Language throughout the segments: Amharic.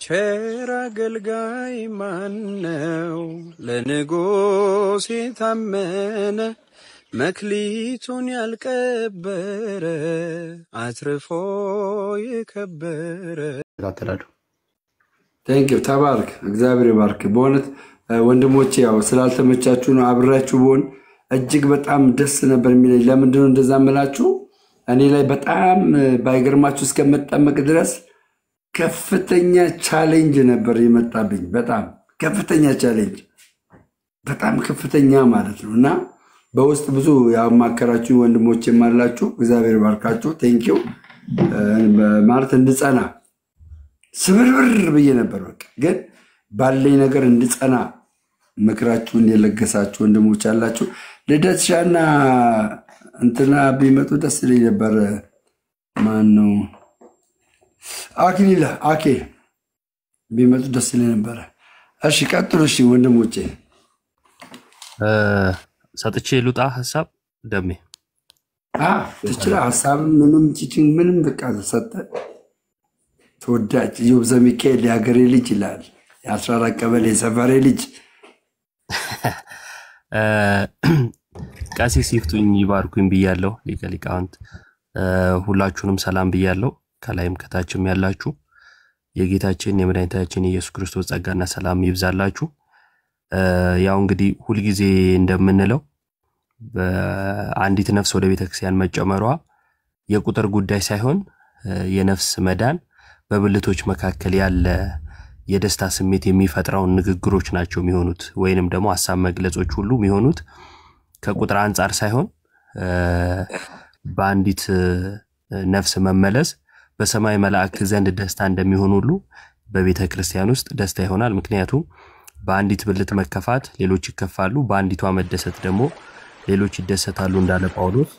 ቸር አገልጋይ ማነው ለንጉሥ የታመነ መክሊቱን ያልቀበረ አትርፎ የከበረ ተከታተላሉ። ቴንኪው ተባርክ፣ እግዚአብሔር ይባርክ። በእውነት ወንድሞቼ ያው ስላልተመቻችሁ ነው አብራችሁ ብሆን እጅግ በጣም ደስ ነበር የሚለኝ። ለምንድን ነው እንደዛ የምላችሁ? እኔ ላይ በጣም ባይገርማችሁ እስከመጠመቅ ድረስ ከፍተኛ ቻሌንጅ ነበር የመጣብኝ። በጣም ከፍተኛ ቻሌንጅ፣ በጣም ከፍተኛ ማለት ነው። እና በውስጥ ብዙ ያማከራችሁ ወንድሞቼ ማላችሁ እግዚአብሔር ይባርካችሁ። ቴንኪው ማለት እንድጸና ስብርብር ብዬ ነበር። በቃ ግን ባለኝ ነገር እንድጸና ምክራችሁን የለገሳችሁ ወንድሞች አላችሁ። ልደትሻና እንትና ቢመጡ ደስ ይለኝ ነበር። ማን ነው? አክሊላ አኬ ቢመጡ ደስ ይለኝ ነበር። እሺ ቀጥሉ። እሺ ወንድሞቼ ሰጥቼ ልውጣ ሐሳብ ደሜ ትችላ ሐሳብ ምንም ቲቺንግ ምንም በቃ ተሰጠ። ተወዳጅ ኢዮብ ዘሚካኤል የሀገሬ ልጅ ይላል። የ14 ቀበሌ ሰፈሬ ልጅ ቀሲስ ይፍቱኝ ይባርኩኝ ብያለሁ። ሊቀ ሊቃውንት ሁላችሁንም ሰላም ብያለሁ። ከላይም ከታችም ያላችሁ የጌታችን የመድኃኒታችን ኢየሱስ ክርስቶስ ጸጋና ሰላም ይብዛላችሁ። ያው እንግዲህ ሁሉ ጊዜ እንደምንለው በአንዲት ነፍስ ወደ ቤተክርስቲያን መጨመሯ የቁጥር ጉዳይ ሳይሆን የነፍስ መዳን በብልቶች መካከል ያለ የደስታ ስሜት የሚፈጥረው ንግግሮች ናቸው የሚሆኑት፣ ወይንም ደግሞ ሐሳብ መግለጾች ሁሉ የሚሆኑት ከቁጥር አንፃር ሳይሆን በአንዲት ነፍስ መመለስ በሰማይ መላእክት ዘንድ ደስታ እንደሚሆን ሁሉ በቤተክርስቲያን ውስጥ ደስታ ይሆናል። ምክንያቱም በአንዲት ብልት መከፋት ሌሎች ይከፋሉ፣ በአንዲቷ መደሰት ደግሞ ሌሎች ይደሰታሉ እንዳለ ጳውሎስ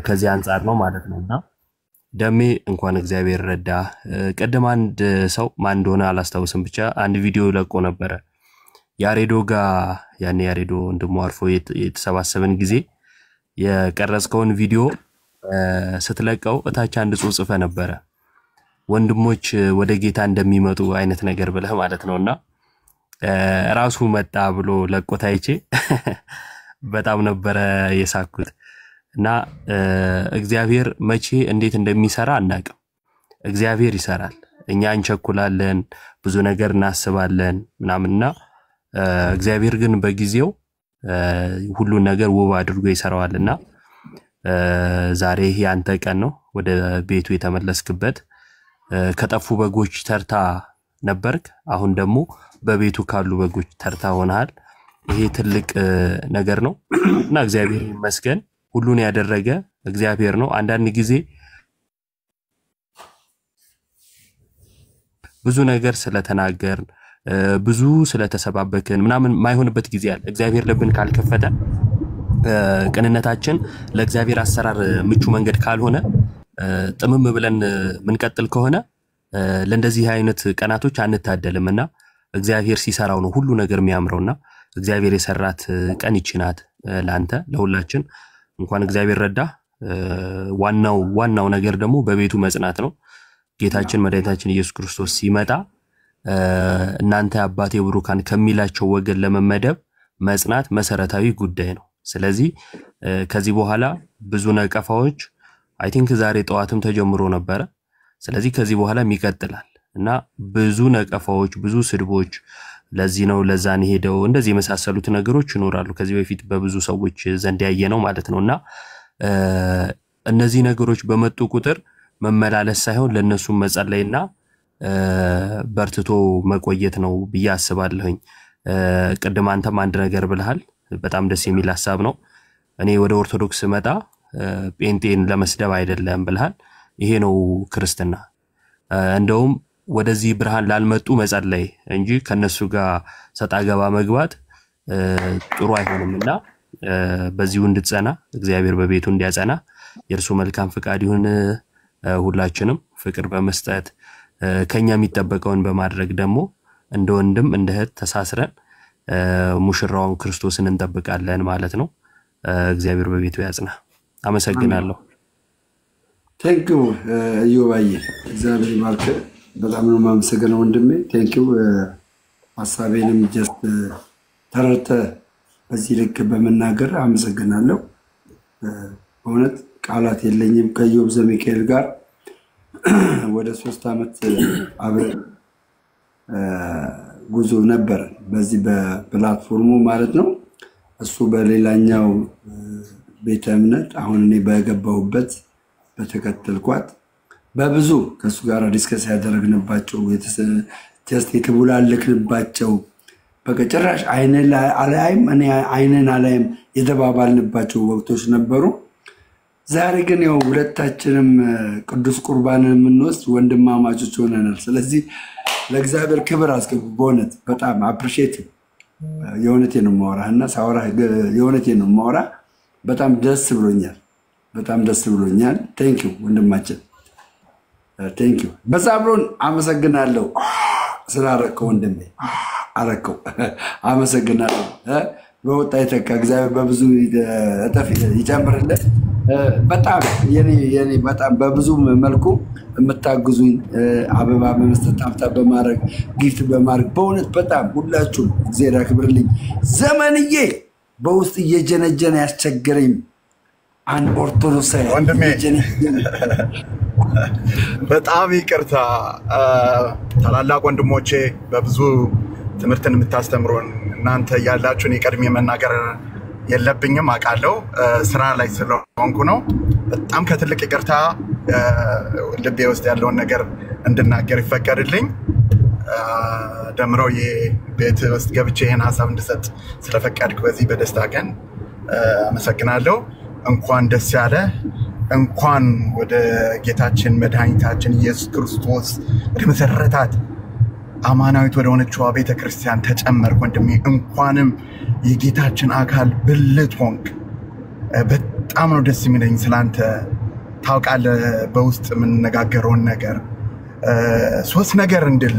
ከዚህ አንፃር ነው ማለት ነውና ደሜ እንኳን እግዚአብሔር ረዳ። ቀደም አንድ ሰው ማን እንደሆነ አላስታውስም፣ ብቻ አንድ ቪዲዮ ለቆ ነበር ያሬዶ ጋር። ያኔ ያሬዶ ወንድሙ አርፎ የተሰባሰበን ጊዜ የቀረጽከውን ቪዲዮ ስትለቀው እታች አንድ ጽሑፍ ጽፈ ነበር፣ ወንድሞች ወደ ጌታ እንደሚመጡ አይነት ነገር ብለህ ማለት ነውና ራሱ መጣ ብሎ ለቆታ አይቼ በጣም ነበር የሳኩት። እና እግዚአብሔር መቼ እንዴት እንደሚሰራ አናውቅም። እግዚአብሔር ይሰራል፣ እኛ እንቸኩላለን፣ ብዙ ነገር እናስባለን ምናምንና እግዚአብሔር ግን በጊዜው ሁሉ ነገር ውብ አድርጎ ይሰራዋልና ዛሬ ያንተ ቀን ነው። ወደ ቤቱ የተመለስክበት ከጠፉ በጎች ተርታ ነበርክ፣ አሁን ደግሞ በቤቱ ካሉ በጎች ተርታ ሆነሃል። ይሄ ትልቅ ነገር ነው እና እግዚአብሔር ይመስገን። ሁሉን ያደረገ እግዚአብሔር ነው። አንዳንድ ጊዜ ብዙ ነገር ስለተናገር ብዙ ስለተሰባበከን ምናምን ማይሆንበት ጊዜ አለ። እግዚአብሔር ልብን ካልከፈተ ቅንነታችን ለእግዚአብሔር አሰራር ምቹ መንገድ ካልሆነ ጥምም ብለን ምንቀጥል ከሆነ ለእንደዚህ አይነት ቀናቶች አንታደልምና እግዚአብሔር ሲሰራው ነው ሁሉ ነገር የሚያምረውና እግዚአብሔር የሰራት ቀን ይችናት ላንተ ለሁላችን እንኳን እግዚአብሔር ረዳ። ዋናው ነገር ደግሞ በቤቱ መጽናት ነው። ጌታችን መድኃኒታችን ኢየሱስ ክርስቶስ ሲመጣ እናንተ አባቴ ብሩካን ከሚላቸው ወገን ለመመደብ መጽናት መሰረታዊ ጉዳይ ነው። ስለዚህ ከዚህ በኋላ ብዙ ነቀፋዎች አይ ቲንክ ዛሬ ጠዋትም ተጀምሮ ነበር። ስለዚህ ከዚህ በኋላ ይቀጥላል እና ብዙ ነቀፋዎች፣ ብዙ ስድቦች ለዚህ ነው ለዛን ሄደው እንደዚህ የመሳሰሉት ነገሮች ይኖራሉ። ከዚህ በፊት በብዙ ሰዎች ዘንድ ያየነው ማለት ነውና እነዚህ ነገሮች በመጡ ቁጥር መመላለስ ሳይሆን ለነሱ መጸለይና በርትቶ መቆየት ነው ብዬ አስባለሁኝ። ቀደም አንተም አንድ ነገር ብለሃል፣ በጣም ደስ የሚል ሐሳብ ነው። እኔ ወደ ኦርቶዶክስ መጣ ጴንጤን ለመስደብ አይደለም ብለሃል። ይሄ ነው ክርስትና። እንደውም ወደዚህ ብርሃን ላልመጡ መጸለይ እንጂ ከነሱ ጋር ሰጣ ገባ መግባት ጥሩ አይሆንምና በዚሁ እንድትጸና እግዚአብሔር በቤቱ እንዲያጸና የእርሱ መልካም ፍቃድ ይሁን። ሁላችንም ፍቅር በመስጠት ከኛ የሚጠበቀውን በማድረግ ደግሞ እንደ ወንድም እንደ እህት ተሳስረን ሙሽራውን ክርስቶስን እንጠብቃለን ማለት ነው። እግዚአብሔር በቤቱ ያጽና። አመሰግናለሁ። ቴንኪው ኢዮባዬ፣ እግዚአብሔር ይባርክ። በጣም ነው የማመሰግነው ወንድሜ ቴንኪው ሐሳቤንም ጀስት ተረተ በዚህ ልክ በመናገር አመሰግናለሁ በእውነት ቃላት የለኝም ከዮብ ዘሚካኤል ጋር ወደ 3 አመት አብረን ጉዞ ነበር በዚህ በፕላትፎርሙ ማለት ነው እሱ በሌላኛው ቤተ እምነት አሁን እኔ በገባሁበት በተከተልኳት በብዙ ከሱ ጋር ዲስከስ ያደረግንባቸው ጀስት የተቡላለክንባቸው በቀጭራሽ አይነን አላይም እኔ አይነን አላይም የተባባልንባቸው ወቅቶች ነበሩ ዛሬ ግን ያው ሁለታችንም ቅዱስ ቁርባንን የምንወስድ ወንድማማቾች ሆነናል ስለዚህ ለእግዚአብሔር ክብር አስገቡ በእውነት በጣም አፕሪሺየት የእውነቴን ነው ማወራና ሳወራ የእውነቴን ነው ማወራ በጣም ደስ ብሎኛል ቴንኪው ወንድማችን ቴንኪው በዛብሮን አመሰግናለሁ ስላረከው ወንድሜ አረከው አመሰግናለሁ በወጣ የተካ እግዚአብሔር በብዙ እጥፍ ይጨምርልህ በጣም የኔ በጣም በብዙ መልኩ የምታግዙኝ አበባ በመስጠት ታብታ በማድረግ ጊፍት በማድረግ በእውነት በጣም ሁላችሁም እግዚአብሔር ያክብርልኝ ዘመንዬ በውስጥ እየጀነጀነ ያስቸገረኝ አን ኦርቶዶክስ ወንድሜ በጣም ይቅርታ ታላላቅ ወንድሞቼ በብዙ ትምህርትን የምታስተምሩን እናንተ ያላችሁን የቀድሜ መናገር የለብኝም አቃለው ስራ ላይ ስለሆንኩ ነው በጣም ከትልቅ ይቅርታ ልቤ ውስጥ ያለውን ነገር እንድናገር ይፈቀድልኝ ደምረው የቤት ውስጥ ገብቼ ይሄን ሐሳብ እንድሰጥ ስለፈቀድኩ በዚህ በደስታ ቀን አመሰግናለሁ እንኳን ደስ ያለ እንኳን ወደ ጌታችን መድኃኒታችን ኢየሱስ ክርስቶስ ወደ መሰረታት አማናዊት ወደ ሆነችው ቤተክርስቲያን ተጨመርክ ወንድሜ እንኳንም የጌታችን አካል ብልት ሆንክ በጣም ነው ደስ የሚለኝ ስላንተ ታውቃለህ በውስጥ ምን ነጋገረውን ነገር ሶስት ነገር እንድል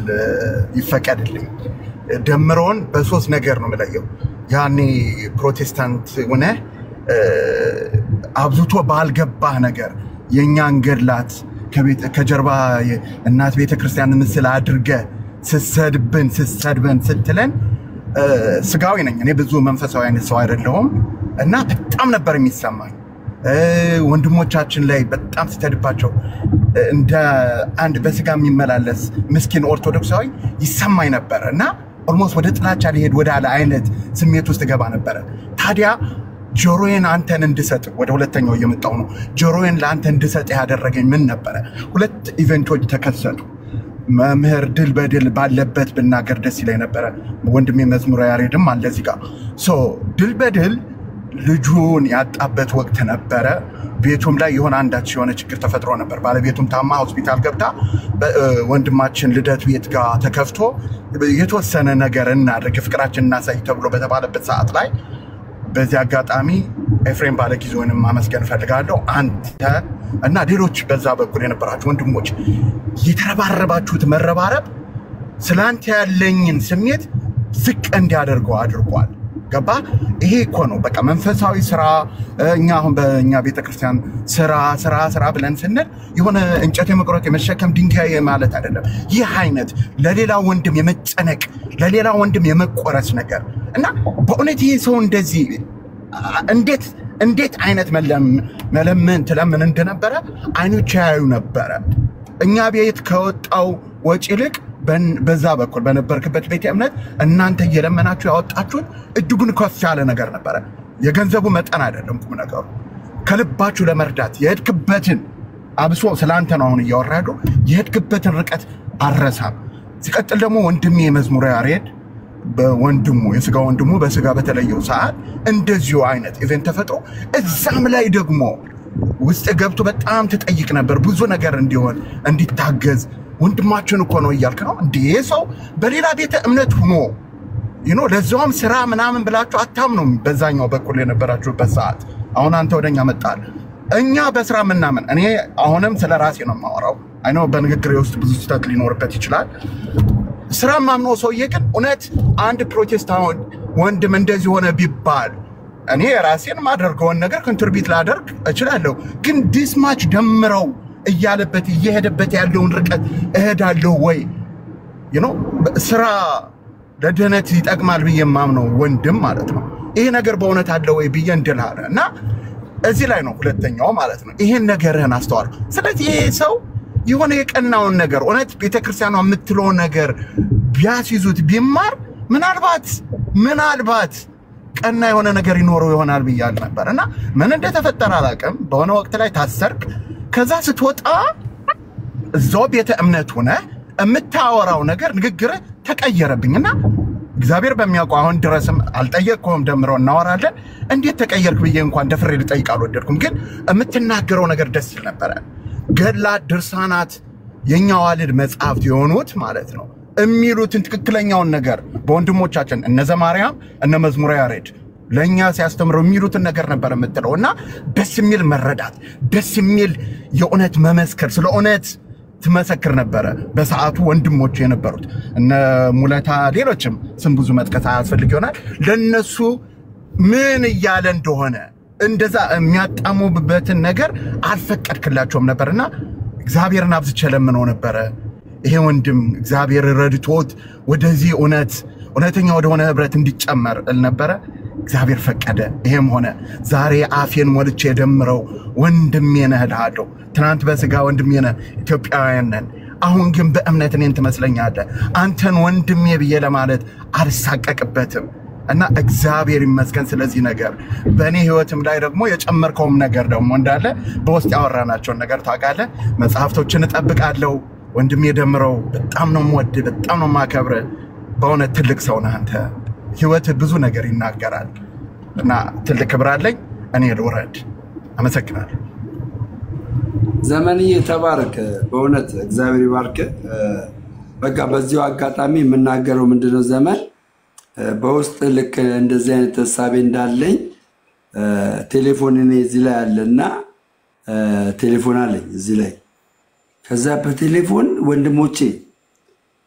ይፈቀድልኝ ደምሮን በሶስት ነገር ነው መለየው ያኔ ፕሮቴስታንት ሆነ አብዙቶ ባልገባህ ነገር የኛን ገድላት ከጀርባ እናት ቤተክርስቲያን ምስል አድርገ ስሰድበን ስትለን ስጋዊ ነኝ እኔ ብዙ መንፈሳዊ አይነት ሰው አይደለሁም እና በጣም ነበር የሚሰማኝ ወንድሞቻችን ላይ በጣም ስተድባቸው እንደ አንድ በስጋ የሚመላለስ ምስኪን ኦርቶዶክሳዊ ይሰማኝ ነበር እና ኦልሞስት ወደ ጥላቻ ሊሄድ ወደ አለ አይነት ስሜት ውስጥ ገባ ነበር ታዲያ ጆሮዬን አንተን እንድሰጥ ወደ ሁለተኛው እየመጣው ነው ጆሮዬን ለአንተ እንድሰጥ ያደረገኝ ምን ነበር ሁለት ኢቨንቶች ተከሰቱ መምህር ድል በድል ባለበት ብናገር ደስ ይለኝ ነበር ወንድሜ መዝሙር ያሬድም አለ እዚህ ጋር ሶ ድል በድል ልጁን ያጣበት ወቅት ነበር ቤቱም ላይ የሆነ አንዳች የሆነ ችግር ተፈጥሮ ነበር ባለቤቱም ታማ ሆስፒታል ገብታ ወንድማችን ልደት ቤት ጋር ተከፍቶ የተወሰነ ነገር እናድርግ ፍቅራችንን እናሳይ ተብሎ በተባለበት ሰዓት ላይ በዚህ አጋጣሚ ኤፍሬም ባለጊዜውንም ማመስገን ፈልጋለሁ አንተ እና ሌሎች በዛ በኩል የነበራችሁ ወንድሞች የተረባረባችሁት መረባረብ ስላንተ ያለኝን ስሜት ዝቅ እንዲያደርገው አድርጓል ገባ ይሄ እኮ ነው በቃ መንፈሳዊ ስራ እኛ አሁን በእኛ ቤተክርስቲያን ስራ ብለን ስንል የሆነ እንጨት የመቆረጥ የመሸከም ድንጋይ ማለት አይደለም ይህ አይነት ለሌላ ወንድም የመጨነቅ ለሌላ ወንድም የመቆረስ ነገር እና በእውነት ይሄ ሰው እንደዚህ እንዴት አይነት መለመን ተለምን እንደነበረ አይኖች ያዩ ነበር እኛ ቤት ከወጣው ወጪ ልቅ በዛ በኩል በነበርክበት ቤተ እምነት እናንተ እየለመናችሁ ያወጣችሁት እጅጉን ከፍ ያለ ነገር ነበር የገንዘቡ መጠን አይደለም ቁም ነገሩ ከልባችሁ ለመርዳት የሄድክበትን አብሶ ስላንተ ነው አሁን እያወራዱ የሄድክበትን ርቀት አረሳም ሲቀጥል ደግሞ ወንድሜ መዝሙር ያሬድ በወንድሙ የስጋ ወንድሙ በስጋ በተለየው ሰዓት እንደዚሁ አይነት ኢቨንት ተፈጥሮ እዛም ላይ ደግሞ ውስጥ ገብቶ በጣም ተጠይቅ ነበር ብዙ ነገር እንዲሆን እንዲታገዝ ወንድማችን እኮ ነው ይያልከ ነው እንዴ ሰው በሌላ ቤተ እምነት ሆኖ ለዛውም ስራ ምናምን ብላችሁ አታምኑም በዛኛው በኩል የነበራችሁበት ሰዓት አሁን አንተ ወደኛ መጣል እኛ በስራ ምናምን እኔ አሁንም ስለራሴ ነው ማወራው አይኖ በንግግሬ ውስጥ ብዙ ስህተት ሊኖርበት ይችላል ስራ ማምኖ ሰውዬ ግን እውነት አንድ ፕሮቴስታንት ወንድም እንደዚህ ሆነ ቢባል እኔ ራሴን ማድረገውን ነገር ኮንትሪቢዩት ላደርግ እችላለሁ ግን ዲስማች ደምረው እያለበት እየሄደበት ያለውን ርቀት እሄዳለሁ ወይ ስራ ለደህነት ይጠቅማል ብዬ ማምነው ወንድም ማለት ነው ይሄ ነገር በእውነት አለ ወይ ብዬ እንደላልና እዚህ ላይ ነው ሁለተኛው ማለት ነው ይሄን ነገርህን አስተዋል ስለዚህ ይሄ ሰው የሆነ የቀናውን ነገር እውነት ቤተክርስቲያኗ የምትለው ነገር ቢያስይዙት ቢማር ምናልባት ቀና የሆነ ነገር ይኖረው ይሆናል ብያል ነበርና ምን እንደተፈጠረ አላቀም በሆነ ወቅት ላይ ታሰርክ ከዛ ስትወጣ እዛው ቤተ እምነት ሆነ እምታወራው ነገር ንግግር ተቀየረብኝና እግዚአብሔር በሚያውቀው አሁን ድረስም አልጠየቅኩም ደምሮ እናወራለን እንዴት ተቀየርክ ብዬ እንኳን ደፍሬ ልጠይቅ አልወደድኩም ግን እምትናገረው ነገር ደስ ይል ነበር ገድላት ድርሳናት የኛ ዋልድ መጽሐፍት የሆኑት ማለት ነው የሚሉትን ትክክለኛውን ነገር በወንድሞቻችን እነ ዘማርያም እነ መዝሙረ ያሬድ ለኛ ሲያስተምረው የሚሉትን ነገር ነበር የምትለውና ደስ የሚል መረዳት ደስ የሚል የእውነት መመስከር ስለ እውነት ትመሰክር ነበር በሰዓቱ ወንድሞች የነበሩት እነ ሙለታ ሌሎችም ስም ብዙ መጥቀስ አያስፈልግ ይሆናል ለነሱ ምን ይያለ እንደሆነ እንደዛ የሚያጣሙበትን ነገር አልፈቀድክላቸውም ነበርና እግዚአብሔርን አብዝቼ ለምነው ነበር ይሄ ወንድም እግዚአብሔር ረድቶት ወደዚህ እውነተኛ ወደሆነ ህብረት እንዲጨመር ነበር እግዚአብሔር ፈቀደ ይሄም ሆነ ዛሬ አፌን ሞልቼ ደምረው ወንድሜ ነህ እልሃለሁ ትናንት በስጋ ወንድሜ ነህ ኢትዮጵያውያን ነን አሁን ግን በእምነት እኔን ትመስለኛለህ አንተን ወንድሜ ብዬ ለማለት አልሳቀቅበትም እና እግዚአብሔር ይመስገን ስለዚህ ነገር በእኔ ህይወትም ላይ ደግሞ የጨመርከውም ነገር ደግሞ እንዳለ በውስጥ ያወራናቸው ነገር ታውቃለህ መጽሐፍቶችን እጠብቃለሁ ወንድሜ ደምረው በጣም ነው የምወድ በጣም ነው የማከብር በእውነት ትልቅ ሰው ነህ አንተ ህይወት ብዙ ነገር ይናገራል እና ትልቅ ክብር አለኝ እኔ ልውረድ አመሰግናለሁ ዘመንዬ ተባረክ በእውነት እግዚአብሔር ይባርክ በቃ በዚሁ አጋጣሚ የምናገረው ምንድነው ዘመን በውስጥ ልክ እንደዚህ አይነት ተሳቤ እንዳለኝ ቴሌፎን እኔ እዚህ ላይ አለና ቴሌፎን አለኝ እዚህ ላይ ከዛ በቴሌፎን ወንድሞቼ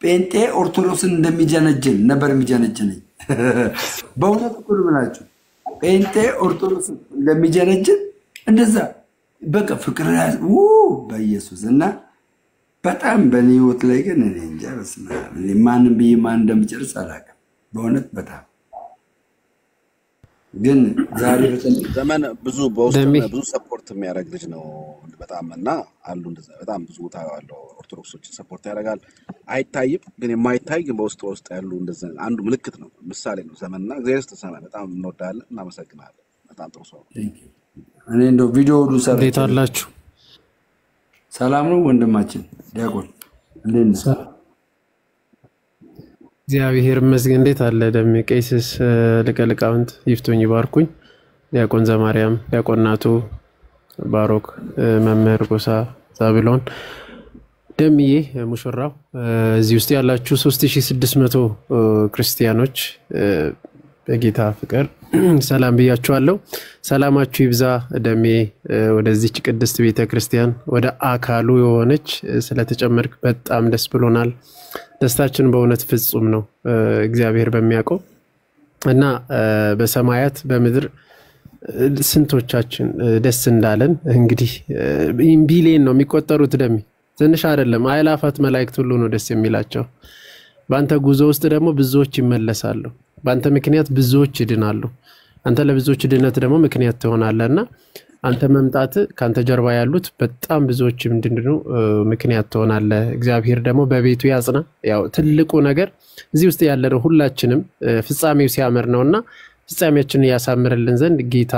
ጴንጤ ኦርቶዶክስን እንደሚጀነጅን ነበር የሚጀነጅነኝ በእውነት እኮ ነው የምላችሁ ጴንጤ ኦርቶዶክስን እንደሚጀነጅን እንደዛ በቃ ፍቅር በኢየሱስ እና በጣም በኔ ህይወት ላይ ግን እኔ እንጃ በስመ አብ ማንም ብዬ ማን እንደምጨርስ አላውቅም በእውነት በጣም ግን ዛሬ ዘመን ብዙ በውስጥ ብዙ ሰፖርት የሚያደርግ ልጅ ነው በጣም እና አሉ እንደዛ በጣም ብዙ ታዋለው ኦርቶዶክሶችን ሰፖርት ያደርጋል አይታይም ግን የማይታይ ግን በውስጥ ያሉ እንደዛ አንዱ ምልክት ነው ምሳሌ ነው ዘመንና እግዚአብሔር ተሰማ በጣም እንወዳለን እናመሰግናለን በጣም ጥሩ ሰው እኔ እንደው ቪዲዮ ሁሉ እንዴት አላችሁ ሰላም ነው ወንድማችን ዲያቆን እንዴት ነው እግዚአብሔር ይመስገን እንዴት አለ ደም ቄስስ ለቀልቃውንት ይፍቶኝ ይባርኩኝ ዲያቆን ዘማርያም ዲያቆናቱ ባሮክ መምህር ጎሳ ዛብሎን ደምዬ ሙሽራው እዚህ ውስጥ ያላችሁ 3600 ክርስቲያኖች በጌታ ፍቅር ሰላም ብያችኋለሁ ሰላማችሁ ይብዛ ደሜ ወደዚህ ቅድስት ቤተክርስቲያን ወደ አካሉ የሆነች ስለተጨመርክ በጣም ደስ ብሎናል ደስታችን በእውነት ፍጹም ነው እግዚአብሔር በሚያውቀው እና በሰማያት በምድር ስንቶቻችን ደስ እንዳለን እንግዲህ ቢሊየን ነው የሚቆጠሩት ደሜ ትንሽ አይደለም አይላፋት መላእክት ሁሉ ነው ደስ የሚላቸው ባንተ ጉዞ ውስጥ ደግሞ ብዙዎች ይመለሳሉ ባንተ ምክንያት ብዙዎች ይድናሉ አንተ ለብዙዎች ድነት ደግሞ ምክንያት ትሆናለህና አንተ መምጣት ካንተ ጀርባ ያሉት በጣም ብዙዎች ምንድነው ምክንያት ትሆናለህ እግዚአብሔር ደግሞ በቤቱ ያጽና ያው ትልቁ ነገር እዚህ ውስጥ ያለነው ሁላችንም ፍጻሜው ሲያምር ነውና ፍጻሜያችንን ያሳምርልን ዘንድ ጌታ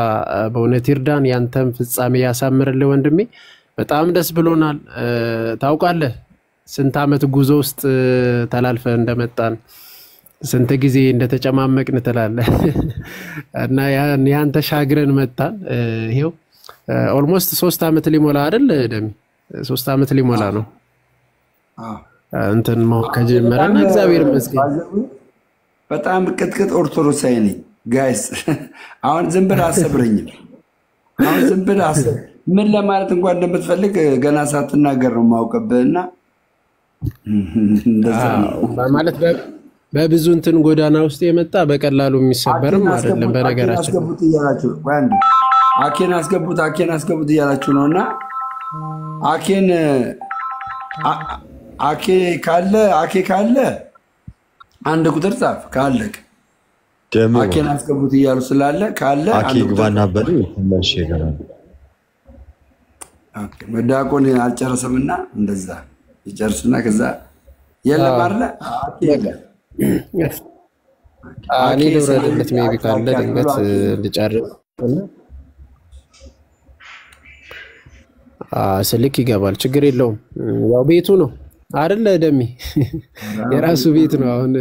በእውነት ይርዳን ያንተም ፍጻሜ ያሳምርልን ወንድሜ በጣም ደስ ብሎናል ታውቃለህ ስንት አመት ጉዞ ውስጥ ተላልፈ እንደመጣን ስንት ጊዜ እንደተጨማመቅን ተላልፈ እና ያን ተሻግረን መጣን ይሄው ኦልሞስት 3 አመት ሊሞላ አይደል ደም 3 አመት ሊሞላ ነው እንትን ከጀመረና እግዚአብሔር ይመስገን በጣም ቅጥቅጥ ኦርቶዶክሳዊ ነኝ ጋይስ አሁን ዝም ብለህ አሰብረኝም አሁን ዝም ብለህ አሰብ ምን ለማለት እንኳን እንደምትፈልግ ገና ሳትናገር ነው ማውቀብህና እንደዛ ማለት በብዙ እንትን ጎዳና ውስጥ የመጣ በቀላሉ የሚሰበርም አይደለም በነገራችን አስገቡት ይያላችሁ አኬን አስገቡት ይያላችሁ ነውና አኬን አኬ ካለ አንድ ቁጥር ጻፍ ካለክ አኬን አስገቡት እያሉ ስላለ ካለ አኬ ግባና በል ተመሽ ይገራል። ኦኬ መዳቆን አልጨረሰምና እንደዛ ይጨርስና ከዛ የለም አይደለ አኬ አኒ ልውረድለት ሜቢ ካለ ድንገት ልጨርስና ስልክ ይገባል ችግር የለውም ያው ቤቱ ነው አይደለ ደሚ የራሱ ቤት ነው አሁን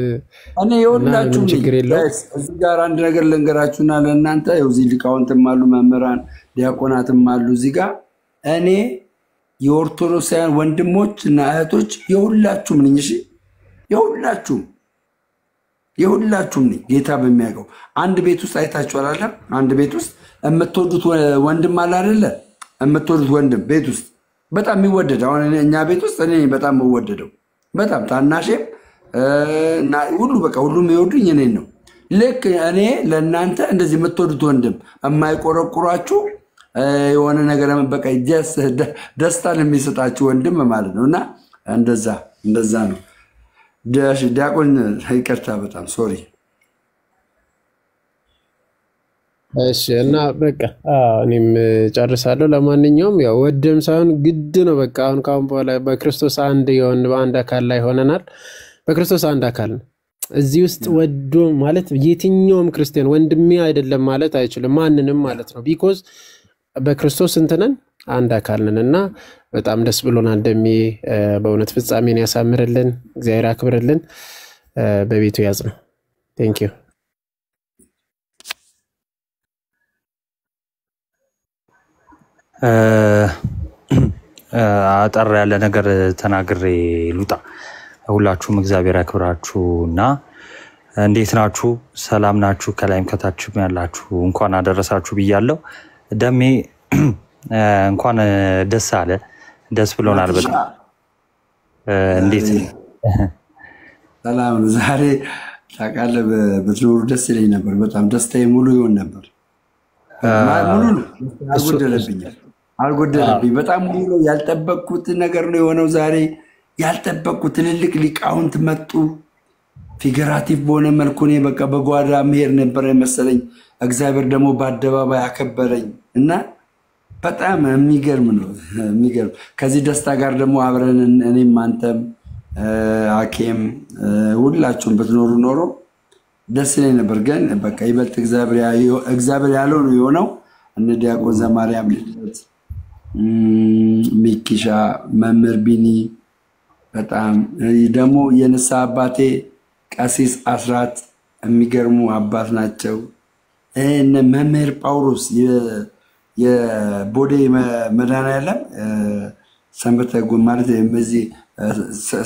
እኔ ይወላችሁ ችግር የለውም እዚህ ጋር አንድ ነገር ልንገራችሁና ለእናንተ እዚህ ሊቃውንትም አሉ መምህራን ዲያቆናትም አሉ እዚህ ጋር እኔ የኦርቶዶክሳውያን ወንድሞችና እህቶች የሁላችሁም ነኝ እሺ የሁላችሁም ነኝ ጌታ በሚያውቀው አንድ ቤት ውስጥ አይታችኋል አይደል አንድ ቤት ውስጥ የምትወዱት ወንድም አለ አይደለ የምትወዱት ወንድም ቤት ውስጥ በጣም የሚወደድ አሁን እኛ ቤት ውስጥ እኔ በጣም የምወደደው በጣም ታናሽም እና ሁሉ በቃ ሁሉም ይወዱኝ እኔን ነው ልክ እኔ ለእናንተ እንደዚህ የምትወዱት ወንድም የማይቆረቁራችሁ የሆነ ነገር በቃ ደስታን የሚሰጣችሁ ወንድም ማለት ነውና እንደዛ ነው ዲያቆን ይቅርታ በጣም ሶሪ እሺ እና በቃ እኔም ጨርሳለሁ ለማንኛውም ያው ወደም ሳይሆን ግድ ነው በቃ አሁን ካሁን በኋላ በክርስቶስ አንድ የሆነ በአንድ አካል ላይ ሆነናል በክርስቶስ አንድ አካል ነው እዚህ ውስጥ ወዶ ማለት የትኛውም ክርስቲያን ወንድሜ አይደለም ማለት አይችልም ማንንም ማለት ነው ቢኮዝ በክርስቶስ እንተነን አንድ አካል ነንና በጣም ደስ ብሎናል ደሚ በእውነት ፍጻሜን ያሳምርልን እግዚአብሔር አክብርልን በቤቱ ያጽነው ቴንክ ዩ አጠር ያለ ነገር ተናግሬ ሉጣ ሁላችሁም እግዚአብሔር ያክብራችሁና እንዴት ናችሁ ሰላም ናችሁ ከላይም ከታችም ያላችሁ እንኳን አደረሳችሁ ብያለሁ ደሜ እንኳን ደስ አለ ደስ ብሎናል በጣም እንዴት ሰላም ዛሬ ታውቃለህ በትኖሩ ደስ ይለኝ ነበር በጣም ደስታዬ ሙሉ ይሆን ነበር ሙሉ አልጎደለብኝ በጣም ሙሉ ያልጠበቅኩት ነገር ነው የሆነው ዛሬ ያልጠበቅኩት ትልልቅ ሊቃውንት መጡ ፊገራቲቭ በሆነ መልኩ ነው በቃ በጓዳ መሄድ ነበር መሰለኝ እግዚአብሔር ደግሞ በአደባባይ አከበረኝ እና በጣም የሚገርም ነው የሚገርም ከዚህ ደስታ ጋር ደግሞ አብረን እኔም አንተም አኬም ሁላችሁም በትኖሩ ኖሮ ደስ ይለኝ ነበር ግን በቃ ይበልጥ እግዚአብሔር ያለው ነው የሆነው እነ ዲያቆን ዘማርያም ልጅ ሚኪሻ መምህር ቢኒ በጣም ደግሞ የነሳ አባቴ ቀሲስ አስራት የሚገርሙ አባት ናቸው እነ መምህር ጳውሎስ የቦዴ መድኃኔዓለም ሰንበተ ማለት እዚህ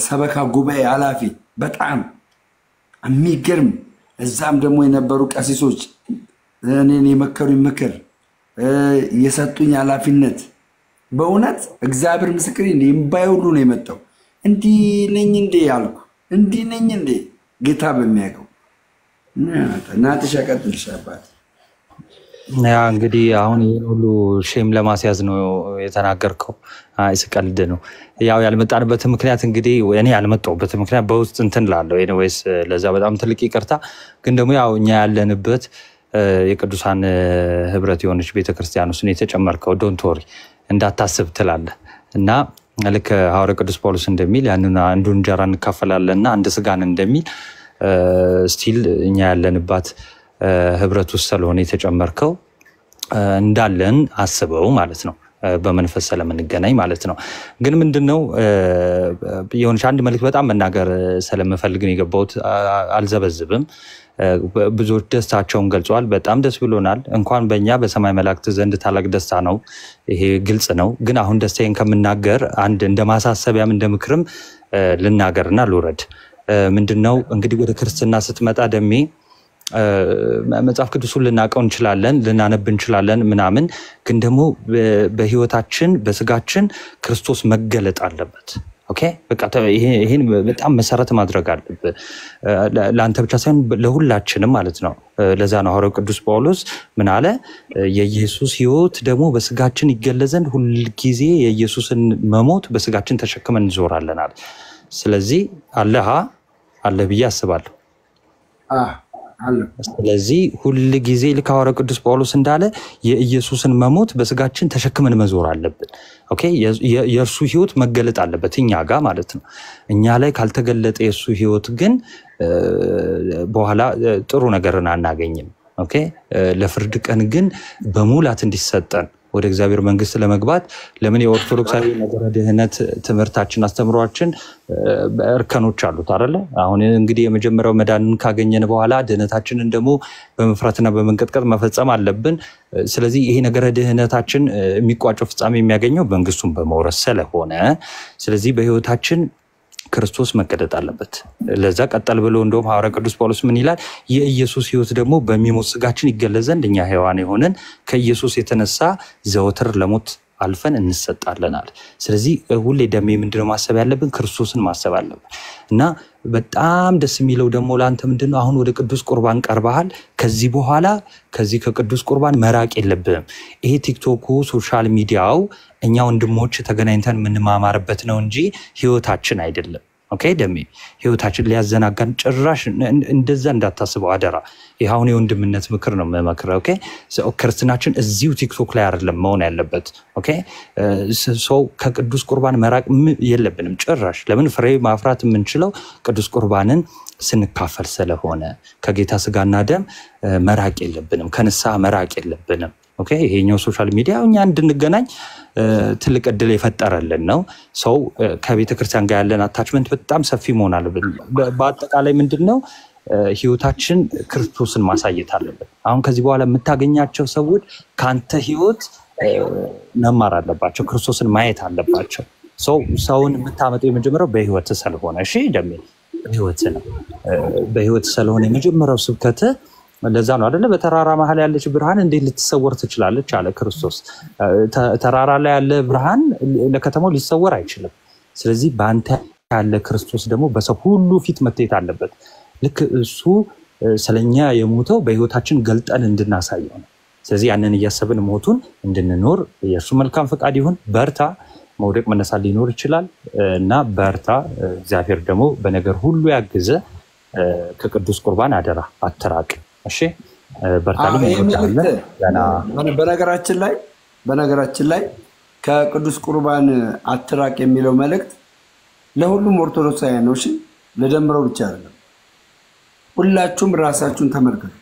ሰበካ ጉባኤ ኃላፊ በጣም የሚገርም እዛም ደግሞ የነበሩ ቀሲሶች እኔን የመከሩኝ ምክር የሰጡኝ ኃላፊነት በእውነት እግዚአብሔር ምስክሬ እንባዬ ሁሉ ነው የመጣው እንዲህ ነኝ እንዴ ያልኩ እንዲህ ነኝ እንዴ ጌታ በሚያውቀው እናትሽ ቀጥልሽ አባት ያ እንግዲህ አሁን ይሄን ሁሉ ሼም ለማስያዝ ነው የተናገርከው አይስቀልድ ነው ያው ያልመጣንበት ምክንያት እንግዲህ እኔ ያልመጣሁበት ምክንያት በውስጥ እንትን ላለው ኤኒዌይስ ለዛ በጣም ትልቅ ይቅርታ ግን ደግሞ ያው እኛ ያለንበት የቅዱሳን ህብረት የሆነች ቤተክርስቲያን ውስጥ ነው የተጨመርከው ዶንት ወሪ እንዳታስብ ትላለህ እና ልክ ሐዋርያ ቅዱስ ጳውሎስ እንደሚል ያንን አንዱን እንጀራ እንካፈላለንና አንድ ስጋን እንደሚል ስቲል እኛ ያለንባት ህብረት ውስጥ ስለሆነ የተጨመርከው እንዳለን አስበው ማለት ነው በመንፈስ ስለምንገናኝ ማለት ነው ግን ምንድነው የሆነች አንድ መልእክት በጣም መናገር ስለምፈልግ ነው የገባሁት አልዘበዝብም ብዙዎች ደስታቸውን ገልጸዋል በጣም ደስ ብሎናል እንኳን በእኛ በሰማይ መላእክት ዘንድ ታላቅ ደስታ ነው ይሄ ግልጽ ነው ግን አሁን ደስታዬን ከምናገር አንድ እንደ ማሳሰቢያም እንደ ምክርም ልናገርና ልውረድ ምንድነው እንግዲህ ወደ ክርስትና ስትመጣ ደሜ መጽሐፍ ቅዱስን ልናቀው እንችላለን ልናነብ እንችላለን ምናምን ግን ደግሞ በህይወታችን በስጋችን ክርስቶስ መገለጥ አለበት ኦኬ በቃ ይሄን በጣም መሰረት ማድረግ አለብህ ለአንተ ብቻ ሳይሆን ለሁላችንም ማለት ነው። ለዛ ነው ሐዋርያው ቅዱስ ጳውሎስ ምን አለ? የኢየሱስ ሕይወት ደግሞ በስጋችን ይገለጽ ዘንድ ሁል ጊዜ የኢየሱስን መሞት በስጋችን ተሸክመን እንዞራለን አለ። ስለዚህ አለ ብዬ አስባለሁ። ስለዚህ ሁል ጊዜ ልክ ሐዋርያው ቅዱስ ጳውሎስ እንዳለ የኢየሱስን መሞት በስጋችን ተሸክመን መዞር አለብን። ኦኬ የእርሱ ሕይወት መገለጥ አለበት እኛ ጋር ማለት ነው። እኛ ላይ ካልተገለጠ የእሱ ሕይወት ግን በኋላ ጥሩ ነገርን አናገኝም። ኦኬ ለፍርድ ቀን ግን በሙላት እንዲሰጠን ወደ እግዚአብሔር መንግስት ለመግባት ለምን የኦርቶዶክሳዊ ነገረ ድህነት ትምህርታችን አስተምሯችን እርከኖች አሉት አይደለ? አሁን እንግዲህ የመጀመሪያው መዳንን ካገኘን በኋላ ድህነታችንን ደግሞ በመፍራትና በመንቀጥቀጥ መፈጸም አለብን። ስለዚህ ይሄ ነገረ ድህነታችን የሚቋጨው ፍጻሜ የሚያገኘው መንግስቱን በመውረስ ስለሆነ ስለዚህ በህይወታችን ክርስቶስ መገለጥ አለበት። ለዛ ቀጠል ብሎ እንደውም ሐዋርያው ቅዱስ ጳውሎስ ምን ይላል? የኢየሱስ ሕይወት ደግሞ በሚሞት ስጋችን ይገለጽ ዘንድ እኛ ሕያዋን የሆነን ከኢየሱስ የተነሳ ዘወትር ለሞት አልፈን እንሰጣለናል። ስለዚህ ሁሌ ደሜ ምንድነው ማሰብ ያለብን? ክርስቶስን ማሰብ አለብን። እና በጣም ደስ የሚለው ደግሞ ለአንተ ምንድነው አሁን ወደ ቅዱስ ቁርባን ቀርበሃል። ከዚህ በኋላ ከዚህ ከቅዱስ ቁርባን መራቅ የለብህም። ይሄ ቲክቶኩ ሶሻል ሚዲያው እኛ ወንድሞች ተገናኝተን የምንማማርበት ነው እንጂ ህይወታችን አይደለም። ኦኬ ደሜ ህይወታችን ሊያዘናጋን ጭራሽ እንደዛ እንዳታስበው አደራ። ይሄ አሁን የወንድምነት ምክር ነው የምመክረው። ኦኬ ክርስትናችን እዚሁ ቲክቶክ ላይ አይደለም መሆን ያለበት። ኦኬ ሰው ከቅዱስ ቁርባን መራቅ የለብንም ጭራሽ። ለምን ፍሬ ማፍራት የምንችለው ቅዱስ ቁርባንን ስንካፈል ስለሆነ ከጌታ ስጋና ደም መራቅ የለብንም፣ ከንስሐ መራቅ የለብንም። ኦኬ ይሄኛው ሶሻል ሚዲያ እኛ እንድንገናኝ ትልቅ እድል የፈጠረልን ነው። ሰው ከቤተ ክርስቲያን ጋር ያለን አታችመንት በጣም ሰፊ መሆን አለበት። በአጠቃላይ ምንድነው ህይወታችን ክርስቶስን ማሳየት አለበት። አሁን ከዚህ በኋላ የምታገኛቸው ሰዎች ካንተ ህይወት መማር አለባቸው፣ ክርስቶስን ማየት አለባቸው። ሰውን የምታመጣው የመጀመሪያው በህይወት ስለሆነ እሺ ደሜ በህይወት ነው። በህይወት ስለሆነ የመጀመሪያው ስብከት ለዛ ነው አይደለ? በተራራ መሃል ያለች ብርሃን እንዴት ልትሰወር ትችላለች አለ ክርስቶስ። ተራራ ላይ ያለ ብርሃን ለከተማው ሊሰወር አይችልም። ስለዚህ በአንተ ያለ ክርስቶስ ደግሞ በሰው ሁሉ ፊት መታየት አለበት። ልክ እሱ ስለኛ የሞተው በህይወታችን ገልጠን እንድናሳየው ነው። ስለዚህ ያንን እያሰብን ሞቱን እንድንኖር የእርሱ መልካም ፈቃድ ይሁን። በርታ። መውደቅ መነሳት ሊኖር ይችላል እና በርታ። እግዚአብሔር ደግሞ በነገር ሁሉ ያግዘ። ከቅዱስ ቁርባን አደራ አትራቅ። እሺ በርታልኝ። በነገራችን ላይ ከቅዱስ ቁርባን አትራቅ የሚለው መልእክት ለሁሉም ኦርቶዶክሳውያን ነው። እሺ ለደምረው ብቻ አይደለም። ሁላችሁም ራሳችሁን ተመልከቱ።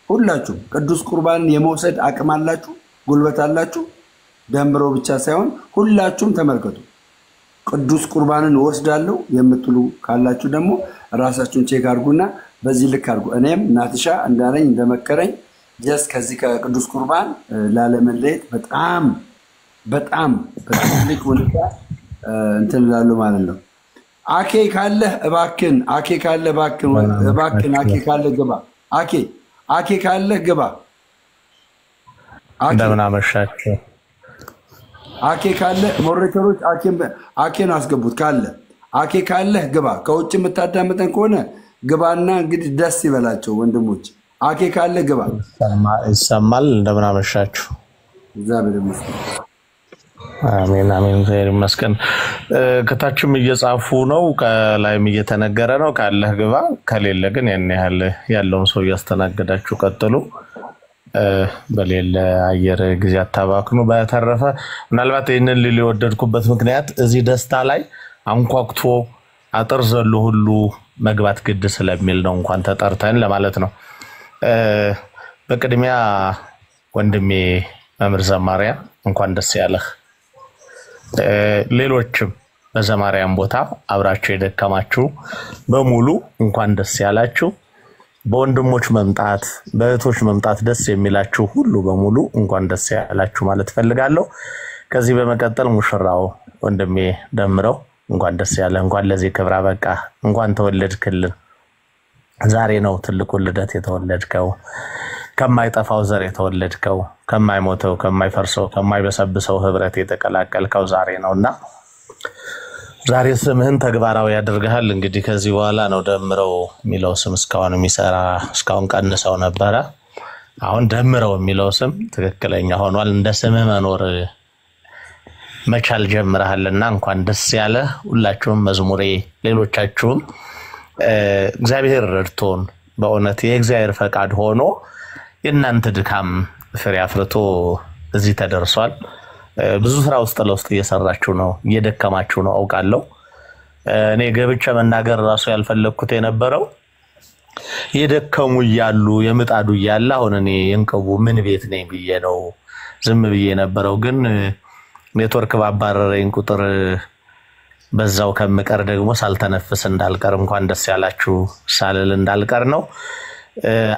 ሁላችሁም ቅዱስ ቁርባንን የመውሰድ አቅም አላችሁ፣ ጉልበት አላችሁ። ደምረው ብቻ ሳይሆን ሁላችሁም ተመልከቱ። ቅዱስ ቁርባንን ወስዳለሁ የምትሉ ካላችሁ ደግሞ ራሳችሁን ቼክ አድርጉና በዚህ ልክ አድርጉ። እኔም ናትሻ እንዳለኝ እንደመከረኝ ጀስት ከዚህ ከቅዱስ ቁርባን ላለመለየት በጣም በትልቅ ሁኔታ እንትን እላለሁ ማለት ነው። አኬ ካለ እባክን፣ አኬ ካለ እባክን፣ አኬ ካለ ግባ። አኬ ካለ ግባ። እንደምን አመሻችሁ። አኬ ካለ ሞሬተሮች አኬን አስገቡት። አኬ ካለ ግባ። ከውጭ የምታዳምጠን ከሆነ ግባና እንግዲህ ደስ ይበላቸው ወንድሞች። አኬ ካለ ግባ። ይሰማል። እንደምን አመሻችሁ። እግዚአብሔር ይመስገን። አሜን አሜን። እግዚአብሔር ይመስገን። ከታችም እየጻፉ ነው፣ ከላይም እየተነገረ ነው። ካለህ ግባ፣ ከሌለ ግን ያን ያህል ያለውን ሰው እያስተናገዳችሁ ቀጥሉ። በሌለ አየር ጊዜ አታባክኑ። በተረፈ ምናልባት ይህንን ሊወደድኩበት ምክንያት እዚህ ደስታ ላይ አንኳኩቶ አጥር ዘሎ ሁሉ መግባት ግድ ስለሚል ነው። እንኳን ተጠርተን ለማለት ነው። በቅድሚያ ወንድሜ መምህር ዘማሪያ እንኳን ደስ ያለህ። ሌሎችም በዘማሪያም ቦታ አብራችሁ የደከማችሁ በሙሉ እንኳን ደስ ያላችሁ። በወንድሞች መምጣት በእህቶች መምጣት ደስ የሚላችሁ ሁሉ በሙሉ እንኳን ደስ ያላችሁ ማለት ፈልጋለሁ። ከዚህ በመቀጠል ሙሽራው ወንድሜ ደምረው እንኳን ደስ ያለ፣ እንኳን ለዚህ ክብር በቃ፣ እንኳን ተወለድክልን። ዛሬ ነው ትልቁ ልደት የተወለድከው፣ ከማይጠፋው ዘር የተወለድከው፣ ከማይሞተው ከማይፈርሰው ከማይበሰብሰው ህብረት የተቀላቀልከው ዛሬ ነውና ዛሬ ስምህን ተግባራዊ ያደርጋል። እንግዲህ ከዚህ በኋላ ነው ደምረው የሚለው ስም እስካሁን የሚሰራ እስካሁን ቀንሰው ነበረ። አሁን ደምረው የሚለው ስም ትክክለኛ ሆኗል። እንደ ስምህ መኖር መቻል ጀምረሃልና እንኳን ደስ ያለ። ሁላችሁም መዝሙሬ ሌሎቻችሁም እግዚአብሔር ረድቶን በእውነት የእግዚአብሔር ፈቃድ ሆኖ የእናንተ ድካም ፍሬ አፍርቶ እዚህ ተደርሷል። ብዙ ስራ ውስጥ ለውስጥ እየሰራችሁ ነው፣ እየደከማችሁ ነው አውቃለሁ። እኔ ገብቼ መናገር ራሱ ያልፈለኩት የነበረው የደከሙ ይያሉ የምጣዱ ይያላ አሁን እኔ የንቀቡ ምን ቤት ነኝ ብዬ ነው ዝም ብዬ ነበረው። ግን ኔትወርክ ባባረረኝ ቁጥር በዛው ከምቀር ደግሞ ሳልተነፍስ እንዳልቀር እንኳን ደስ ያላችሁ ሳልል እንዳልቀር ነው።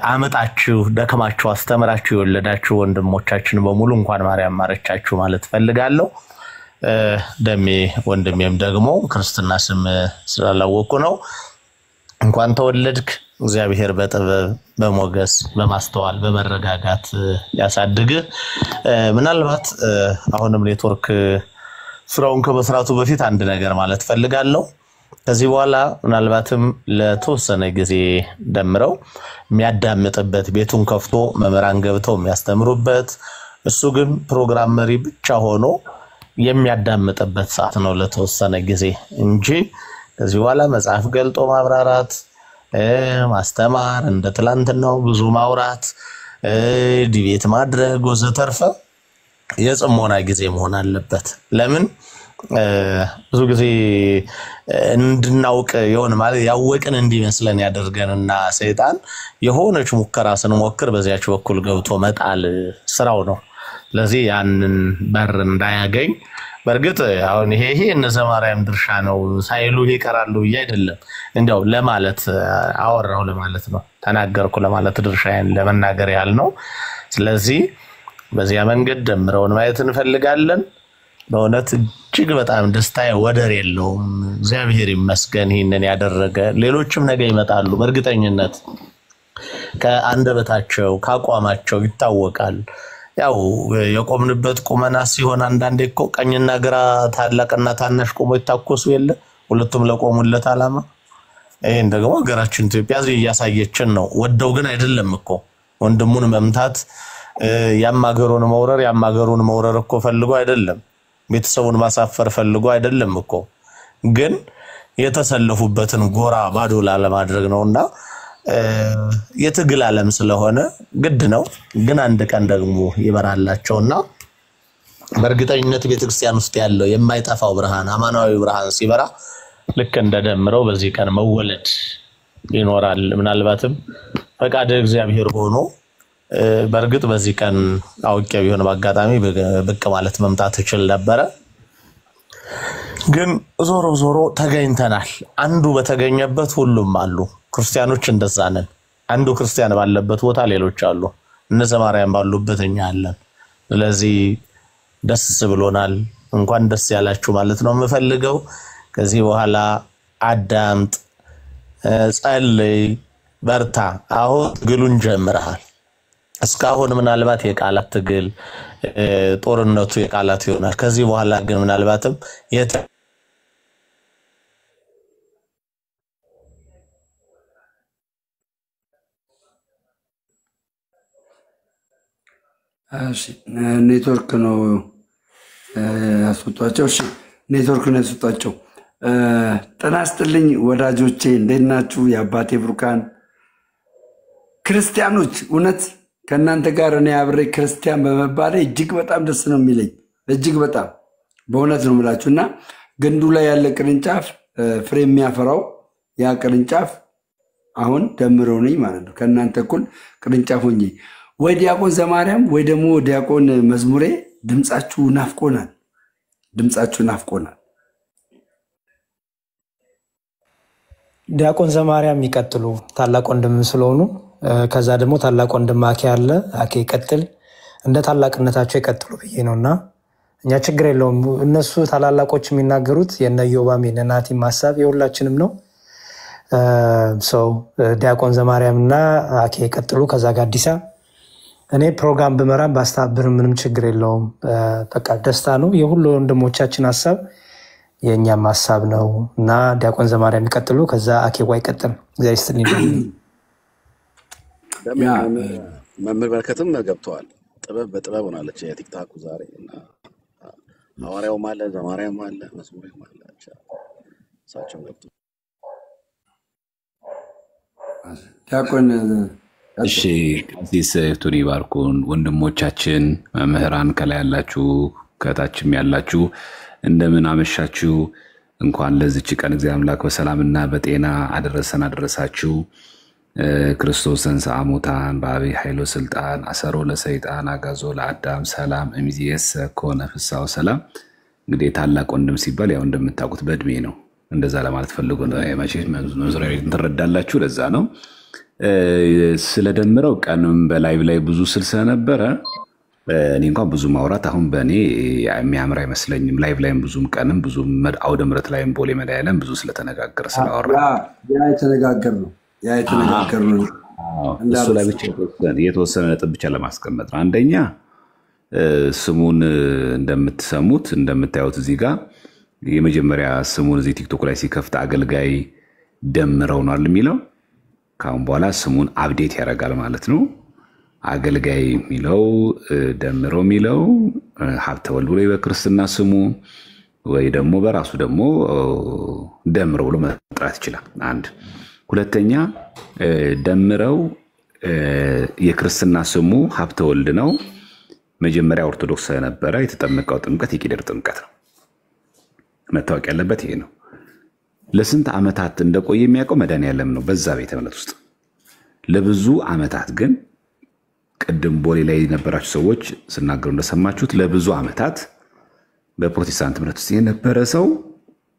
አመጣችሁ ደከማችሁ አስተምራችሁ የወለዳችሁ ወንድሞቻችን በሙሉ እንኳን ማርያም ማረቻችሁ ማለት ፈልጋለሁ። ደሜ ወንድሜም ደግሞ ክርስትና ስም ስላላወቁ ነው። እንኳን ተወለድክ። እግዚአብሔር በጥበብ በሞገስ በማስተዋል በመረጋጋት ያሳድግ። ምናልባት አሁንም ኔትወርክ ስራውን ከመስራቱ በፊት አንድ ነገር ማለት ፈልጋለሁ። ከዚህ በኋላ ምናልባትም ለተወሰነ ጊዜ ደምረው የሚያዳምጥበት ቤቱን ከፍቶ መመራን ገብተው የሚያስተምሩበት እሱ ግን ፕሮግራም መሪ ብቻ ሆኖ የሚያዳምጥበት ሰዓት ነው ለተወሰነ ጊዜ እንጂ ከዚህ በኋላ መጽሐፍ ገልጦ ማብራራት ማስተማር እንደ ትላንትናው ብዙ ማውራት ዲቤት ማድረግ ወዘተርፈ የጽሞና ጊዜ መሆን አለበት። ለምን ብዙ ጊዜ እንድናውቅ የሆነ ማለት ያወቅን እንዲመስለን ያደርገንና ሰይጣን የሆነች ሙከራ ስንሞክር በዚያች በኩል ገብቶ መጣል ስራው ነው። ስለዚህ ያንን በር እንዳያገኝ በርግጥ አሁን ይሄ እነዘ ማርያም ድርሻ ነው ሳይሉ ይቀራሉ አይደለም እንደው ለማለት አወራው ለማለት ነው ተናገርኩ ለማለት ድርሻዬን ለመናገር ያህል ነው። ስለዚህ በዚያ መንገድ ደምረውን ማየት እንፈልጋለን። በእውነት እጅግ በጣም ደስታዬ ወደር የለውም። እግዚአብሔር ይመስገን ይሄንን ያደረገ። ሌሎችም ነገ ይመጣሉ በእርግጠኝነት ከአንደበታቸው ካቋማቸው ይታወቃል። ያው የቆምንበት ቁመና ሲሆን አንዳንዴ እኮ ቀኝና ግራ ታላቅና ታናሽ ቆሞ ይታኮሱ የለ ሁለቱም ለቆሙለት ዓላማ። ይሄን ደግሞ ሀገራችን ኢትዮጵያ እያሳየችን ነው። ወደው ግን አይደለም እኮ ወንድሙን መምታት ያማገሩን መውረር እኮ ፈልጎ አይደለም። ቤተሰቡን ማሳፈር ፈልጎ አይደለም እኮ ግን የተሰለፉበትን ጎራ ባዶ ለማድረግ ነውና የትግል ዓለም ስለሆነ ግድ ነው። ግን አንድ ቀን ደግሞ ይበራላቸውና በእርግጠኝነት ቤተክርስቲያን ውስጥ ያለው የማይጠፋው ብርሃን አማናዊ ብርሃን ሲበራ ልክ እንደደምረው በዚህ ቀን መወለድ ይኖራል። ምናልባትም ፈቃደ እግዚአብሔር ሆኖ በርግጥ በዚህ ቀን አውቄው ቢሆን በአጋጣሚ በቃ ማለት መምጣት ይችል ነበር። ግን ዞሮ ተገኝተናል። አንዱ በተገኘበት ሁሉም አሉ። ክርስቲያኖች እንደዛ ነን። አንዱ ክርስቲያን ባለበት ቦታ ሌሎች አሉ። እነዘ ማርያም ባሉበት እኛ አለን። ስለዚህ ደስ ብሎናል። እንኳን ደስ ያላችሁ ማለት ነው የምፈልገው። ከዚህ በኋላ አዳምጥ፣ ጸልይ፣ በርታ። አሁን ግሉን ጀምረሃል። እስካሁን ምናልባት የቃላት ትግል ጦርነቱ የቃላት ይሆናል። ከዚህ በኋላ ግን ምናልባትም ኔትወርክ ነው ያስወጣቸው። እሺ ኔትወርክ ነው ያስወጣቸው። ጤና ይስጥልኝ ወዳጆቼ፣ እንዴት ናችሁ? የአባቴ ብሩካን ክርስቲያኖች፣ እውነት ከእናንተ ጋር እኔ አብሬ ክርስቲያን በመባሌ እጅግ በጣም ደስ ነው የሚለኝ። እጅግ በጣም በእውነት ነው የምላችሁ። እና ግንዱ ላይ ያለ ቅርንጫፍ ፍሬ የሚያፈራው ያ ቅርንጫፍ አሁን ደምረው ነኝ ማለት ነው። ከእናንተ እኩል ቅርንጫፍ ሆኜ ወይ ዲያቆን ዘማርያም ወይ ደግሞ ዲያቆን መዝሙሬ ድምጻችሁ ናፍቆናል። ዲያቆን ዘማርያም ይቀጥሉ ታላቅ ወንድም ስለሆኑ። ከዛ ደግሞ ታላቅ ወንድም አኬ አለ። አኬ ይቀጥል፣ እንደ ታላቅነታቸው ይቀጥሉ ብዬ ነውና እኛ ችግር የለውም። እነሱ ታላላቆች የሚናገሩት የነ ዮባም የነ ናቲም ሐሳብ የሁላችንም ነው። ዲያቆን ዘማርያምና አኬ ይቀጥሉ። ከዛ ጋር አዲሳ እኔ ፕሮግራም ብመራም ባስተባብር ምንም ችግር የለውም። በቃ ደስታ ነው። የሁሉ ወንድሞቻችን ሐሳብ የእኛም ሀሳብ ነው እና ዲያቆን ዘማርያም ይቀጥሉ፣ ከዛ አኬዋ ይቀጥል። እግዚአብሔር ይስጥልኝ። መምህር በረከትም ገብተዋል። ጥበብ በጥበብ ሆናለች የቲክታኩ ዛሬ እና ሐዋርያውም አለ፣ ዘማርያም አለ፣ መዝሙሬም አለ። እሳቸው ገብቶ ዲያቆን እሺ፣ ቀሲስ ቱኒ ባርኩን፣ ወንድሞቻችን መምህራን ከላይ ያላችሁ ከታችም ያላችሁ እንደምን አመሻችሁ። እንኳን ለዚች ቀን እግዚአብሔር አምላክ በሰላምና በጤና አደረሰን አደረሳችሁ። ክርስቶስ ተንሥአ እሙታን በዐቢይ ኃይሎ ስልጣን አሰሮ ለሰይጣን አግዓዞ ለአዳም ሰላም እምይእዜሰ ኮነ ፍስሐ ወሰላም። እንግዲህ ታላቅ ወንድም ሲባል ያው እንደምታውቁት በእድሜ ነው። እንደዛ ለማለት ፈልጎ ነው። መቼም መዝሙራዊ ትረዳላችሁ። ለዛ ነው ስለደምረው ቀንም በላይቭ ላይ ብዙ ስል ስለነበረ እኔ እንኳን ብዙ ማውራት አሁን በእኔ የሚያምር አይመስለኝም። ላይቭ ላይም ብዙም ቀንም ብዙም አውደ ምሕረት ላይም ቦሌ መድኃኔዓለም ብዙ ስለተነጋገረ ስላወራ ያ የተነጋገር ነው። እሱ ላይ ብቻ የተወሰነ ነጥብ ብቻ ለማስቀመጥ ነው። አንደኛ ስሙን እንደምትሰሙት እንደምታዩት እዚህ ጋር የመጀመሪያ ስሙን እዚህ ቲክቶክ ላይ ሲከፍት አገልጋይ ደምረው ነው የሚለው። ካሁን በኋላ ስሙን አፕዴት ያደርጋል ማለት ነው። አገልጋይ የሚለው ደምረው የሚለው ሀብተወልድ ብሎ በክርስትና ስሙ ወይ ደግሞ በራሱ ደግሞ ደምረው ብሎ መጥራት ይችላል። አንድ ሁለተኛ ደምረው የክርስትና ስሙ ሀብተወልድ ነው። መጀመሪያ ኦርቶዶክስ ነበረ። የተጠመቀው ጥምቀት የቄደር ጥምቀት ነው። መታወቅ ያለበት ይሄ ነው። ለስንት ዓመታት እንደቆየ የሚያውቀው መድኃኔዓለም ነው በዛ ቤተ እምነት ውስጥ ለብዙ ዓመታት። ግን ቅድም ቦሌ ላይ የነበራችሁ ሰዎች ስናገሩ እንደሰማችሁት ለብዙ ዓመታት በፕሮቴስታንት እምነት ውስጥ የነበረ ሰው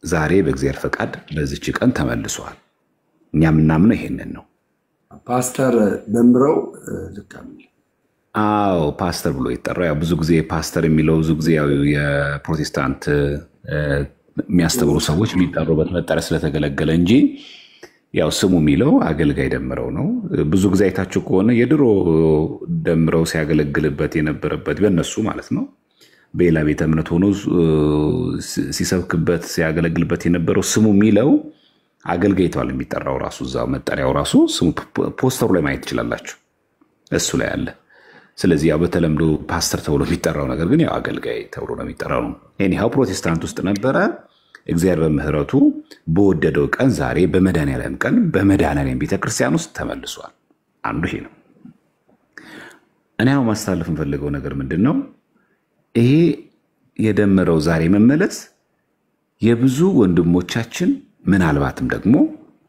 ዛሬ በእግዚአብሔር ፈቃድ በዚች ቀን ተመልሷል። እኛ የምናምነው ይሄንን ነው። ፓስተር ደምረው አዎ ፓስተር ብሎ ይጠራው። ያው ብዙ ጊዜ ፓስተር የሚለው ብዙ ጊዜ ያው የፕሮቴስታንት የሚያስተምሩ ሰዎች የሚጠሩበት መጠሪያ ስለተገለገለ እንጂ ያው ስሙ የሚለው አገልጋይ ደምረው ነው። ብዙ ጊዜ አይታችሁ ከሆነ የድሮ ደምረው ሲያገለግልበት የነበረበት በእነሱ ማለት ነው በሌላ ቤተ እምነት ሆኖ ሲሰብክበት ሲያገለግልበት የነበረው ስሙ የሚለው አገልጋይ ተብሎ የሚጠራው ራሱ እዛው መጠሪያው ራሱ ስሙ ፖስተሩ ላይ ማየት ትችላላችሁ። እሱ ላይ አለ። ስለዚህ ያው በተለምዶ ፓስተር ተብሎ የሚጠራው ነገር ግን ያው አገልጋይ ተብሎ ነው የሚጠራው ነው። ኤኒሃው ፕሮቴስታንት ውስጥ ነበረ። እግዚአብሔር በምህረቱ በወደደው ቀን ዛሬ በመድኃኔዓለም ቀን በመድኃኔዓለም ቤተክርስቲያን ውስጥ ተመልሷል። አንዱ ይሄ ነው። እኔ አሁን ማስተላለፍ የምፈልገው ነገር ምንድን ነው? ይሄ የደመረው ዛሬ መመለስ የብዙ ወንድሞቻችን ምናልባትም ደግሞ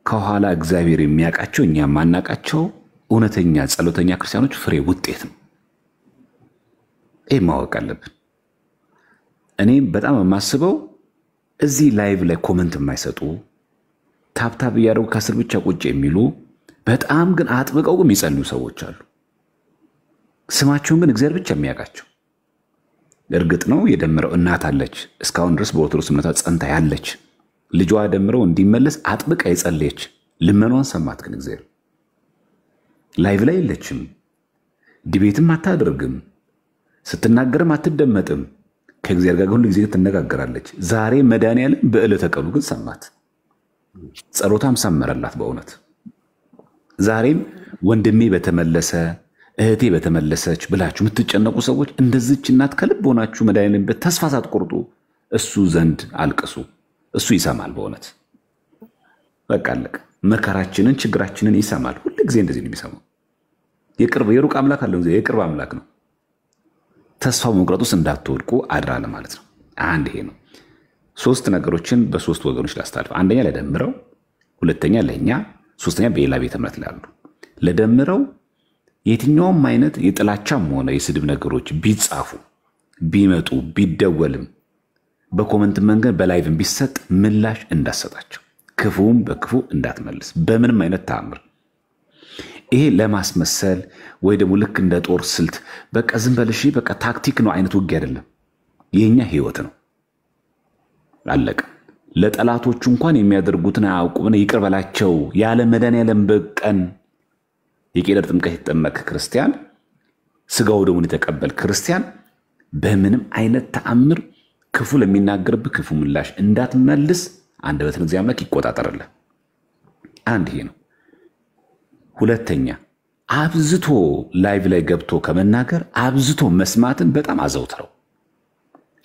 ከኋላ እግዚአብሔር የሚያውቃቸው እኛ የማናውቃቸው እውነተኛ ጸሎተኛ ክርስቲያኖች ፍሬ ውጤት ነው። ይህ ማወቅ አለብን። እኔ በጣም የማስበው እዚህ ላይቭ ላይ ኮመንት የማይሰጡ ታብታብ እያደረጉ ከስር ብቻ ቁጭ የሚሉ በጣም ግን አጥብቀው የሚጸልዩ ሰዎች አሉ። ስማቸውን ግን እግዚአብሔር ብቻ የሚያውቃቸው። እርግጥ ነው የደምረው እናት አለች፣ እስካሁን ድረስ በኦርቶዶክስ እምነቷ ጸንታ ያለች፣ ልጇ ደምረው እንዲመለስ አጥብቃ የጸለየች፣ ልመኗን ሰማት። ግን እግዚአብሔር ላይቭ ላይ የለችም፣ ዲቤትም አታደርግም፣ ስትናገርም አትደመጥም። ከእግዚአብሔር ጋር ሁሉ ጊዜ ትነጋገራለች። ዛሬ መድኃኔዓለም በዕለተ ቀኑ ግን ሰማት፣ ጸሎታም ሰመረላት። በእውነት ዛሬም ወንድሜ በተመለሰ እህቴ በተመለሰች ብላችሁ የምትጨነቁ ሰዎች እንደዚች እናት ከልብ ሆናችሁ መድኃኔዓለም ተስፋ ሳትቆርጡ እሱ ዘንድ አልቅሱ። እሱ ይሰማል። በእውነት በቃ አለቀ። መከራችንን ችግራችንን ይሰማል። ሁሉ ጊዜ እንደዚህ ነው የሚሰማው። የሩቅ አምላክ አለ፣ የቅርብ አምላክ ነው። ተስፋው መቁረጥ ውስጥ እንዳትወድቁ አድራ ለማለት ነው። አንድ ይሄ ነው። ሶስት ነገሮችን በሶስት ወገኖች ላስተላልፍ። አንደኛ ለደምረው፣ ሁለተኛ ለእኛ፣ ሶስተኛ በሌላ ቤተ እምነት ላሉ። ለደምረው የትኛውም አይነት የጥላቻም ሆነ የስድብ ነገሮች ቢጻፉ ቢመጡ ቢደወልም በኮመንት መንገድ በላይቭም ቢሰጥ ምላሽ እንዳሰጣቸው፣ ክፉም በክፉ እንዳትመልስ በምንም አይነት ተአምር። ይሄ ለማስመሰል ወይ ደግሞ ልክ እንደ ጦር ስልት በቃ ዝም በል እሺ በቃ ታክቲክ ነው አይነት ውጊያ አይደለም። የኛ ህይወት ነው። አለቀ። ለጠላቶቹ እንኳን የሚያደርጉትን አያውቁም፣ ይቅር በላቸው ያለ መድኃኔዓለም በቀን የቄደር ጥምቀት የተጠመቀ ክርስቲያን፣ ስጋው ደሙን የተቀበል ክርስቲያን በምንም አይነት ተአምር ክፉ ለሚናገርብህ ክፉ ምላሽ እንዳትመልስ አንደበትን እግዚአብሔር አምላክ ይቆጣጠርልህ። አንድ ይሄ ነው። ሁለተኛ አብዝቶ ላይቭ ላይ ገብቶ ከመናገር አብዝቶ መስማትን በጣም አዘውትረው።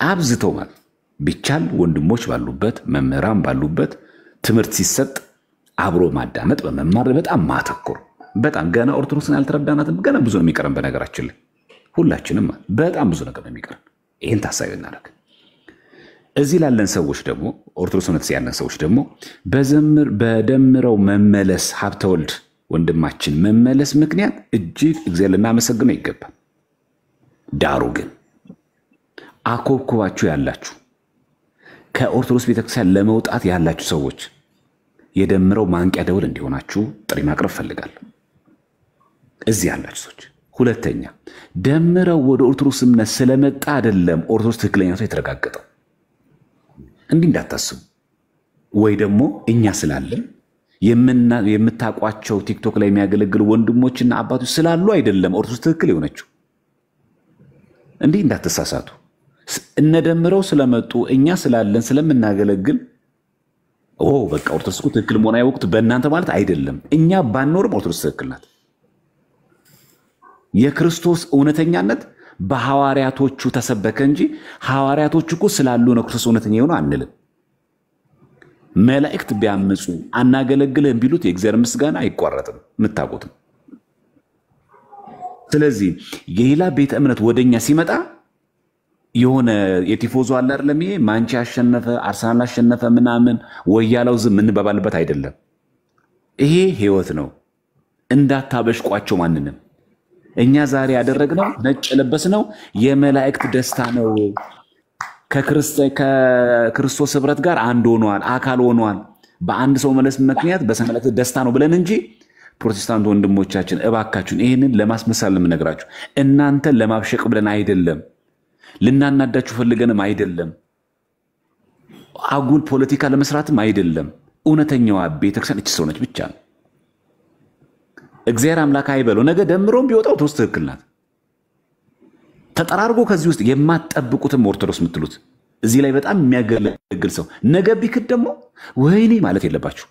አብዝቶ ማለት ቢቻል ወንድሞች ባሉበት መምህራን ባሉበት ትምህርት ሲሰጥ አብሮ ማዳመጥ በመማር በጣም ማተኮር። በጣም ገና ኦርቶዶክስን ያልተረዳናትም ገና ብዙ ነው የሚቀረን። በነገራችን ላይ ሁላችንም በጣም ብዙ ነገር ነው የሚቀረን። ይህን ታሳቢ እናደርግ። እዚህ ላለን ሰዎች ደግሞ ኦርቶዶክስ እውነት ያለን ሰዎች ደግሞ በደምረው መመለስ ሀብተወልድ ወንድማችን መመለስ ምክንያት እጅግ እግዚአብሔር ልናመሰግነው ይገባል። ዳሩ ግን አኮብኩባችሁ ያላችሁ ከኦርቶዶክስ ቤተክርስቲያን ለመውጣት ያላችሁ ሰዎች የደምረው ማንቂያ ደውል እንዲሆናችሁ ጥሪ ማቅረብ ፈልጋለሁ። እዚህ ያላችሁ ሰዎች ሁለተኛ ደምረው ወደ ኦርቶዶክስ እምነት ስለመጣ አይደለም ኦርቶዶክስ ትክክለኛው የተረጋገጠው። እንዲህ እንዳታስቡ። ወይ ደግሞ እኛ ስላለን የምታቋቸው ቲክቶክ ላይ የሚያገለግሉ ወንድሞችና አባቶች ስላሉ አይደለም ኦርቶዶክስ ትክክል የሆነችው። እንዲህ እንዳትሳሳቱ። እነደምረው ስለመጡ እኛ ስላለን ስለምናገለግል በቃ ኦርቶዶክስ ትክክል መሆን አይወቅት በእናንተ ማለት አይደለም። እኛ ባንኖርም ኦርቶዶክስ ትክክል ናት። የክርስቶስ እውነተኛነት በሐዋርያቶቹ ተሰበከ እንጂ ሐዋርያቶቹ እኮ ስላሉ ነው ክርስቶስ እውነተኛ የሆነው አንልም። መላእክት ቢያምፁ አናገለግልህም ቢሉት የእግዚአብሔር ምስጋና አይቋረጥም፣ የምታውቁትም። ስለዚህ የሌላ ቤተ እምነት ወደኛ ሲመጣ የሆነ የቲፎዞ አለ አይደለም፣ ይሄ ማንቺ አሸነፈ አርሰናል አሸነፈ ምናምን ወያላው ዝም እንባባልበት አይደለም። ይሄ ህይወት ነው። እንዳታበሽቋቸው ማንንም። እኛ ዛሬ ያደረግነው ነጭ ለበስነው የመላእክት ደስታ ነው። ከክርስቶስ ህብረት ጋር አንድ ሆኗል፣ አካል ሆኗል። በአንድ ሰው መለስ ምክንያት በሰመላእክት ደስታ ነው ብለን እንጂ ፕሮቴስታንት ወንድሞቻችን እባካችሁን ይህንን ለማስመሳል የምነግራችሁ እናንተን ለማብሸቅ ብለን አይደለም፣ ልናናዳችሁ ፈልገንም አይደለም፣ አጉል ፖለቲካ ለመስራትም አይደለም። እውነተኛዋ ቤተክርስቲያን እቺ ሰው ነች ብቻ ነው። እግዚአብሔር አምላክ አይበለው ነገ ደምሮም ቢወጣው ኦርቶዶክስ ትክክል ናት። ተጠራርጎ ከዚህ ውስጥ የማትጠብቁትም ኦርቶዶክስ የምትሉት እዚህ ላይ በጣም የሚያገለግል ሰው ነገ ቢክድ ደግሞ ወይኔ ማለት የለባችሁ።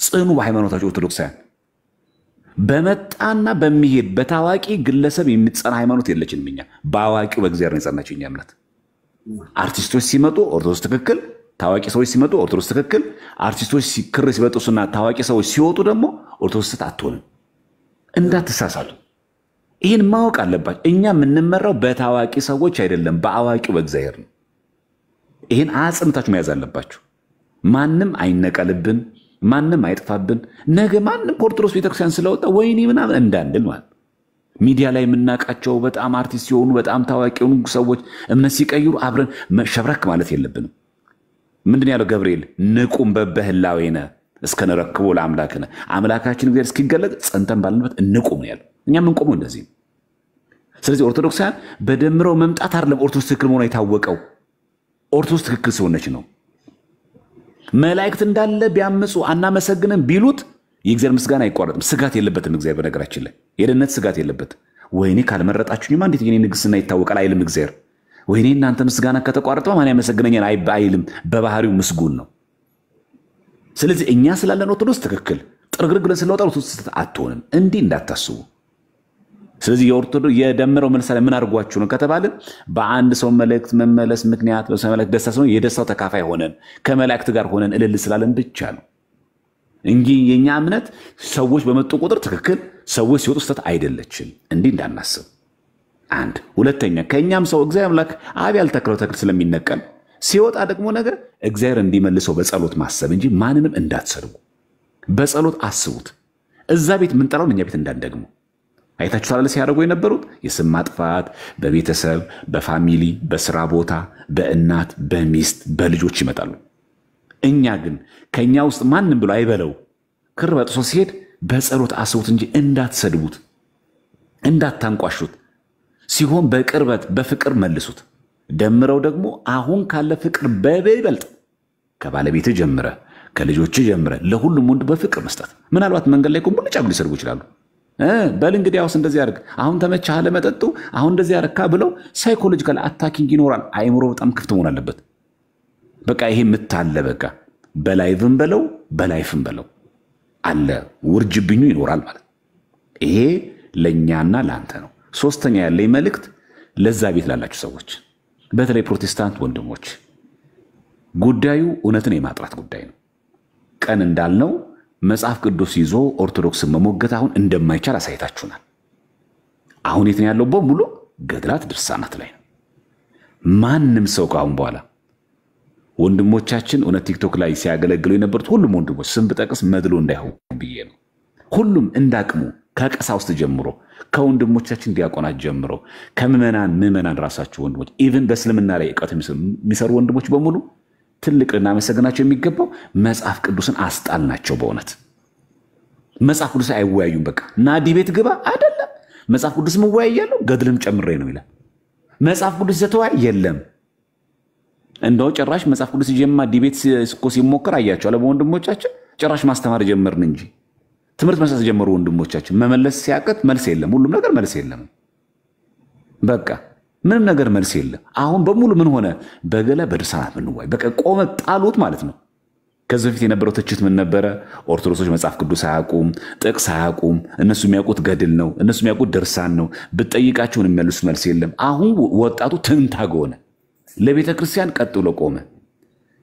ጽኑ በሃይማኖታችሁ ኦርቶዶክሳውያን። በመጣና በሚሄድ በታዋቂ ግለሰብ የሚጸና ሃይማኖት የለችንም። እኛ በአዋቂው በእግዚአብሔር ነው የጸናችው እኛ እምነት። አርቲስቶች ሲመጡ ኦርቶዶክስ ትክክል፣ ታዋቂ ሰዎች ሲመጡ ኦርቶዶክስ ትክክል። አርቲስቶች ክር ሲበጥሱና ታዋቂ ሰዎች ሲወጡ ደግሞ ኦርቶዶክስ አትሆንም። እንዳትሳሳቱ። ይህን ማወቅ አለባችሁ። እኛ የምንመራው በታዋቂ ሰዎች አይደለም፣ በአዋቂው በእግዚአብሔር ነው። ይህን አጽንታችሁ መያዝ አለባችሁ። ማንም አይነቀልብን፣ ማንም አይጥፋብን። ነገ ማንም ኦርቶዶክስ ቤተክርስቲያን ስለወጣ ወይኔ ምናምን እንዳንል ማለት ሚዲያ ላይ የምናውቃቸው በጣም አርቲስት የሆኑ በጣም ታዋቂ የሆኑ ሰዎች እምነት ሲቀይሩ አብረን ሸብረክ ማለት የለብንም። ምንድን ያለው ገብርኤል? ንቁም በበህላዌነ እስከነረክቦ ለአምላክነ፣ አምላካችን እግዚአብሔር እስኪገለጥ ጸንተን ባለንበት እንቁም ነው ያለው። እኛ የምንቆመው እንደዚህ ነው። ስለዚህ ኦርቶዶክሳውያን በደምረው መምጣት አይደለም ኦርቶዶክስ ትክክል መሆኗ የታወቀው፣ ኦርቶዶክስ ትክክል ስለሆነች ነው። መላእክት እንዳለ ቢያምፁ አናመሰግንም ቢሉት የእግዚአብሔር ምስጋና አይቋረጥም። ስጋት የለበትም እግዚአብሔር። በነገራችን ላይ የደህንነት ስጋት የለበትም። ወይኔ ካልመረጣችሁኝማ እንዴት የኔ ንግስና ይታወቃል አይልም እግዚአብሔር። ወይኔ እናንተ ምስጋና ከተቋረጠ ማን ያመሰግነኛል አይልም። በባህሪው ምስጉን ነው። ስለዚህ እኛ ስላለን ኦርቶዶክስ ትክክል ጥርግርግ ብለን ስለወጣ ኦርቶዶክስ አትሆንም። እንዲህ እንዳታስቡ። ስለዚህ የደምረው መልስ ላይ ምን አድርጓችሁ ነው ከተባልን በአንድ ሰው መልእክት መመለስ ምክንያት በሰመላእክት ደስታ ሲሆን የደስታው ተካፋይ ሆነን ከመላእክት ጋር ሆነን እልል ስላለን ብቻ ነው እንጂ የኛ እምነት ሰዎች በመጡ ቁጥር ትክክል፣ ሰዎች ሲወጡ ስህተት አይደለችም። እንዲህ እንዳናስብ። አንድ ሁለተኛ ከኛም ሰው እግዚአብሔር አምላክ አብ ያልተከለው ተክል ስለሚነቀል ሲወጣ ደግሞ ነገር እግዚአብሔር እንዲመልሰው በጸሎት ማሰብ እንጂ ማንንም እንዳትሰድቡ። በጸሎት አስቡት። እዛ ቤት ምንጠራውን እኛ ቤት እንዳንደግሙ። አይታችኋል ሲያደርጉ የነበሩት የስም ማጥፋት በቤተሰብ በፋሚሊ በስራ ቦታ በእናት በሚስት በልጆች ይመጣሉ። እኛ ግን ከኛ ውስጥ ማንም ብሎ አይበለው ክር በጥሶ ሲሄድ በጸሎት አስቡት እንጂ እንዳትሰድቡት፣ እንዳታንቋሹት። ሲሆን በቅርበት በፍቅር መልሱት። ደምረው ደግሞ አሁን ካለ ፍቅር በይበልጥ ከባለቤት ጀምረ ከልጆች ጀምረ ለሁሉም ወንድ በፍቅር መስጠት። ምናልባት መንገድ ላይ ቁምጭ ብሎ ሊሰድቡ ይችላሉ። በል እንግዲህ አውስ እንደዚህ ያርግ፣ አሁን ተመቻህ ለመጠጡ፣ አሁን እንደዚህ ያረካ ብለው ሳይኮሎጂካል አታኪንግ ይኖራል። አይምሮ በጣም ክፍት መሆን አለበት። በቃ ይሄ ምታለ በቃ በላይቭም በለው በላይፍም በለው አለ ውርጅብኙ ይኖራል ማለት ይሄ ለኛና ላንተ ነው። ሶስተኛ ያለኝ መልእክት ለዛ ቤት ላላችሁ ሰዎች በተለይ ፕሮቴስታንት ወንድሞች ጉዳዩ እውነትን የማጥራት ጉዳይ ነው። ቀን እንዳልነው መጽሐፍ ቅዱስ ይዞ ኦርቶዶክስን መሞገት አሁን እንደማይቻል አሳይታችሁናል። አሁን የት ነው ያለው? በሙሉ ገድላት ድርሳናት ላይ ነው። ማንም ሰው ካሁን በኋላ ወንድሞቻችን እውነት ቲክቶክ ላይ ሲያገለግሉ የነበሩት ሁሉም ወንድሞች ስም ብጠቅስ መድሎ እንዳይሆን ብዬ ነው። ሁሉም እንዳቅሙ ከቀሳውስት ጀምሮ ከወንድሞቻችን ዲያቆናት ጀምሮ ከምዕመናን ራሳቸው ወንድሞች ኢቭን በእስልምና ላይ ዕውቀት የሚሰሩ ወንድሞች በሙሉ ትልቅ ልናመሰግናቸው የሚገባው መጽሐፍ ቅዱስን አስጣልናቸው። በእውነት መጽሐፍ ቅዱስ አይወያዩም። በቃ ና ዲቤት ግባ አይደለም መጽሐፍ ቅዱስ መወያያለሁ ገድልም ጨምሬ ነው ይላል። መጽሐፍ ቅዱስ ዘተወያይ የለም። እንደው ጭራሽ መጽሐፍ ቅዱስ ይጀማ ዲቤት እኮ ሲሞከር አያቸው አለ በወንድሞቻችን ጭራሽ ማስተማር ጀመርን እንጂ ትምህርት መስጠት ጀመሩ ወንድሞቻችን። መመለስ ሲያቀት መልስ የለም። ሁሉም ነገር መልስ የለም። በቃ ምንም ነገር መልስ የለም። አሁን በሙሉ ምን ሆነ? በገለ በድርሳናት ምንዋይ በቃ ቆመ ጣሉት ማለት ነው። ከዚህ በፊት የነበረው ትችት ምን ነበረ? ኦርቶዶክሶች መጽሐፍ ቅዱስ አያውቁም፣ ጥቅስ አያውቁም፣ እነሱ የሚያውቁት ገድል ነው፣ እነሱ የሚያውቁት ድርሳን ነው። ብትጠይቃቸውን የሚመልሱት መልስ የለም። አሁን ወጣቱ ትንታግ ሆነ። ለቤተ ክርስቲያን ቀጥ ብሎ ቆመ።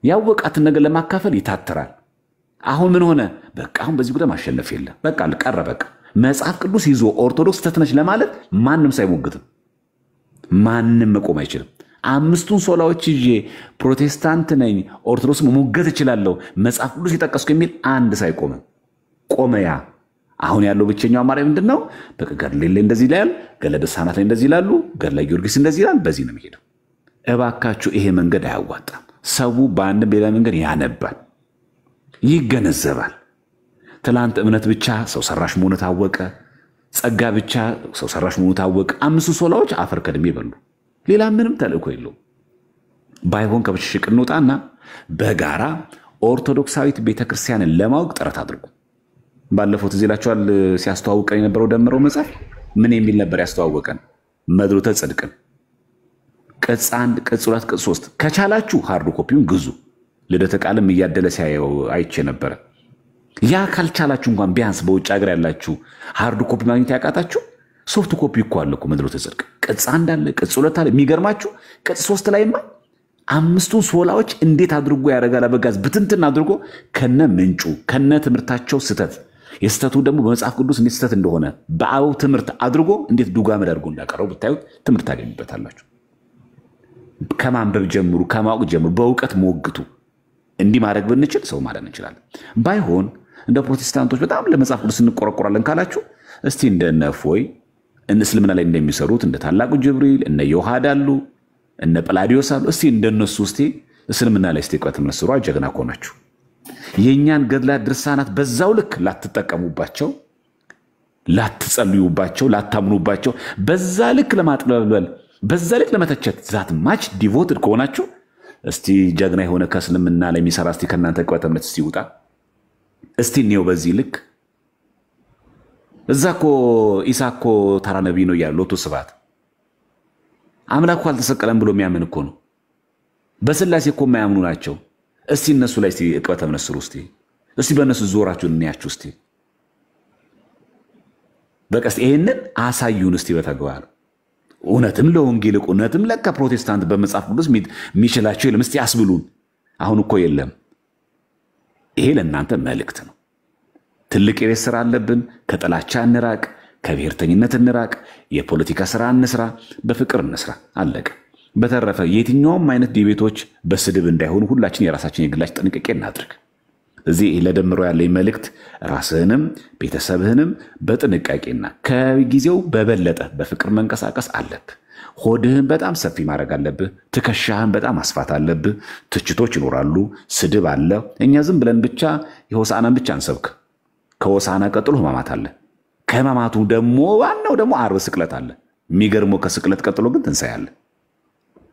ያወቃትን ነገር ለማካፈል ይታተራል። አሁን ምን ሆነ? በቃ አሁን በዚህ ጉዳይ ማሸነፍ የለም። በቃ ቀረ። በቃ መጽሐፍ ቅዱስ ይዞ ኦርቶዶክስ ተትነች ለማለት ማንም ሳይሞግትም ማንም መቆም አይችልም። አምስቱን ሶላዎች ይዤ ፕሮቴስታንት ነኝ ኦርቶዶክስ መሞገት እችላለሁ መጽሐፍ ቅዱስ የጠቀስኩ የሚል አንድ ሳይቆም ቆመ። ያ አሁን ያለው ብቸኛው አማራጭ ምንድነው? በቃ ገድል ላይ እንደዚህ ይላል፣ ገድለ ድርሳናት ላይ እንደዚህ ይላሉ፣ ገድለ ጊዮርጊስ እንደዚህ ይላል። በዚህ ነው የሚሄደው። እባካችሁ ይሄ መንገድ አያዋጣም። ሰው በአንድ በሌላ መንገድ ያነባል፣ ይገነዘባል። ትላንት እምነት ብቻ ሰው ሰራሽ መሆኑ ታወቀ፣ ጸጋ ብቻ ሰው ሰራሽ መሆኑ ታወቀ። አምስቱ ሶላዎች አፈር ከድሜ በሉ። ሌላ ምንም ተልእኮ የለው። ባይሆን ከብሽሽቅ እንውጣና በጋራ ኦርቶዶክሳዊት ቤተክርስቲያንን ለማወቅ ጥረት አድርጉ። ባለፈው ትዝ ይላችኋል ሲያስተዋውቀን የነበረው ደምረው መጽሐፍ ምን የሚል ነበር ያስተዋወቀን? መድሎተ ጽድቅን ቅጽ 1 ቅጽ 2 ቅጽ 3 ከቻላችሁ ሃርድ ኮፒውን ግዙ። ልደተ ቃልም እያደለ ሲያየው አይቼ ነበረ። ያ ካልቻላችሁ እንኳን ቢያንስ በውጭ ሀገር ያላችሁ ሃርድ ኮፒ ማግኘት ያቃታችሁ ሶፍት ኮፒ እኮ አለ እኮ መድሎተ ጽድቅ ቅጽ 1 አለ፣ ቅጽ 2 አለ። የሚገርማችሁ ቅጽ 3 ላይማ አምስቱን ሶላዎች እንዴት አድርጎ ያደርጋል አበጋዝ ብትንትን አድርጎ ከነ ምንጩ ከነ ትምህርታቸው ስተት የስተቱ ደግሞ በመጽሐፍ ቅዱስ እንዴት ስተት እንደሆነ በአበው ትምህርት አድርጎ እንዴት ዱጋመድ አድርጎ እንዳቀረው ብታዩት ትምህርት ታገኙበታላችሁ። ከማንበብ ጀምሩ፣ ከማወቅ ጀምሩ፣ በእውቀት ሞግቱ። እንዲህ ማድረግ ብንችል ሰው ማለት እንችላለን። ባይሆን እንደ ፕሮቴስታንቶች በጣም ለመጽሐፍ ቅዱስ እንቆረቆራለን ካላችሁ እስቲ እንደነ እፎይ እነ እስልምና ላይ እንደሚሰሩት እንደ ታላቁ ጅብሪል እነ ዮሐድ አሉ፣ እነ ጵላዲዮስ አሉ። እስቲ እንደነሱ እስቲ እስልምና ላይ እስቲ ዕውቀት መስሩ። አጀግና ኮናችሁ የኛን ገድላት ድርሳናት በዛው ልክ ላትጠቀሙባቸው፣ ላትጸልዩባቸው፣ ላታምኑባቸው በዛ ልክ ለማጥለበል በዛ ልክ ለመተቸት ዛት ማች ዲቮትድ ከሆናችሁ እስቲ ጀግና የሆነ ከእስልምና ላይ የሚሰራ እስቲ ከእናንተ ዕውቀት እምነት እስቲ ይውጣ እስቲ ነው በዚህ ልክ። እዛ እኮ ኢሳ እኮ ተራ ነቢይ ነው ያለው ሎቱ ስብሐት አምላኩ አልተሰቀለም ብሎ የሚያምን እኮ ነው። በስላሴ እኮ የማያምኑ ናቸው። እስቲ እነሱ ላይ እስቲ ዕውቀት እምነት ስሩ። እስቲ በእነሱ ዞራችሁን እንያችሁ እስቲ በቃ እስቲ ይሄንን አሳዩን እስቲ በተግባር እውነትም ለወንጌል እውነትም ለካ ፕሮቴስታንት በመጽሐፍ ቅዱስ የሚችላቸው የለም እስቲ አስብሉን። አሁን እኮ የለም። ይሄ ለእናንተ መልእክት ነው። ትልቅ የቤት ስራ አለብን። ከጥላቻ እንራቅ፣ ከብሔርተኝነት እንራቅ፣ የፖለቲካ ስራ እንስራ፣ በፍቅር እንስራ። አለቀ። በተረፈ የትኛውም አይነት ዲቤቶች በስድብ እንዳይሆኑ ሁላችን የራሳችን የግላጭ ጥንቃቄ እናድርግ። እዚህ ለደምሮ ያለኝ መልእክት ራስህንም ቤተሰብህንም በጥንቃቄና ከጊዜው በበለጠ በፍቅር መንቀሳቀስ አለብህ። ሆድህን በጣም ሰፊ ማድረግ አለብህ። ትከሻህን በጣም ማስፋት አለብህ። ትችቶች ይኖራሉ፣ ስድብ አለ። እኛ ዝም ብለን ብቻ የሆሳዕናን ብቻ እንሰብክ። ከሆሳዕና ቀጥሎ ህማማት አለ። ከህማማቱ ደግሞ ዋናው ደግሞ ዓርብ ስቅለት አለ። የሚገርመው ከስቅለት ቀጥሎ ግን ትንሣኤ አለ።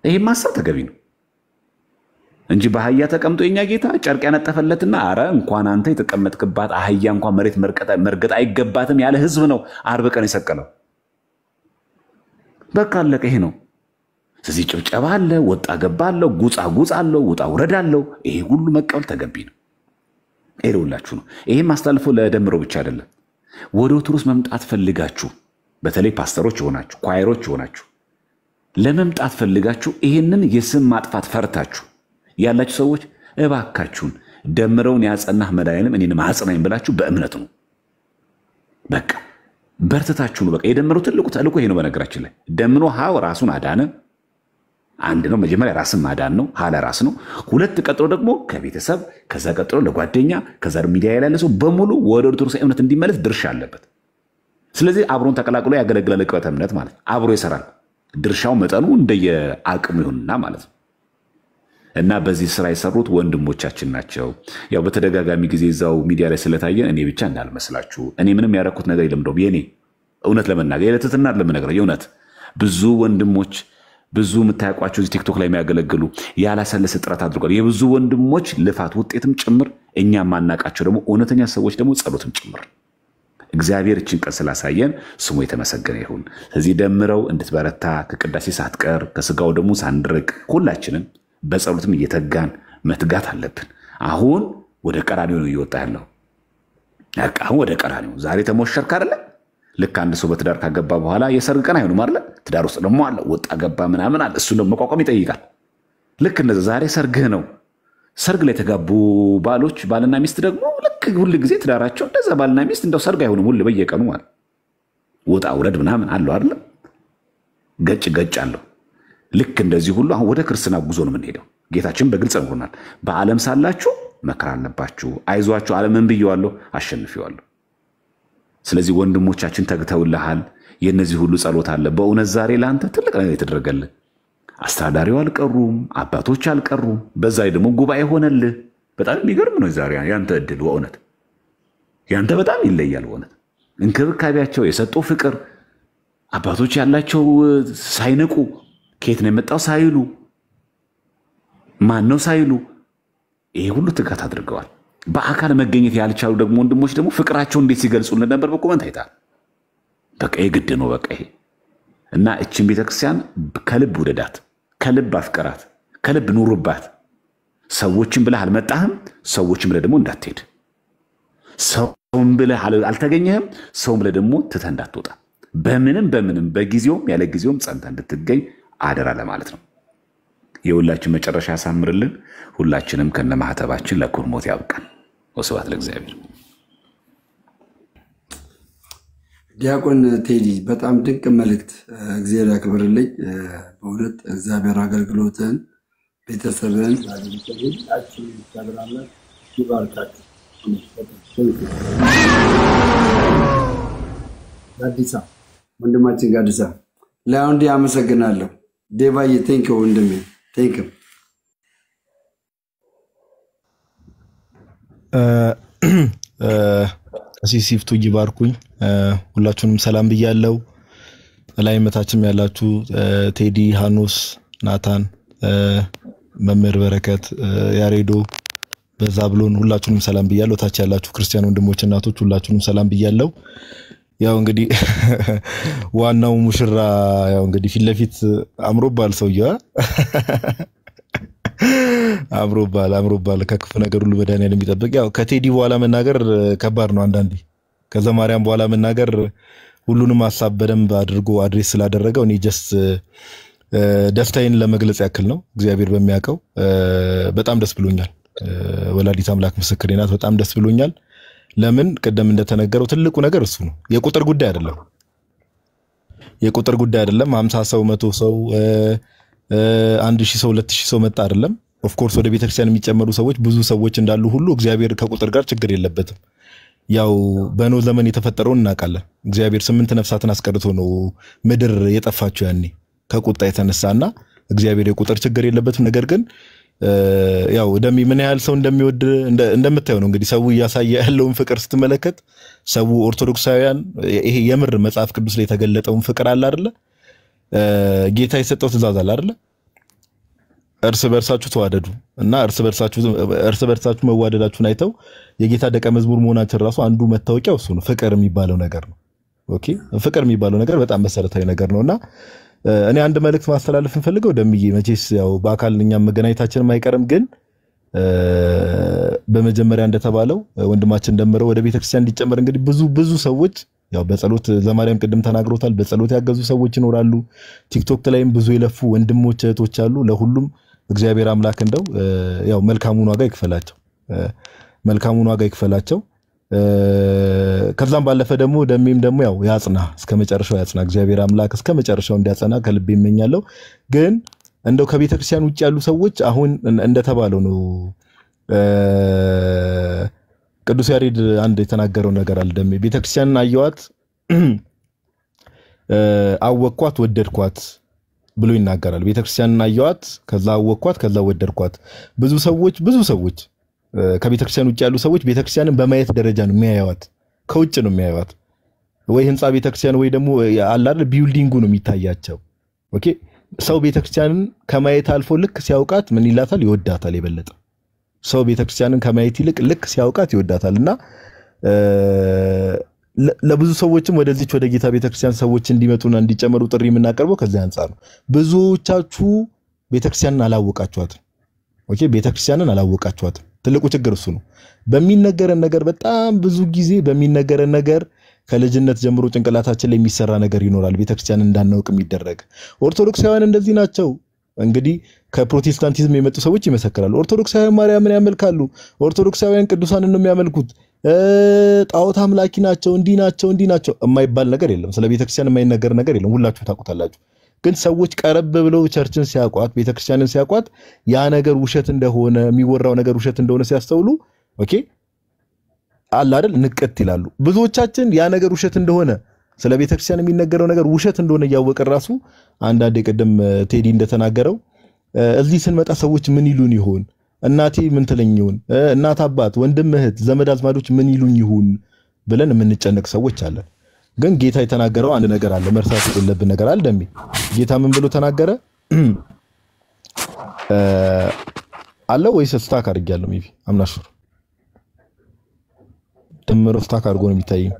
ይሄ ማሰብ ተገቢ ነው እንጂ በአህያ ተቀምጦ የኛ ጌታ ጨርቅ ያነጠፈለትና አረ እንኳን አንተ የተቀመጥክባት አህያ እንኳን መሬት መርገጥ አይገባትም ያለ ህዝብ ነው ዓርብ ቀን የሰቀለው። በቃ አለቀ። ይሄ ነው ስለዚህ ጭብጨባ አለ፣ ወጣ ገባ አለው፣ ጉጻ አለው፣ ውጣ ውረድ አለው። ይሄ ሁሉ መቀበል ተገቢ ነው። ይሄውላችሁ ነው። ይሄም አስተላልፎ ለደምረው ብቻ አይደለም። ወደ ኦርቶዶክስ መምጣት ፈልጋችሁ በተለይ ፓስተሮች ሆናችሁ ኳይሮች ሆናችሁ ለመምጣት ፈልጋችሁ ይሄንን የስም ማጥፋት ፈርታችሁ ያላችሁ ሰዎች እባካችሁን ደምረውን ያጸናህ መድኃኒዓለም እኔንም አጽናኝ ብላችሁ በእምነት ነው። በቃ በርተታችሁ ነው። በቃ የደምረው ትልቁ ተልእኮ ይሄ ነው። በነገራችን ላይ ደምሮ ሀው ራሱን አዳነ አንድ ነው። መጀመሪያ ራስን ማዳን ነው፣ ሀለ ራስ ነው። ሁለት ቀጥሎ ደግሞ ከቤተሰብ ከዛ ቀጥሎ ለጓደኛ ከዛ ሚዲያ ላይ ያለ ሰው በሙሉ ወደ ኦርቶዶክስ እምነት እንዲመለስ ድርሻ አለበት። ስለዚህ አብሮን ተቀላቅሎ ያገለግላል። ለቀበተ እምነት ማለት አብሮ ይሰራል። ድርሻው መጠኑ እንደየ አቅሙ ይሁንና ማለት ነው። እና በዚህ ስራ የሰሩት ወንድሞቻችን ናቸው። ያው በተደጋጋሚ ጊዜ እዛው ሚዲያ ላይ ስለታየን እኔ ብቻ እንዳልመስላችሁ እኔ ምንም ያረኩት ነገር የለም። እንደውም የኔ እውነት ለመናገር የለትትና ለመናገር የእውነት ብዙ ወንድሞች ብዙ የምታውቋቸው እዚህ ቲክቶክ ላይ የሚያገለግሉ ያላሰለሰ ጥረት አድርጓል። የብዙ ወንድሞች ልፋት ውጤትም ጭምር እኛ ማናቃቸው ደግሞ እውነተኛ ሰዎች ደግሞ ጸሎትም ጭምር እግዚአብሔር እችን ቀን ስላሳየን ስሙ የተመሰገነ ይሁን። እዚህ ደምረው እንድትበረታ ከቅዳሴ ሳትቀር ከስጋው ደግሞ ሳንድርቅ ሁላችንም በጸሎትም እየተጋን መትጋት አለብን። አሁን ወደ ቀራኒዮ ነው እየወጣ ያለው። አሁን ወደ ቀራኒዮ ዛሬ ተሞሸርክ አይደለ? ልክ አንድ ሰው በትዳር ካገባ በኋላ የሰርግ ቀን አይሆንም አይደለ? ትዳር ውስጥ ደግሞ አለ ወጣ ገባ ምናምን አለ። እሱን ደግሞ መቋቋም ይጠይቃል። ልክ እንደዛ ዛሬ ሰርግህ ነው። ሰርግ ላይ የተጋቡ ባሎች ባልና ሚስት ደግሞ ልክ ሁሉ ጊዜ ትዳራቸው እንደዛ ባልና ሚስት እንደው ሰርግ አይሆንም ሁሉ በየቀኑ ማለት ወጣ ውረድ ምናምን አለው አይደለ? ገጭ አለው። ልክ እንደዚህ ሁሉ አሁን ወደ ክርስትና ጉዞ ነው የምንሄደው። ጌታችን በግልጽ ነግሮናል። በዓለም ሳላችሁ መከራ አለባችሁ፣ አይዟችሁ፣ ዓለምን ብየዋለሁ አሸንፊዋለሁ። ስለዚህ ወንድሞቻችን ተግተውልሃል። የነዚህ ሁሉ ጸሎት አለ። በእውነት ዛሬ ለአንተ ትልቅ ነገር የተደረገልህ አስተዳዳሪው አልቀሩም፣ አባቶች አልቀሩም። በዛ ደግሞ ጉባኤ ሆነልህ። በጣም የሚገርም ነው ዛሬ ያንተ እድል። በእውነት ያንተ በጣም ይለያል። በእውነት እንክብካቤያቸው የሰጡ ፍቅር አባቶች ያላቸው ሳይንቁ ከየት ነው የመጣው ሳይሉ ማን ነው ሳይሉ ይሄ ሁሉ ትጋት አድርገዋል። በአካል መገኘት ያልቻሉ ደግሞ ወንድሞች ደግሞ ፍቅራቸው እንዴት ሲገልጹልን ነበር በኮመንት አይታል። በቃ የግድ ነው በቃ ይሄ እና እቺን ቤተክርስቲያን ከልብ ውደዳት፣ ከልብ አፍቀራት፣ ከልብ ኑሩባት። ሰዎችን ብለህ አልመጣህም፣ ሰዎችን ብለህ ደግሞ እንዳትሄድ። ሰውን ብለህ አልተገኘህም፣ ሰውን ብለህ ደግሞ ትተህ እንዳትወጣ። በምንም በጊዜውም ያለ ጊዜውም ጸንተህ እንድትገኝ አደራ ለማለት ነው። የሁላችን መጨረሻ ያሳምርልን። ሁላችንም ከነማህተባችን ለኩር ሞት ያብቃን። ወስብሐት ለእግዚአብሔር። ዲያቆን ቴዲ በጣም ድንቅ መልእክት፣ እግዚአብሔር ያክብርልኝ። በእውነት እግዚአብሔር አገልግሎትን ቤተሰብን ይባርካችሁ። ጋዲሳ ወንድማችን ጋዲሳ ለአሁን አመሰግናለሁ። ዴቫዬ ቴንኪው ወንድሜ ቴንኪው። ቀሲስ ይፍቱ ይባርኩኝ። ሁላችሁንም ሰላም ብያለሁ። ላይ መታችም ያላችሁ ቴዲ፣ ሃኖስ፣ ናታን፣ መምህር በረከት፣ ያሬዶ፣ በዛ ብሎን ሁላችሁንም ሰላም ብያለሁ። ታች ያላችሁ ክርስቲያን ወንድሞች እናቶች ሁላችሁንም ሰላም ብያለሁ። ያው እንግዲህ ዋናው ሙሽራ ያው እንግዲህ ፊት ለፊት አምሮባል ሰውዬው አምሮባል ከክፉ ነገር ሁሉ መድኃኒዓለም የሚጠብቅ። ያው ከቴዲ በኋላ መናገር ከባድ ነው አንዳንዴ። ከዘማርያም በኋላ መናገር ሁሉንም ሐሳብ በደንብ አድርጎ አድሬስ ስላደረገው እኔ ጀስት ደስታዬን ለመግለጽ ያክል ነው። እግዚአብሔር በሚያውቀው በጣም ደስ ብሎኛል። ወላዲት አምላክ ምስክሬ ናት። በጣም ደስ ብሎኛል። ለምን ቀደም እንደተነገረው ትልቁ ነገር እሱ ነው። የቁጥር ጉዳይ አይደለም። 50 ሰው 100 ሰው 1000 ሰው 2000 ሰው መጣ አይደለም። ኦፍ ኮርስ ወደ ቤተክርስቲያን የሚጨመሩ ሰዎች ብዙ ሰዎች እንዳሉ ሁሉ እግዚአብሔር ከቁጥር ጋር ችግር የለበትም። ያው በኖህ ዘመን የተፈጠረውን እናውቃለን። እግዚአብሔር 8 ነፍሳትን አስቀርቶ ነው ምድር የጠፋችው ያኔ ከቁጣ የተነሳና እግዚአብሔር የቁጥር ችግር የለበትም። ነገር ግን ያው ምን ያህል ሰው እንደሚወድ እንደምታዩ ነው እንግዲህ ሰው ያሳየ ያለውን ፍቅር ስትመለከት ሰው ኦርቶዶክሳውያን ይሄ የምር መጽሐፍ ቅዱስ ላይ የተገለጠውን ፍቅር አለ አይደለ? ጌታ የሰጠው ትእዛዝ አለ አይደለ? እርስ በርሳችሁ ተዋደዱ እና እርስ በርሳችሁ መዋደዳችሁን አይተው የጌታ ደቀ መዝሙር መሆናችን ራሱ አንዱ መታወቂያው እሱ ነው። ፍቅር የሚባለው ነገር ነው። ኦኬ ፍቅር የሚባለው ነገር በጣም መሰረታዊ ነገር ነውና እኔ አንድ መልእክት ማስተላለፍ እንፈልገው ደምዬ መቼስ ያው በአካል እኛም መገናኘታችንም አይቀርም ግን በመጀመሪያ እንደተባለው ወንድማችን ደምረው ወደ ቤተክርስቲያን እንዲጨመር እንግዲህ ብዙ ሰዎች ያው በጸሎት ዘማሪያም ቅድም ተናግሮታል በጸሎት ያገዙ ሰዎች ይኖራሉ ቲክቶክ ላይም ብዙ የለፉ ወንድሞች እህቶች አሉ ለሁሉም እግዚአብሔር አምላክ እንደው ያው መልካሙን ዋጋ ይክፈላቸው ከዛም ባለፈ ደግሞ ደሜም ደግሞ ያው ያጽና እስከመጨረሻው ያጽና እግዚአብሔር አምላክ እስከመጨረሻው እንዲያጸና ከልብ ይመኛለሁ ግን እንደው ከቤተክርስቲያን ውጭ ያሉ ሰዎች አሁን እንደተባለው ነው ቅዱስ ያሬድ አንድ የተናገረው ነገር አለ ደሜ ቤተክርስቲያንን አየዋት አወኳት ወደድኳት ብሎ ይናገራል ቤተክርስቲያንን አየዋት ከዛ አወኳት ከዛ ወደድኳት ብዙ ሰዎች ከቤተክርስቲያን ውጭ ያሉ ሰዎች ቤተክርስቲያንን በማየት ደረጃ ነው የሚያዩዋት ከውጭ ነው የሚያዩዋት ወይ ህንጻ ቤተክርስቲያን ወይ ደግሞ አለ አይደል ቢልዲንጉ ነው የሚታያቸው ኦኬ ሰው ቤተክርስቲያንን ከማየት አልፎ ልክ ሲያውቃት ምን ይላታል ይወዳታል የበለጠ ሰው ቤተክርስቲያንን ከማየት ይልቅ ልክ ሲያውቃት ይወዳታልና ለብዙ ሰዎችም ወደዚች ወደ ጌታ ቤተክርስቲያን ሰዎች እንዲመጡና እንዲጨመሩ ጥሪ የምናቀርበው ከዚህ አንፃር ነው ብዙዎቻችሁ ቤተክርስቲያንን አላወቃችኋትም ኦኬ ቤተክርስቲያንን አላወቃችኋትም ትልቁ ችግር እሱ ነው በሚነገረን ነገር በጣም ብዙ ጊዜ በሚነገረን ነገር ከልጅነት ጀምሮ ጭንቅላታችን ላይ የሚሰራ ነገር ይኖራል ቤተክርስቲያን እንዳናውቅ የሚደረግ ኦርቶዶክሳውያን እንደዚህ ናቸው እንግዲህ ከፕሮቴስታንቲዝም የመጡ ሰዎች ይመሰክራሉ ኦርቶዶክሳውያን ማርያምን ያመልካሉ ኦርቶዶክሳውያን ቅዱሳንን ነው የሚያመልኩት ጣዖት አምላኪ ናቸው እንዲህ ናቸው የማይባል ነገር የለም ስለ ቤተክርስቲያን የማይነገር ነገር የለም ሁላችሁ ታውቁታላችሁ ግን ሰዎች ቀረብ ብለው ቸርችን ሲያቋት ቤተክርስቲያንን ሲያቋት ያ ነገር ውሸት እንደሆነ የሚወራው ነገር ውሸት እንደሆነ ሲያስተውሉ ኦኬ አለ አይደል ንቀት ይላሉ ብዙዎቻችን ያ ነገር ውሸት እንደሆነ ስለ ቤተክርስቲያን የሚነገረው ነገር ውሸት እንደሆነ ያወቀ ራሱ አንዳንድ የቀደም ቴዲ እንደተናገረው እዚህ ስንመጣ ሰዎች ምን ይሉን ይሆን እናቴ ምን ትለኝ ይሆን እናት አባት ወንድም እህት ዘመድ አዝማዶች ምን ይሉኝ ይሆን ብለን የምንጨነቅ ሰዎች አለን ግን ጌታ የተናገረው አንድ ነገር አለ መርሳት የሌለብን ነገር አለ ደሜ ጌታ ምን ብሎ ተናገረ አለ ወይስ ስታክ አድርጊያለሁ ሜቢ አምናሹር ደምሮ ስታክ አድርጎ ነው የሚታየኝ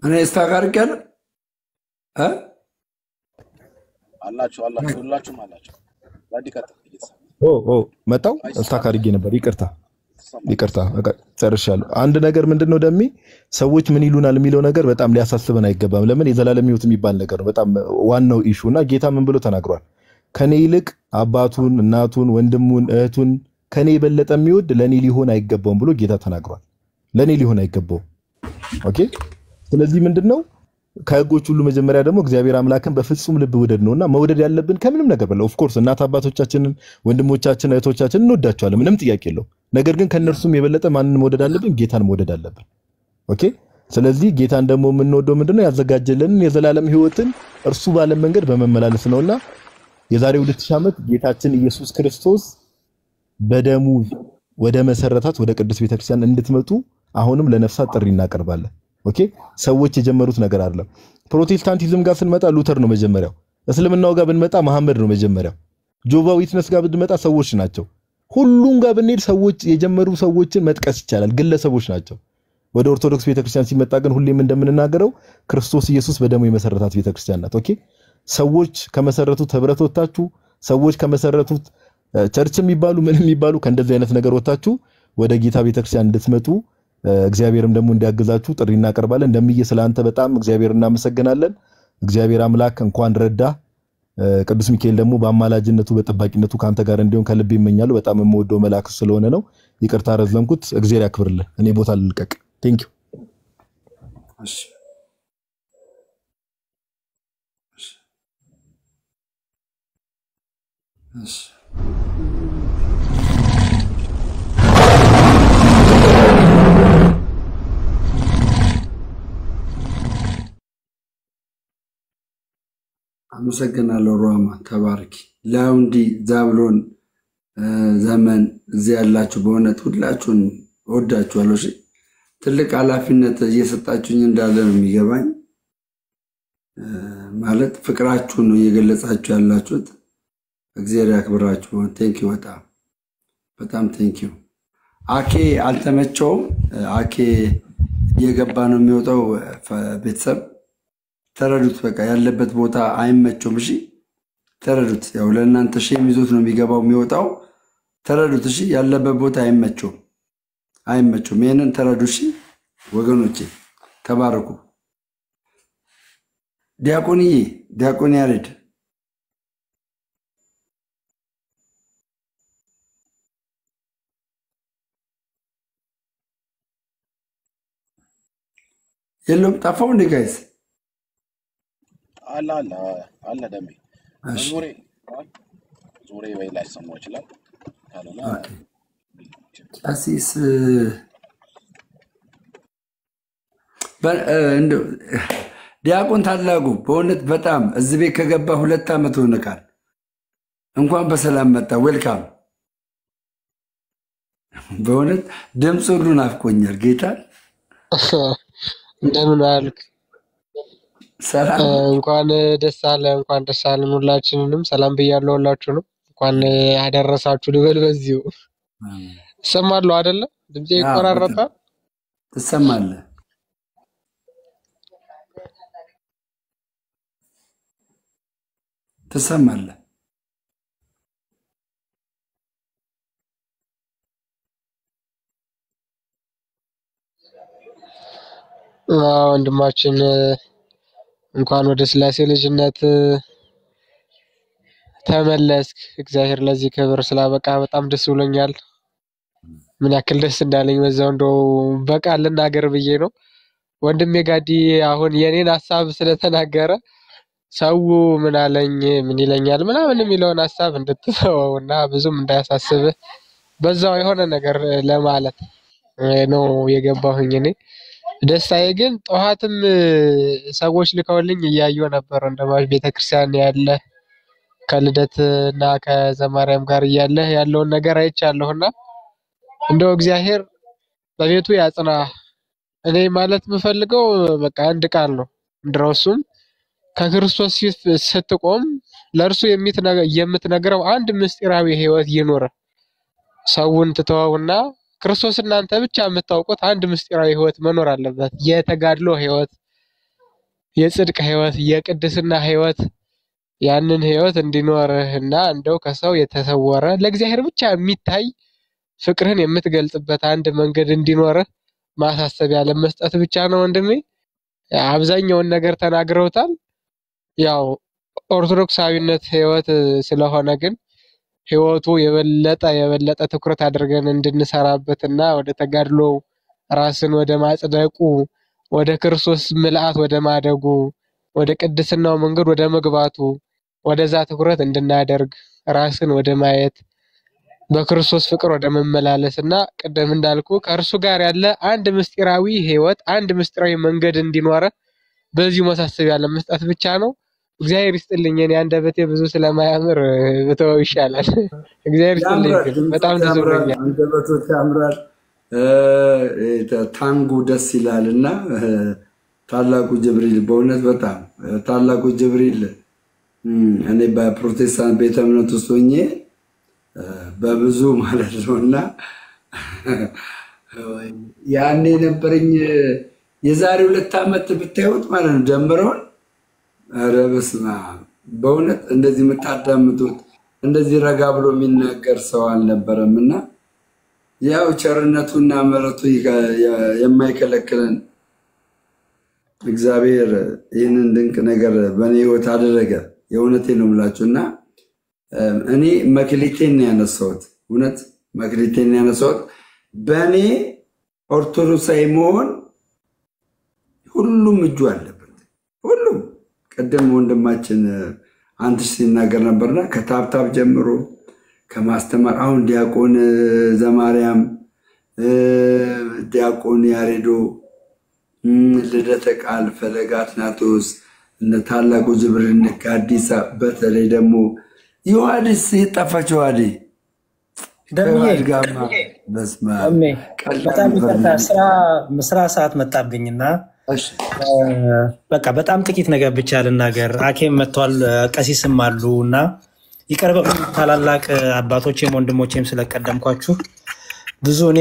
እኔ ስታክ አድርጊያለሁ አላችሁ ሁላችሁም አላችሁ ራዲካል መጣው ስታክ አድርጌ ነበር ይቅርታ ጨርሻለሁ አንድ ነገር ምንድነው ደሜ ሰዎች ምን ይሉናል የሚለው ነገር በጣም ሊያሳስበን አይገባም ለምን የዘላለም ሕይወት የሚባል ነገር ነው በጣም ዋናው ኢሹና ጌታ ምን ብሎ ተናግሯል ከኔ ይልቅ አባቱን እናቱን ወንድሙን እህቱን ከኔ የበለጠ የሚወድ ለኔ ሊሆን አይገባውም ብሎ ጌታ ተናግሯል ለኔ ሊሆን አይገባው ኦኬ ስለዚህ ምንድነው ከህጎች ሁሉ መጀመሪያ ደግሞ እግዚአብሔር አምላክን በፍጹም ልብ ወደድ ነውና መውደድ ያለብን ከምንም ነገር በላይ ኦፍ ኮርስ እናት አባቶቻችንን ወንድሞቻችንን እህቶቻችንን እንወዳቸዋለን ምንም ጥያቄ የለው ነገር ግን ከነርሱም የበለጠ ማንንም መውደድ አለብን ጌታን መውደድ አለብን ኦኬ ስለዚህ ጌታን ደግሞ የምንወደው ምንድነው ያዘጋጀልን የዘላለም ሕይወትን እርሱ ባለ መንገድ በመመላለስ ነውና የዛሬ 2000 ዓመት ጌታችን ኢየሱስ ክርስቶስ በደሙ ወደ መሰረታት ወደ ቅዱስ ቤተክርስቲያን እንድትመጡ አሁንም ለነፍሳት ጥሪ እናቀርባለን ኦኬ ሰዎች የጀመሩት ነገር አይደለም ፕሮቴስታንቲዝም ጋር ስንመጣ ሉተር ነው መጀመሪያው እስልምናው ጋር ብንመጣ መሐመድ ነው መጀመሪያው ጆባ ዊትነስ ጋር ብንመጣ ሰዎች ናቸው ሁሉም ጋር ብንሄድ ሰዎች የጀመሩ ሰዎችን መጥቀስ ይቻላል ግለሰቦች ናቸው ወደ ኦርቶዶክስ ቤተክርስቲያን ሲመጣ ግን ሁሌም እንደምንናገረው ክርስቶስ ኢየሱስ በደሙ የመሰረታት ቤተክርስቲያን ናት ኦኬ ሰዎች ከመሰረቱት ህብረት ወጣችሁ ሰዎች ከመሰረቱት ቸርች የሚባሉ ምን የሚባሉ ከእንደዚህ አይነት ነገር ወጣችሁ ወደ ጌታ ቤተክርስቲያን እንድትመጡ እግዚአብሔርም ደግሞ እንዲያግዛችሁ ጥሪ እናቀርባለን እንደምዬ ስላንተ በጣም እግዚአብሔር እናመሰግናለን እግዚአብሔር አምላክ እንኳን ረዳ ቅዱስ ሚካኤል ደግሞ በአማላጅነቱ በጥባቂነቱ ካንተ ጋር እንዲሆን ከልብ ይመኛሉ በጣም የምወደው መልአክ ስለሆነ ነው ይቅርታ ረዘምኩት እግዚአብሔር ያክብርልህ እኔ ቦታ ልልቀቅ ቴንክ ዩ አመሰግናለሁ ሮማ ተባረኪ ላውንዲ ዛብሎን ዘመን እዚህ ያላችሁ በእውነት ሁላችሁን ወዳችኋለሁ እሺ ትልቅ ኃላፊነት እየሰጣችሁኝ እንዳለ ነው የሚገባኝ ማለት ፍቅራችሁን ነው እየገለጻችሁ ያላችሁት እግዚአብሔር ያክብራችሁ ቴንኪው በጣም ቴንኪው አኬ አልተመቸውም አኬ እየገባ ነው የሚወጣው ቤተሰብ ተረዱት። በቃ ያለበት ቦታ አይመቸውም። እሺ ተረዱት። ያው ለእናንተ ሼም ይዞት ነው የሚገባው የሚወጣው። ተረዱት። እሺ ያለበት ቦታ አይመቸውም። ይህንን ተረዱ። እሺ ወገኖቼ ተባረኩ። ዲያቆን ያሬድ የለም ጠፋው እንዴ ጋይስ? አለ ደሜ ዙሬ ወይ ላይ ሰማው ይችላል ካለላ ቀሲስ ዲያቆን ታላቁ በእውነት በጣም እዚህ ቤት ከገባ 2 ዓመት ሆነካል። እንኳን በሰላም መጣ። ዌልካም። በእውነት ድምፅ ሁሉ ናፍቆኛል። ጌታ እንደምን አልክ? ሰላም። እንኳን ደስ አለን። ሁላችንንም ሰላም ብያለሁ። ሁላችሁንም እንኳን አደረሳችሁ ልበል። በዚሁ እሰማለሁ አይደለ? ድምጼ ይቆራረጣል። ትሰማለህ? ትሰማለህ? ወንድማችን እንኳን ወደ ስላሴ ልጅነት ተመለስክ። እግዚአብሔር ለዚህ ክብር ስላበቃ በጣም ደስ ብሎኛል። ምን ያክል ደስ እንዳለኝ በዛው እንደው በቃል ልናገር ብዬ ነው። ወንድሜ ጋዲ አሁን የኔን ሐሳብ ስለተናገረ ሰው ምን አለኝ ምን ይለኛል ምናምን የሚለውን ሐሳብ እንድትተወውና ብዙም እንዳያሳስብህ በዛው የሆነ ነገር ለማለት ነው የገባሁኝ። እኔ ደስታዬ ግን ጠዋትም ሰዎች ልከውልኝ እያየሁ ነበር። እንደማሽ ቤተክርስቲያን ያለ ከልደትና ከዘማርያም ጋር እያለ ያለውን ነገር አይቻለሁና እንደው እግዚአብሔር በቤቱ ያጽና። እኔ ማለት የምፈልገው በቃ አንድ ቃል ነው። እንደውሱም ከክርስቶስ ስትቆም ለእርሱ የምትነግረው አንድ ምስጢራዊ ህይወት ይኖር። ሰውን ትተውና ክርስቶስ እናንተ ብቻ የምታውቁት አንድ ምስጢራዊ ህይወት መኖር አለበት። የተጋድሎ ህይወት፣ የጽድቅ ህይወት፣ የቅድስና ህይወት። ያንን ህይወት እንዲኖርህና እንደው ከሰው የተሰወረ ለእግዚአብሔር ብቻ የሚታይ ፍቅርህን የምትገልጽበት አንድ መንገድ እንዲኖርህ ማሳሰቢያ ለመስጠት ብቻ ነው ወንድሜ። አብዛኛውን ነገር ተናግረውታል። ያው ኦርቶዶክሳዊነት ህይወት ስለሆነ ግን ህይወቱ የበለጠ ትኩረት አድርገን እንድንሰራበትና ወደ ተጋድሎ ራስን ወደ ማጽደቁ ወደ ክርስቶስ ምልአት ወደ ማደጉ ወደ ቅድስናው መንገድ ወደ መግባቱ ወደዛ ትኩረት እንድናደርግ ራስን ወደ ማየት በክርስቶስ ፍቅር ወደ መመላለስና ቀደም እንዳልኩ ከእርሱ ጋር ያለ አንድ ምስጢራዊ ህይወት አንድ ምስጢራዊ መንገድ እንዲኖር በዚሁ ማሳሰቢያ ለመስጠት ብቻ ነው። እግዚአብሔር ይስጥልኝ። እኔ አንደበቴ ብዙ ስለማያምር በተወው ይሻላል። እግዚአብሔር ይስጥልኝ። በጣም ደስ ብሎኛል። አንደበቱ ያምራል። ታንጉ ደስ ይላልና ታላቁ ጅብሪል በእውነት በጣም ታላቁ ጅብሪል እኔ በፕሮቴስታንት ቤተ እምነት ውስጥ ሆኜ በብዙ ማለት ነውና ያኔ ነበረኝ የዛሬ 2 ዓመት ብታዩት ማለት ነው ጀምረውን። ኧረ በስመ አብ በእውነት እንደዚህ የምታዳምጡት እንደዚህ ረጋ ብሎ የሚናገር ሰው አልነበረምና ያው ቸርነቱና ምሕረቱ የማይከለክለን እግዚአብሔር ይህንን ድንቅ ነገር በእኔ ህይወት አደረገ። የእውነቴን ነው የምላችሁና እኔ መክሊቴን ያነሳሁት እውነት መክሊቴን ያነሳሁት በእኔ ኦርቶዶክሳዊ መሆን ሁሉም እጁ አለበት። ሁሉም ቀደም ወንድማችን አንተ ሲናገር ነበርና ከታብታብ ጀምሮ ከማስተማር አሁን ዲያቆን ዘማርያም ዲያቆን ያሬዶ ልደተ ቃል ፈለገ አትናቴዎስ እነ ታላቁ ጅብሪል እነ ጋዲሳ በተለይ ደግሞ ዮሐንስ የጠፋች ዋዲ በጣም ይቅርታ ስራ ሰዓት መጣብኝና በቃ በጣም ጥቂት ነገር ብቻ ልናገር። አኬም መጥቷል፣ ቀሲስም አሉና ይቀርበው ታላላቅ አባቶቼም ወንድሞቼም ስለቀደምኳችሁ ብዙ እኔ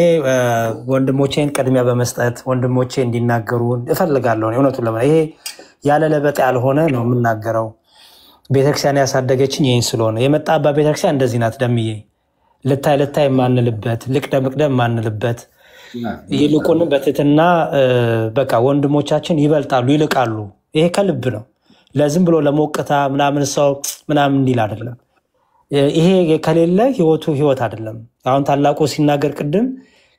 ወንድሞቼን ቅድሚያ በመስጠት ወንድሞቼ እንዲናገሩ እፈልጋለሁ። እውነቱን ለማለት ይሄ ያለ ለበጣ ያልሆነ ነው የምናገረው። ቤተክርስቲያን ያሳደገችኝ ይህን ስለሆነ የመጣባ ቤተክርስቲያን እንደዚህ ናት። ደምዬ ልታይ የማንልበት ልቅደም የማንልበት ይልቁንም በትህትና በቃ ወንድሞቻችን ይበልጣሉ ይልቃሉ። ይሄ ከልብ ነው። ለዝም ብሎ ለሞቅታ ምናምን ሰው ምናምን እንዲል አይደለም። ይሄ ከሌለ ህይወቱ ህይወት አይደለም። አሁን ታላቁ ሲናገር ቅድም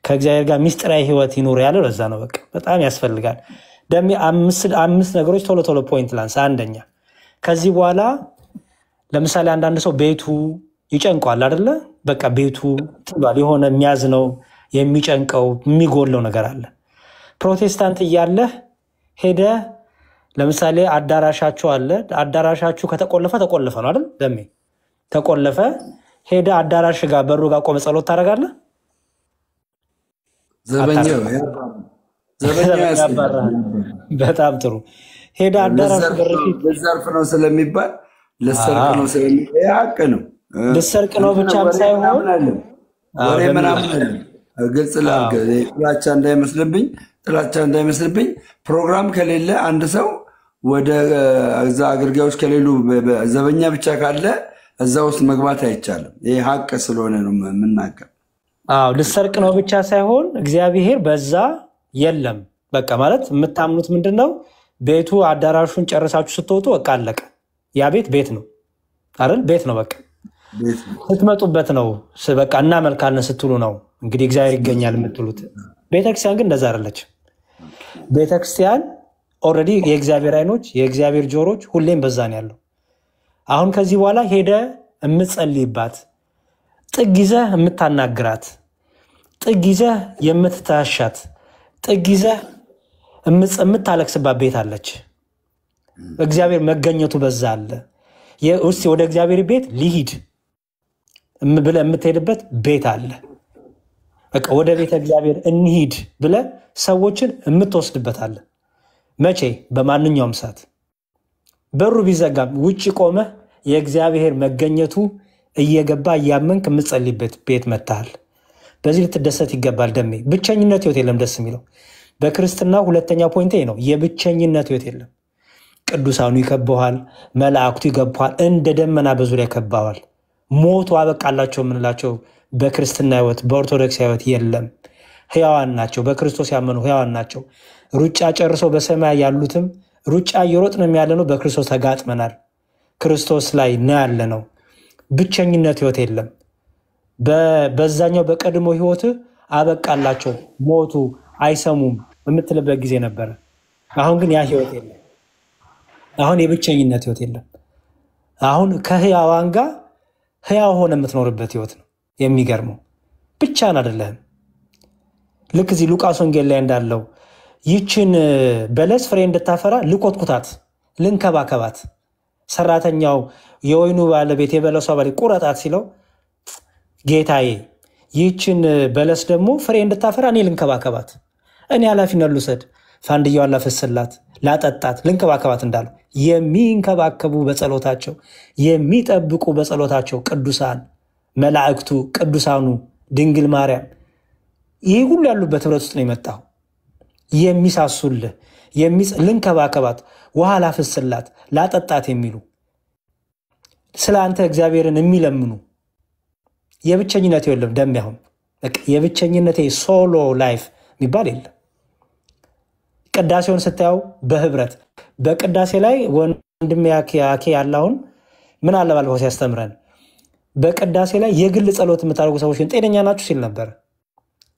ከእግዚአብሔር ጋር ሚስጥራዊ ህይወት ይኖር ያለው ለዛ ነው። በቃ በጣም ያስፈልጋል። ደሜ አምስት ነገሮች ቶሎ ፖይንት ላንስ። አንደኛ ከዚህ በኋላ ለምሳሌ አንዳንድ ሰው ቤቱ ይጨንቋል አይደለ? በቃ ቤቱ ትሏል የሆነ የሚያዝነው የሚጨንቀው የሚጎለው ነገር አለ። ፕሮቴስታንት እያለህ ሄደ ለምሳሌ አዳራሻችሁ አለ። አዳራሻችሁ ከተቆለፈ ነው አይደል? ደሜ ተቆለፈ ሄደ አዳራሽ ጋር በሩ ጋር ቆመ ጸሎት ታደርጋለህ? ዘበኛው ያባራል። በጣም ጥሩ። ሄደ አዳራሽ በርፊት ለዘርፍ ነው ስለሚባል ለሰርቅ ነው ስለሚባል ያቅ ነው። ለሰርቅ ነው ብቻም ሳይሆን ወሬ ምናምን ግልጽ ላድርግ፣ ጥላቻ እንዳይመስልብኝ። ፕሮግራም ከሌለ አንድ ሰው ወደ እዛ አገልጋዮች ከሌሉ ዘበኛ ብቻ ካለ እዛ ውስጥ መግባት አይቻልም። ይሄ ሀቅ ስለሆነ ነው የምናገር። ልሰርቅ ነው ብቻ ሳይሆን እግዚአብሔር በዛ የለም። በቃ ማለት የምታምኑት ምንድነው? ቤቱ አዳራሹን ጨርሳችሁ ስትወጡ በቃ አለቀ። ያ ቤት ነው አይደል? ቤት ነው በቃ ስትመጡበት ነው። በቃ እናመልካለን ስትሉ ነው እንግዲህ እግዚአብሔር ይገኛል የምትሉት። ቤተክርስቲያን ግን እንደዛ አይደለች። ቤተክርስቲያን ኦልሬዲ የእግዚአብሔር አይኖች የእግዚአብሔር ጆሮች ሁሌም በዛ ነው ያለው። አሁን ከዚህ በኋላ ሄደ የምትጸልይባት፣ ጥግ ይዘህ የምታናግራት፣ ጥግ ይዘህ የምትታሻት፣ ጥግ ይዘህ የምታለቅስባት ቤት አለች። እግዚአብሔር መገኘቱ በዛ አለ። እስቲ ወደ እግዚአብሔር ቤት ሊሂድ ብለህ የምትሄድበት ቤት አለ። በቃ ወደ ቤተ እግዚአብሔር እንሂድ ብለህ ሰዎችን የምትወስድበት አለ። መቼ? በማንኛውም ሰዓት በሩ ቢዘጋም ውጭ ቆመህ የእግዚአብሔር መገኘቱ እየገባ እያመንክ የምትጸልይበት ቤት መጥተሃል። በዚህ ልትደሰት ይገባል። ደሜ ብቸኝነት ህይወት የለም። ደስ የሚለው በክርስትና ሁለተኛ ፖይንቴ ነው። የብቸኝነት ህይወት የለም። ቅዱሳኑ ይከበዋል፣ መላእክቱ ይከበዋል፣ እንደ ደመና በዙሪያ ይከበዋል። ሞቱ አበቃላቸው የምንላቸው በክርስትና ህይወት በኦርቶዶክስ ህይወት የለም። ህያዋን ናቸው። በክርስቶስ ያመኑ ህያዋን ናቸው። ሩጫ ጨርሰው በሰማይ ያሉትም ሩጫ እየሮጥን ያለነው በክርስቶስ ተጋጥመናል። ክርስቶስ ላይ ነው ያለነው። ብቸኝነት ህይወት የለም። በዛኛው በቀድሞ ህይወት አበቃላቸው ሞቱ አይሰሙም የምትልበት ጊዜ ነበረ። አሁን ግን ያ ህይወት የለም። አሁን የብቸኝነት ህይወት የለም። አሁን ከህያዋን ጋር ህያው ሆነ የምትኖርበት ህይወት ነው። የሚገርመው ብቻን አይደለም። ልክ እዚህ ሉቃስ ወንጌል ላይ እንዳለው ይችን በለስ ፍሬ እንድታፈራ ልኮትኩታት፣ ልንከባከባት። ሰራተኛው የወይኑ ባለቤት የበለሷ ባለቤት ቁረጣት ሲለው ጌታዬ ይችን በለስ ደግሞ ፍሬ እንድታፈራ እኔ ልንከባከባት፣ እኔ ኃላፊነት ልውሰድ፣ ፋንድያዋን ላፈስላት፣ ላጠጣት፣ ልንከባከባት እንዳለው የሚንከባከቡ በጸሎታቸው የሚጠብቁ በጸሎታቸው ቅዱሳን መላእክቱ፣ ቅዱሳኑ፣ ድንግል ማርያም ይህ ሁሉ ያሉበት ህብረት ውስጥ ነው የመጣው። የሚሳሱልህ ልንከባከባት፣ ውሃ ላፈስላት፣ ላጠጣት የሚሉ ስለ አንተ እግዚአብሔርን የሚለምኑ የብቸኝነት የለም። ደም ያሁን የብቸኝነት ሶሎ ላይፍ የሚባል የለም። ቅዳሴውን ስታየው በህብረት በቅዳሴ ላይ ወንድም ያኬ ያለውን ምን አለ ባለፈው ሲያስተምረን በቅዳሴ ላይ የግል ጸሎት የምታደርጉ ሰዎች ጤነኛ ናችሁ ሲል ነበር።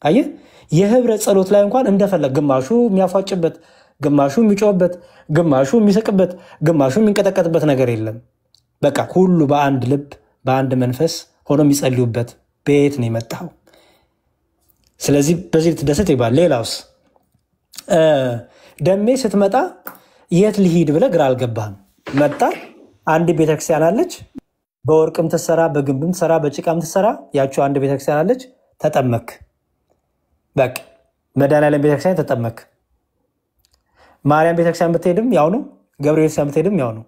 አየህ፣ የህብረት ጸሎት ላይ እንኳን እንደፈለግ ግማሹ የሚያፏጭበት፣ ግማሹ የሚጮህበት፣ ግማሹ የሚስቅበት፣ ግማሹ የሚንቀጠቀጥበት ነገር የለም። በቃ ሁሉ በአንድ ልብ በአንድ መንፈስ ሆኖ የሚጸልዩበት ቤት ነው የመጣው። ስለዚህ በዚህ ልትደሰት ይባል። ሌላውስ ደሜ ስትመጣ የት ልሂድ ብለህ ግራ አልገባህም። መጣ አንድ ቤተክርስቲያን አለች፣ በወርቅም ትሰራ፣ በግንብም ትሰራ፣ በጭቃም ትሰራ። ያቺው አንድ ቤተክርስቲያን አለች። ተጠመክ። በቃ መድኃኔዓለም ቤተክርስቲያን ተጠመክ። ማርያም ቤተክርስቲያን ብትሄድም ያው ነው፣ ገብርኤል ቤተክርስቲያን ብትሄድም ያው ነው።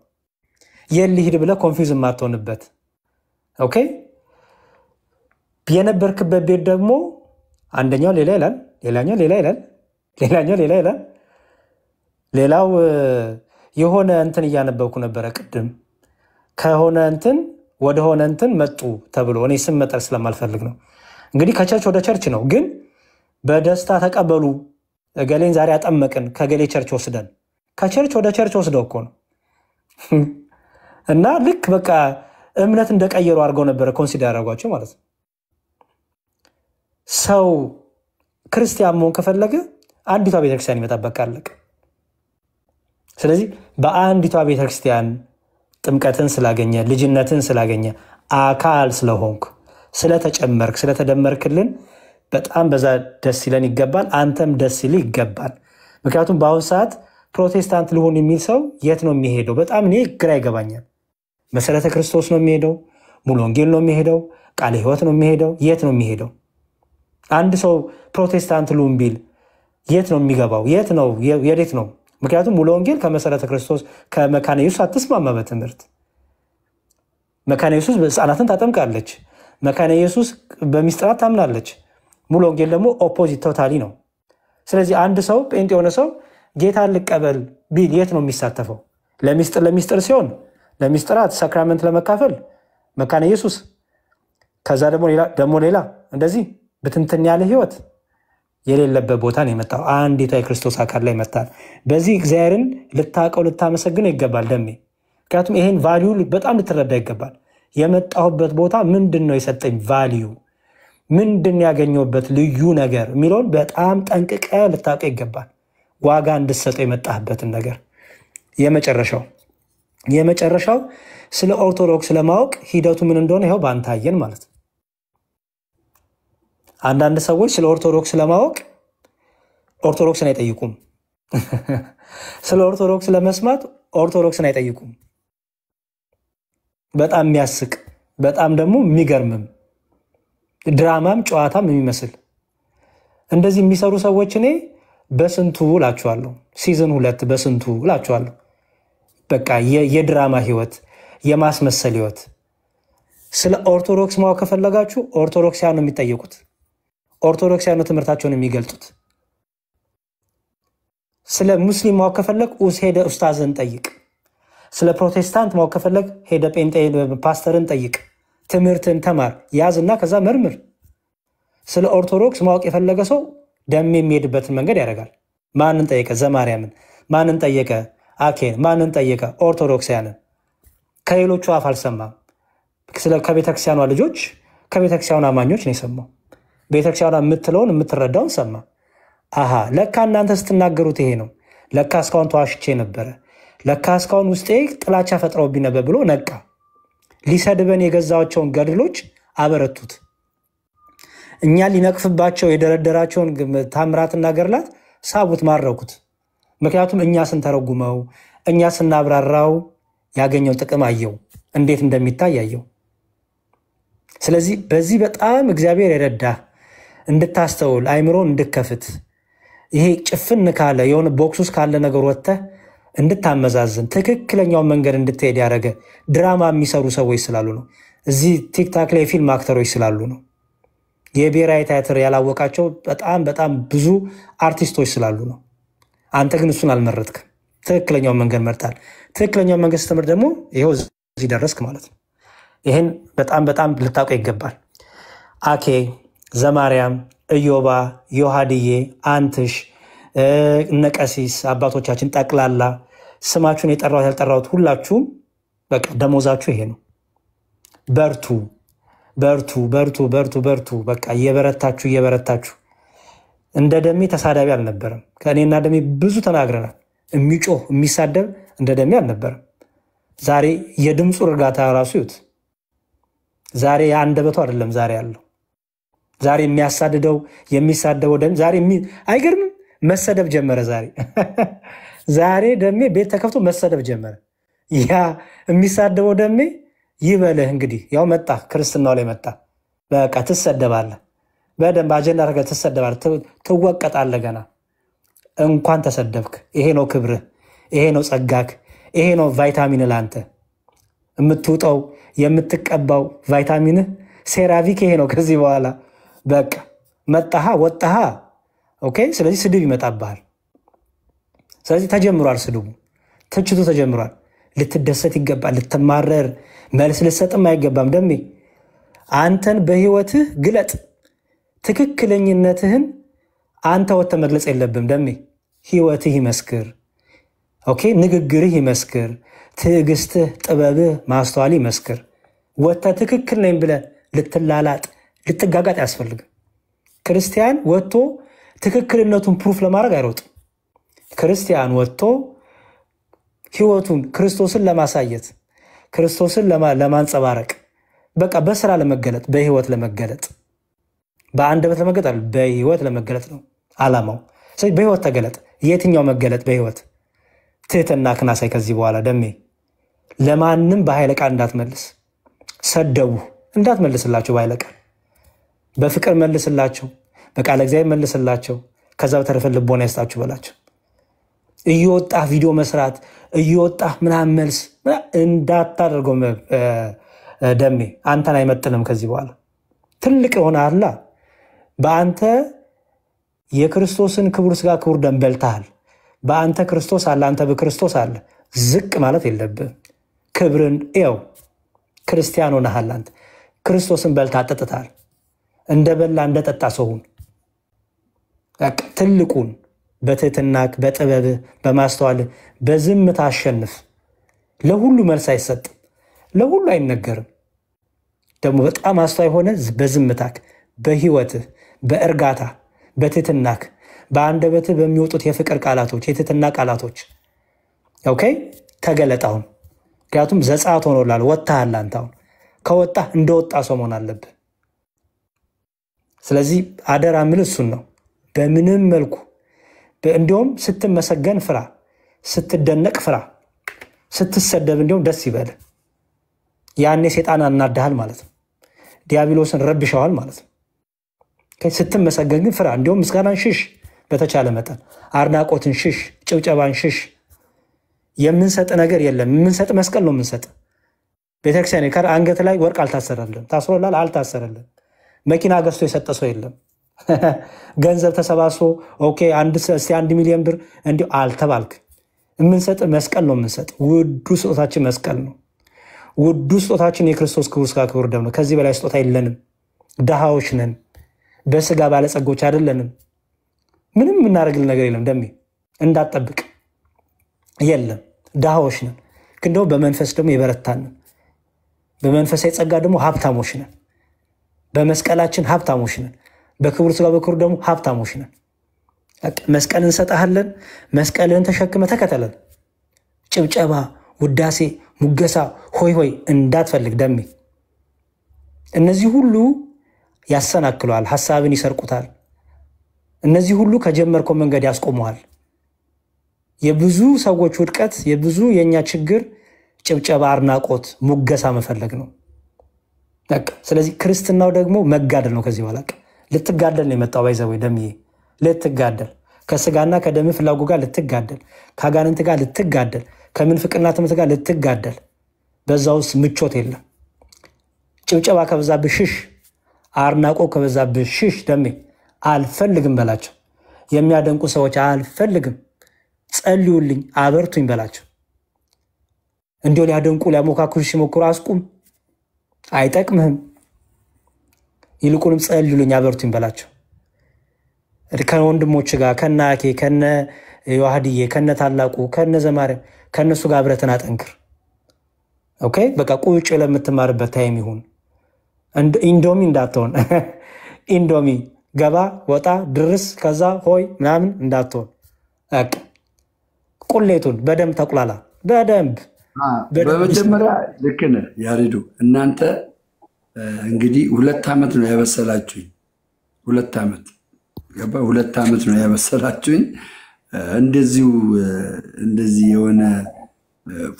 የት ልሂድ ብለህ ኮንፊውዝ የማትሆንበት ኦኬ። የነበርክበት ቤት ደግሞ አንደኛው ሌላ ይላል፣ ሌላኛው ሌላ ይላል፣ ሌላኛው ሌላ ይላል። ሌላው የሆነ እንትን እያነበብኩ ነበረ ቅድም ከሆነ እንትን ወደ ሆነ እንትን መጡ ተብሎ እኔ ስም መጠር ስለማልፈልግ ነው። እንግዲህ ከቸርች ወደ ቸርች ነው፣ ግን በደስታ ተቀበሉ ገሌን ዛሬ አጠመቅን ከገሌ ቸርች ወስደን ከቸርች ወደ ቸርች ወስደው እኮ ነው። እና ልክ በቃ እምነት እንደቀየሩ አድርገው ነበረ ኮንሲደር ያደረጓቸው ማለት ነው። ሰው ክርስቲያን መሆን ከፈለገ አንዲቷ ቤተክርስቲያን ይመጣበቅ አለቀ። ስለዚህ በአንዲቷ ቤተክርስቲያን ጥምቀትን ስላገኘ ልጅነትን ስላገኘ አካል ስለሆንክ ስለተጨመርክ ስለተደመርክልን በጣም በዛ ደስ ይለን ይገባል። አንተም ደስ ይልህ ይገባል። ምክንያቱም በአሁኑ ሰዓት ፕሮቴስታንት ልሆን የሚል ሰው የት ነው የሚሄደው? በጣም እኔ ግራ ይገባኛል። መሰረተ ክርስቶስ ነው የሚሄደው? ሙሉ ወንጌል ነው የሚሄደው? ቃለ ሕይወት ነው የሚሄደው? የት ነው የሚሄደው? አንድ ሰው ፕሮቴስታንት ልሁን ቢል የት ነው የሚገባው? የት ነው የዴት ነው? ምክንያቱም ሙሉ ወንጌል ከመሰረተ ክርስቶስ ከመካነ ኢየሱስ አትስማማ በትምህርት። መካነ ኢየሱስ ሕፃናትን ታጠምቃለች። መካነ ኢየሱስ በሚስጥራት ታምናለች። ሙሉ ወንጌል ደግሞ ኦፖዚት ቶታሊ ነው። ስለዚህ አንድ ሰው ጴንጤ የሆነ ሰው ጌታን ልቀበል ቢል የት ነው የሚሳተፈው? ለሚስጥር ሲሆን ለሚስጥራት ሳክራመንት ለመካፈል መካነ ኢየሱስ፣ ከዛ ደግሞ ሌላ እንደዚህ ብትንትን ያለ ህይወት የሌለበት ቦታ ነው የመጣው። አንዲቷ የክርስቶስ አካል ላይ መጣል። በዚህ እግዚአብሔርን ልታቀው ልታመሰግነው ይገባል ደሜ። ምክንያቱም ይሄን ቫልዩ በጣም ልትረዳ ይገባል። የመጣሁበት ቦታ ምንድን ነው የሰጠኝ ቫልዩ፣ ምንድን ያገኘሁበት ልዩ ነገር የሚለውን በጣም ጠንቅቀ ልታቀው ይገባል። ዋጋ እንድትሰጠው የመጣህበትን ነገር። የመጨረሻው ስለ ኦርቶዶክስ ለማወቅ ሂደቱ ምን እንደሆነ ይኸው በአንተ አየን ማለት ነው። አንዳንድ ሰዎች ስለ ኦርቶዶክስ ለማወቅ ኦርቶዶክስን አይጠይቁም። ስለ ኦርቶዶክስ ለመስማት ኦርቶዶክስን አይጠይቁም። በጣም የሚያስቅ በጣም ደግሞ የሚገርምም ድራማም ጨዋታም የሚመስል እንደዚህ የሚሰሩ ሰዎች እኔ በስንቱ እላቸዋለሁ። ሲዝን 2 በስንቱ እላቸዋለሁ። በቃ የድራማ ህይወት የማስመሰል ህይወት። ስለ ኦርቶዶክስ ማወቅ ከፈለጋችሁ ኦርቶዶክሳውያን ነው የሚጠየቁት። ኦርቶዶክሳውያን ነው ትምህርታቸውን የሚገልጹት። ስለ ሙስሊም ማወቅ ከፈለግ ሄደ ኡስታዝን ጠይቅ። ስለ ፕሮቴስታንት ማወቅ ከፈለግ ሄደ ጴንጤ ፓስተርን ጠይቅ። ትምህርትን ተማር ያዝና ከዛ መርምር። ስለ ኦርቶዶክስ ማወቅ የፈለገ ሰው ደም የሚሄድበትን መንገድ ያደርጋል። ማንን ጠየቀ? ዘማርያምን። ማንን ጠየቀ? አኬን። ማንን ጠየቀ? ኦርቶዶክሳውያንን። ከሌሎቹ አፍ አልሰማም። ከቤተክርስቲያኗ ልጆች ከቤተክርስቲያኗ አማኞች ነው የሰማው። ቤተክርስቲያኗ የምትለውን የምትረዳውን ሰማ። አሃ ለካ እናንተ ስትናገሩት ይሄ ነው፣ ለካ እስካሁን ተዋሽቼ ነበረ፣ ለካ እስካሁን ውስጤ ጥላቻ ፈጥረውብኝ ነበር ብሎ ነቃ። ሊሰድበን የገዛቸውን ገድሎች አበረቱት። እኛ ሊነቅፍባቸው የደረደራቸውን ታምራትና ገድላት ሳቡት፣ ማረኩት። ምክንያቱም እኛ ስንተረጉመው እኛ ስናብራራው ያገኘው ጥቅም አየው፣ እንዴት እንደሚታይ አየው። ስለዚህ በዚህ በጣም እግዚአብሔር የረዳ እንድታስተውል አይምሮን እንድከፍት ይሄ ጭፍን ካለ የሆነ ቦክስ ውስጥ ካለ ነገር ወጥተህ እንድታመዛዝን ትክክለኛውን መንገድ እንድትሄድ ያደረገ ድራማ የሚሰሩ ሰዎች ስላሉ ነው። እዚህ ቲክታክ ላይ ፊልም አክተሮች ስላሉ ነው። የብሔራዊ ቲያትር ያላወቃቸው በጣም ብዙ አርቲስቶች ስላሉ ነው። አንተ ግን እሱን አልመረጥክም። ትክክለኛውን መንገድ መርጣል። ትክክለኛውን መንገድ ስትመርጥ ደግሞ ይኸው እዚህ ደረስክ ማለት ነው። ይህን በጣም ልታውቀው ይገባል። አኬ፣ ዘማርያም፣ ኢዮባ፣ ዮሐድዬ፣ አንትሽ፣ እነቀሲስ አባቶቻችን ጠቅላላ ስማችሁን የጠራሁት ያልጠራሁት ሁላችሁም በቃ ደሞዛችሁ ይሄ ነው። በርቱ። በቃ እየበረታችሁ እንደ ደሜ ተሳዳቢ አልነበረም። ከእኔና ደሜ ብዙ ተናግረናል። የሚጮህ የሚሳደብ እንደ ደሜ አልነበረም። ዛሬ የድምፁ እርጋታ ራሱ ይዩት። ዛሬ የአንደበቱ አይደለም ዛሬ ያለው። ዛሬ የሚሳደበው ደሜ ዛሬ አይገርምም? መሰደብ ጀመረ። ዛሬ ደሜ ቤት ተከፍቶ መሰደብ ጀመረ። ያ የሚሳደበው ደሜ ይበልህ እንግዲህ ያው መጣ፣ ክርስትናው ላይ መጣ። በቃ ትሰደባለህ፣ በደንብ አጀንዳ አድርገህ ትሰደባለህ፣ ትወቀጣለህ። ገና እንኳን ተሰደብክ። ይሄ ነው ክብርህ፣ ይሄ ነው ጸጋክ፣ ይሄ ነው ቫይታሚን ለአንተ የምትውጠው የምትቀባው ቫይታሚንህ ሴራቪክ ይሄ ነው። ከዚህ በኋላ በቃ መጣሃ ወጣሃ። ኦኬ። ስለዚህ ስድብ ይመጣብሃል። ስለዚህ ተጀምሯል ስድቡ። ትችቱ ተጀምሯል። ልትደሰት ይገባል። ልትማረር መልስ ልትሰጥም አይገባም። ደሜ አንተን በህይወትህ ግለጥ። ትክክለኝነትህን አንተ ወጥተህ መግለጽ የለብም። ደሜ ህይወትህ ይመስክር። ኦኬ፣ ንግግርህ ይመስክር። ትዕግስትህ፣ ጥበብህ፣ ማስተዋል ይመስክር። ወጥተህ ትክክል ነኝ ብለህ ልትላላጥ ልትጋጋጥ አያስፈልግም። ክርስቲያን ወጥቶ ትክክልነቱን ፕሩፍ ለማድረግ አይሮጥም። ክርስቲያን ወጥቶ ህይወቱን ክርስቶስን ለማሳየት ክርስቶስን ለማንጸባረቅ በቃ በስራ ለመገለጥ በህይወት ለመገለጥ በአንደበት ለመገለጥ በህይወት ለመገለጥ ነው ዓላማው። ስለዚህ በህይወት ተገለጥ። የትኛው መገለጥ? በህይወት ትህትና ክናሳይ። ከዚህ በኋላ ደሜ ለማንም በኃይለ ቃል እንዳትመልስ። ሰደቡ እንዳትመልስላቸው በኃይለ ቃል፣ በፍቅር መልስላቸው፣ በቃለ እግዚአብሔር መልስላቸው። ከዛ በተረፈ ልቦና ይስጣችሁ በላቸው። እየወጣህ ቪዲዮ መስራት እየወጣህ ምናምን መልስ እንዳታደርገው ደሜ፣ አንተን አይመጥንም። ከዚህ በኋላ ትልቅ ሆነሃል። በአንተ የክርስቶስን ክቡር ስጋ ክቡር ደም በልተሃል። በአንተ ክርስቶስ አለ፣ አንተ በክርስቶስ አለ። ዝቅ ማለት የለብህም። ክብርን ያው ክርስቲያን ሆነሃል። አንተ ክርስቶስን በልተህ አጠጥተሃል። እንደበላ እንደጠጣ ሰውን ትልቁን በትህትናክ በጥበብህ በማስተዋልህ በዝምታ አሸንፍ። ለሁሉ መልስ አይሰጥም፣ ለሁሉ አይነገርም። ደግሞ በጣም አስተዋይ ሆነ በዝምታክ በህይወትህ በእርጋታ በትህትናክ በአንደበትህ በሚወጡት የፍቅር ቃላቶች የትህትና ቃላቶች ኦኬ ተገለጣውን። ምክንያቱም ዘጸአት ሆኖላል። ወጣሃል። አንተ አሁን ከወጣህ እንደወጣ ሰው መሆን አለብህ። ስለዚህ አደራ የምልህ እሱን ነው። በምንም መልኩ እንዲሁም ስትመሰገን ፍራ፣ ስትደነቅ ፍራ፣ ስትሰደብ እንዲሁም ደስ ይበል። ያኔ ሴጣን አናዳሃል ማለት ነው። ዲያብሎስን ረብሸዋል ማለት ነው። ስትመሰገን ግን ፍራ። እንዲሁም ምስጋናን ሽሽ፣ በተቻለ መጠን አድናቆትን ሽሽ፣ ጭብጨባን ሽሽ። የምንሰጥ ነገር የለም። የምንሰጥ መስቀል ነው የምንሰጥ። ቤተክርስቲያን አንገት ላይ ወርቅ አልታሰረልን። ታስሮላል? አልታሰረልን። መኪና ገዝቶ የሰጠ ሰው የለም። ገንዘብ ተሰባስቦ ኦኬ 1 ሚሊዮን ብር እንዲሁ አልተባልክ። የምንሰጥ መስቀል ነው የምንሰጥ። ውዱ ስጦታችን መስቀል ነው። ውዱ ስጦታችን የክርስቶስ ክቡር ስጋ ክቡር ደም ነው። ከዚህ በላይ ስጦታ የለንም። ድሃዎች ነን። በስጋ ባለጸጎች አይደለንም። ምንም የምናደርግልን ነገር የለም። ደሜ እንዳትጠብቅ የለም። ድሃዎች ነን። ግን ደግሞ በመንፈስ ደግሞ የበረታን ነን። በመንፈሳዊ ጸጋ ደግሞ ሀብታሞች ነን። በመስቀላችን ሀብታሞች ነን። በክቡር ስጋ በክቡር ደግሞ ሀብታሞች ነን። መስቀል እንሰጣለን። መስቀልን ተሸክመ ተከተለን። ጭብጨባ፣ ውዳሴ፣ ሙገሳ፣ ሆይ ሆይ እንዳትፈልግ ደሜ። እነዚህ ሁሉ ያሰናክለዋል፣ ሐሳብን ይሰርቁታል። እነዚህ ሁሉ ከጀመርከው መንገድ ያስቆመዋል። የብዙ ሰዎች ውድቀት፣ የብዙ የኛ ችግር ጭብጨባ፣ አድናቆት፣ ሙገሳ መፈለግ ነው። ስለዚህ ክርስትናው ደግሞ መጋደል ነው። ከዚህ በኋላ ልትጋደል ነው የመጣው። ባይዘው ደምዬ ልትጋደል፣ ከስጋና ከደም ፍላጎት ጋር ልትጋደል፣ ከአጋንንት ጋር ልትጋደል፣ ከምንፍቅና ትምህርት ጋር ልትጋደል። በዛ ውስጥ ምቾት የለም። ጭብጨባ ከበዛብህ ሽሽ፣ አድናቆት ከበዛብህ ሽሽ። ደሜ አልፈልግም በላቸው። የሚያደንቁ ሰዎች አልፈልግም፣ ጸልዩልኝ፣ አበርቱኝ በላቸው። እንዲሁ ሊያደንቁ ሊያሞካክሩ ሲሞክሩ አስቁም፣ አይጠቅምህም። ይልቁንም ጸልዩልኝ፣ አበርቱኝ በላቸው። ከወንድሞች ጋር ከነ አኬ ከነ ዮሐድዬ ከነ ታላቁ ከነ ዘማርያም ከነሱ ጋር አብረትን አጠንክር። ኦኬ በቃ ቁጭ ለምትማርበት ታይም ይሁን። ኢንዶሚ እንዳትሆን። ኢንዶሚ ገባ ወጣ ድርስ ከዛ ሆይ ምናምን እንዳትሆን። ቁሌቱን በደንብ ተቁላላ። በደንብ በመጀመሪያ ልክ ነህ ያሬዱ። እናንተ እንግዲህ 2 ዓመት ነው ያበሰላችሁኝ። 2 ዓመት ገባ 2 ዓመት ነው ያበሰላችሁኝ። እንደዚህ የሆነ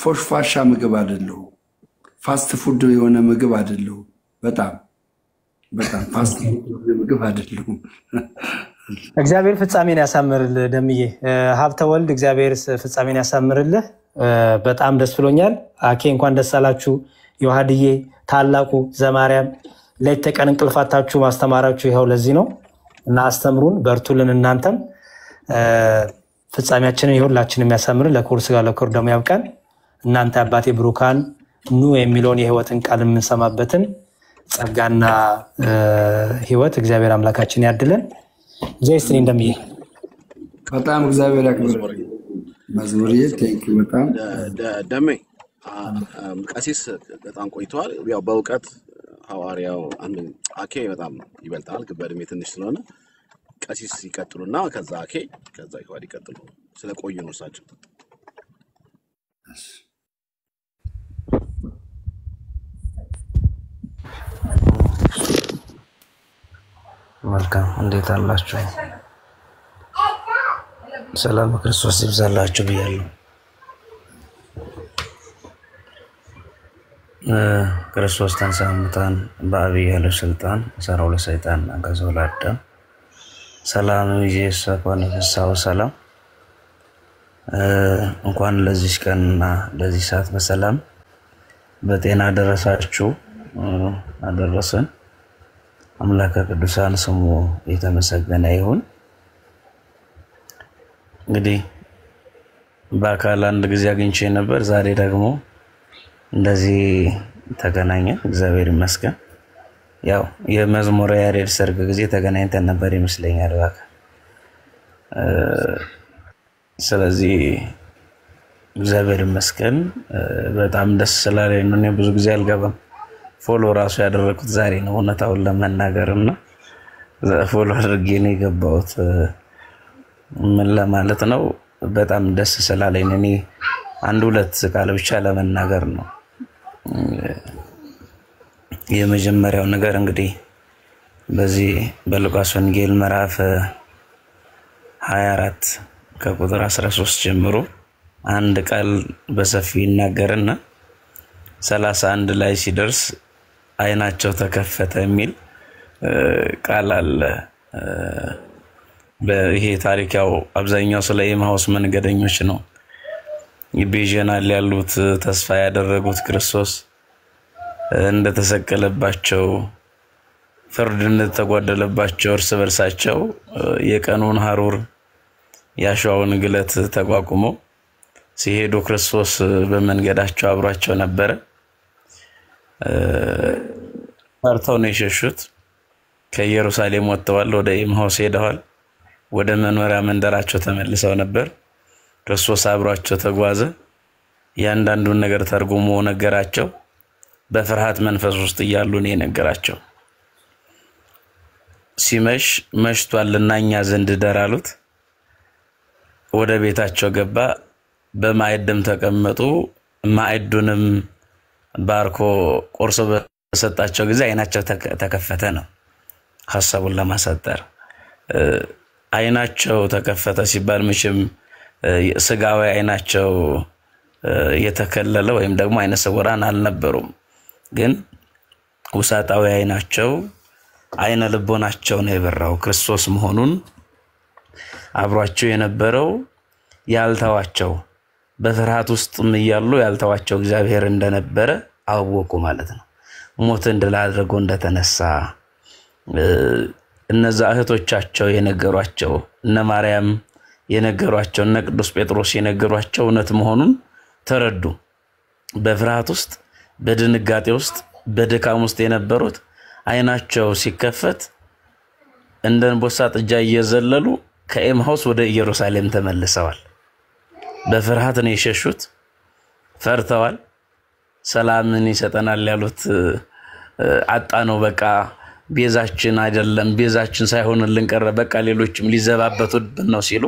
ፎሽፋሻ ምግብ አይደለው፣ ፋስት ፉድ የሆነ ምግብ አይደለው። በጣም ፋስት ፉድ ምግብ አይደለው። እግዚአብሔር ፍጻሜን ያሳምርልህ ደምዬ። ሀብተ ወልድ እግዚአብሔር ፍጻሜን ያሳምርልህ። በጣም ደስ ብሎኛል። አኬ እንኳን ደስ አላችሁ። ዮሐድዬ ታላቁ ዘማርያም ሌት ተቀን እንቅልፋታችሁ ማስተማራችሁ ይኸው ለዚህ ነው እና አስተምሩን፣ በርቱልን። እናንተም ፍጻሜያችንን የሁላችንም ያሳምርን። ለክቡር ሥጋ ለክቡር ደሙ ያብቃን። እናንተ አባቴ ብሩካን ኑ የሚለውን የህይወትን ቃል የምንሰማበትን ጸጋና ህይወት እግዚአብሔር አምላካችን ያድለን። ጀስትኒ እንደምዬ በጣም እግዚአብሔር ያክብር። መዝሙርዬ ቴንክ በጣም ደሜ ቀሲስ በጣም ቆይቷል። ያው በእውቀት ሐዋርያው አንድ አኬ በጣም ይበልጣል፣ ግን በእድሜ ትንሽ ስለሆነ ቀሲስ ይቀጥሉና ከዛ አኬ ከዛ ይዋድ ይቀጥሉ። ስለቆዩ ነው እሳቸው። መልካም እንዴት አላችሁ? ሰላም ክርስቶስ ይብዛላችሁ ብያለሁ። ክርስቶስ ተንሥአ እሙታን በዐቢይ ኃይሉ ሥልጣን አሰረው ለሰይጣን አግዓዞ ለአዳም ሰላም ይእዜሰ ኮነ ፍስሐ ወሰላም። እንኳን ለዚህ ቀንና ለዚህ ሰዓት በሰላም በጤና ደረሳችሁ አደረሰን። አምላከ ቅዱሳን ስሙ የተመሰገነ ይሁን። እንግዲህ በአካል አንድ ጊዜ አግኝቼ ነበር፣ ዛሬ ደግሞ እንደዚህ ተገናኘን። እግዚአብሔር ይመስገን። ያው የመዝሙረ ያሬድ ሰርግ ጊዜ ተገናኝተን ነበር ይመስለኛል በአካል። ስለዚህ እግዚአብሔር ይመስገን በጣም ደስ ስላለኝ ነው። እኔ ብዙ ጊዜ አልገባም። ፎሎ ራሱ ያደረኩት ዛሬ ነው እውነታውን ለመናገርና ፎሎ አድርጌ ነው የገባሁት። ምን ለማለት ነው በጣም ደስ ስላለኝ እኔ አንድ ሁለት ቃል ብቻ ለመናገር ነው። የመጀመሪያው ነገር እንግዲህ በዚህ በሉቃስ ወንጌል ምዕራፍ 24 ከቁጥር 13 ጀምሮ አንድ ቃል በሰፊ ይናገርና 31 ላይ ሲደርስ አይናቸው ተከፈተ የሚል ቃል አለ። በይሄ ታሪክ ያው አብዛኛው ስለ ኤማሁስ መንገደኞች ነው። ይቤዠናል ያሉት ተስፋ ያደረጉት ክርስቶስ እንደተሰቀለባቸው ፍርድ እንደተጓደለባቸው እርስ በርሳቸው የቀኑን ሐሩር ያሸዋውን ግለት ተቋቁመው ሲሄዱ ክርስቶስ በመንገዳቸው አብሯቸው ነበር። ፈርተው ነው የሸሹት። ከኢየሩሳሌም ወጥተዋል፣ ወደ ኤማሁስ ሄደዋል። ወደ መኖሪያ መንደራቸው ተመልሰው ነበር። ክርስቶስ አብሯቸው ተጓዘ። ያንዳንዱን ነገር ተርጉሞ ነገራቸው። በፍርሃት መንፈስ ውስጥ እያሉ ነው የነገራቸው። ሲመሽ መሽቷልና እኛ ዘንድ ደር አሉት። ወደ ቤታቸው ገባ። በማዕድም ተቀመጡ። ማዕዱንም ባርኮ ቆርሶ በሰጣቸው ጊዜ አይናቸው ተከፈተ ነው ሐሳቡን ለማሳጠር። አይናቸው ተከፈተ ሲባል መቼም ስጋዊ አይናቸው የተከለለ ወይም ደግሞ አይነ ስውራን አልነበሩም። ግን ውሳጣዊ አይናቸው አይነ ልቦናቸው ነው የበራው። ክርስቶስ መሆኑን አብሯቸው የነበረው ያልተዋቸው በፍርሃት ውስጥም እያሉ ያልተዋቸው እግዚአብሔር እንደነበረ አወቁ ማለት ነው። ሞትን ድል አድርጎ እንደተነሳ እነዛ እህቶቻቸው የነገሯቸው እነ ማርያም የነገሯቸው እነ ቅዱስ ጴጥሮስ የነገሯቸው እውነት መሆኑን ተረዱ። በፍርሃት ውስጥ በድንጋጤ ውስጥ በድካም ውስጥ የነበሩት አይናቸው ሲከፈት እንደ አንበሳ ጥጃ እየዘለሉ ከኤማሁስ ወደ ኢየሩሳሌም ተመልሰዋል። በፍርሃት ነው የሸሹት፣ ፈርተዋል። ሰላምን ይሰጠናል ያሉት አጣነው፣ በቃ ቤዛችን አይደለም ቤዛችን ሳይሆንልን ቀረ፣ በቃ ሌሎችም ሊዘባበቱብን ነው ሲሉ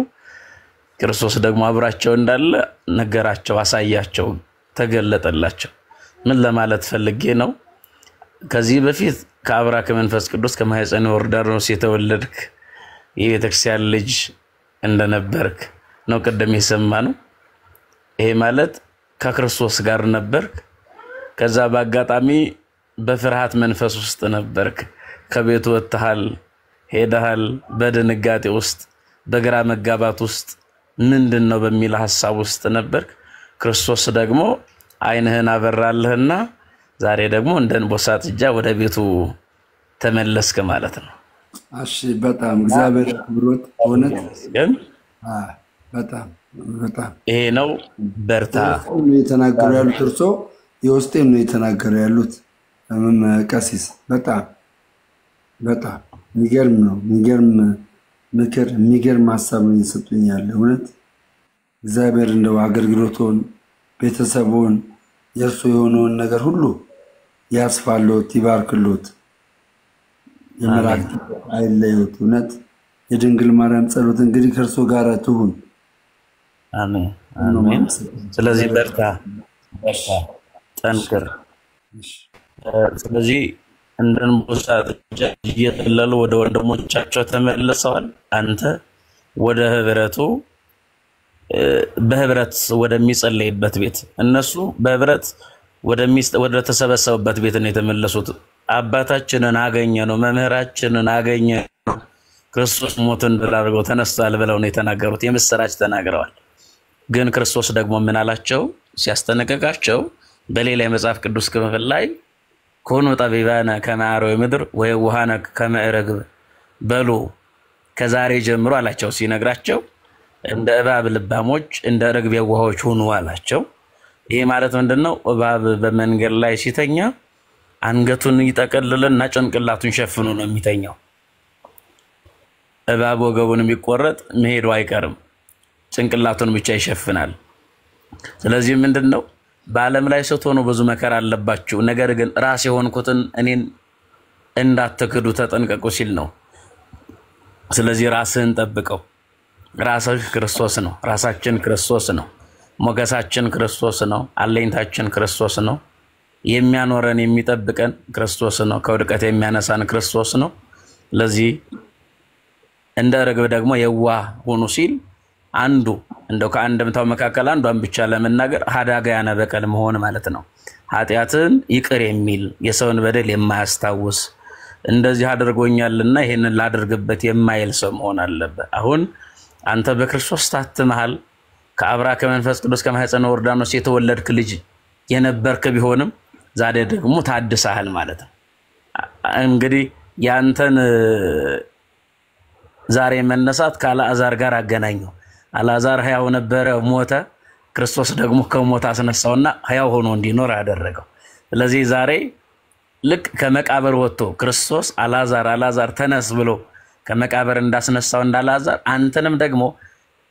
ክርስቶስ ደግሞ አብራቸው እንዳለ ነገራቸው፣ አሳያቸው፣ ተገለጠላቸው። ምን ለማለት ፈልጌ ነው? ከዚህ በፊት ከአብራከ መንፈስ ቅዱስ ከማኅፀነ ዮርዳኖስ የተወለድክ የቤተክርስቲያን ልጅ እንደነበርክ ነው ቀደም የሰማነው። ይሄ ማለት ከክርስቶስ ጋር ነበርክ። ከዛ በአጋጣሚ በፍርሃት መንፈስ ውስጥ ነበርክ። ከቤቱ ወጥተሃል፣ ሄደሃል። በድንጋጤ ውስጥ በግራ መጋባት ውስጥ ምንድነው በሚል ሐሳብ ውስጥ ነበርክ። ክርስቶስ ደግሞ አይንህን አበራልህና ዛሬ ደግሞ እንደ አንበሳ ጥጃ ወደ ቤቱ ተመለስክ ማለት ነው። እሺ በጣም እግዚአብሔር ክብሮት ሆነት በጣም በጣም ይሄ ነው። በርታ። ነው የተናገሩ ያሉት እርሶ የውስጤን ነው የተናገሩ ያሉት ቀሲስ። በጣም በጣም የሚገርም ነው። የሚገርም ምክር፣ የሚገርም ሀሳብ ነው እየሰጡኝ ያለ። እውነት እግዚአብሔር እንደው አገልግሎቱን፣ ቤተሰቡን፣ የእርሱ የሆነውን ነገር ሁሉ ያስፋሎት፣ ይባርክሎት፣ የመላእክት አይለዩት። እውነት የድንግል ማርያም ጸሎት እንግዲህ ከእርሱ ጋር ትሁን። አሜን አሜን። ስለዚህ በርታ በርታ፣ ጠንክር። ስለዚህ እንደንቦሳ እየጠለሉ ወደ ወንድሞቻቸው ተመልሰዋል። አንተ ወደ ህብረቱ በህብረት ወደሚጸለይበት ቤት፣ እነሱ በህብረት ወደ ተሰበሰቡበት ቤት ነው የተመለሱት። አባታችንን አገኘ ነው፣ መምህራችንን አገኘ ነው፣ ክርስቶስ ሞትን ድል አድርጎ ተነስቷል ብለው ነው የተናገሩት። የምስራች ተናግረዋል። ግን ክርስቶስ ደግሞ ምን አላቸው ሲያስጠነቅቃቸው? በሌላ የመጽሐፍ ቅዱስ ክፍል ላይ ኩኑ ጠቢባነ ከመ አርዌ ምድር ወየዋሃነ ከመ ርግብ በሉ ከዛሬ ጀምሮ አላቸው። ሲነግራቸው እንደ እባብ ልባሞች እንደ ርግብ የዋሆች ሁኑ አላቸው። ይሄ ማለት ምንድነው? እባብ በመንገድ ላይ ሲተኛ አንገቱን ይጠቀልልና ጭንቅላቱን ሸፍኖ ነው የሚተኛው። እባብ ወገቡን ቢቆረጥ መሄዱ አይቀርም፣ ጭንቅላቱን ብቻ ይሸፍናል። ስለዚህ ምንድነው? በዓለም ላይ ስትሆኑ ብዙ መከራ አለባችሁ፣ ነገር ግን ራስ የሆንኩትን እኔን እንዳትክዱ ተጠንቀቁ ሲል ነው። ስለዚህ ራስህን ጠብቀው። ራስህ ክርስቶስ ነው፣ ራሳችን ክርስቶስ ነው፣ ሞገሳችን ክርስቶስ ነው፣ አለኝታችን ክርስቶስ ነው፣ የሚያኖረን የሚጠብቀን ክርስቶስ ነው፣ ከውድቀት የሚያነሳን ክርስቶስ ነው። ስለዚህ እንደ ርግብ ደግሞ የዋህ ሁኑ ሲል አንዱ እንደው ከአንድምታው መካከል አንዷን ብቻ ለመናገር ሀዳጋያነ በቀል መሆን ማለት ነው። ኃጢአትን ይቅር የሚል የሰውን በደል የማያስታውስ እንደዚህ አድርጎኛልና ይሄንን ላድርግበት የማይል ሰው መሆን አለበት። አሁን አንተ በክርስቶስ ታትመሃል። ከአብራ ከመንፈስ ቅዱስ ከማኅፀነ ዮርዳኖስ የተወለድክ ልጅ የነበርክ ቢሆንም ዛሬ ደግሞ ታድሰሃል ማለት ነው። እንግዲህ ያንተን ዛሬ መነሳት ከአልዓዛር ጋር አገናኘው። አልዓዛር ሕያው ነበረ፣ ሞተ። ክርስቶስ ደግሞ ከሞት አስነሳውና ሕያው ሆኖ እንዲኖር አደረገው። ስለዚህ ዛሬ ልክ ከመቃብር ወጥቶ ክርስቶስ አልዓዛር ተነስ ብሎ ከመቃብር እንዳስነሳው እንዳልዓዛር አንተንም ደግሞ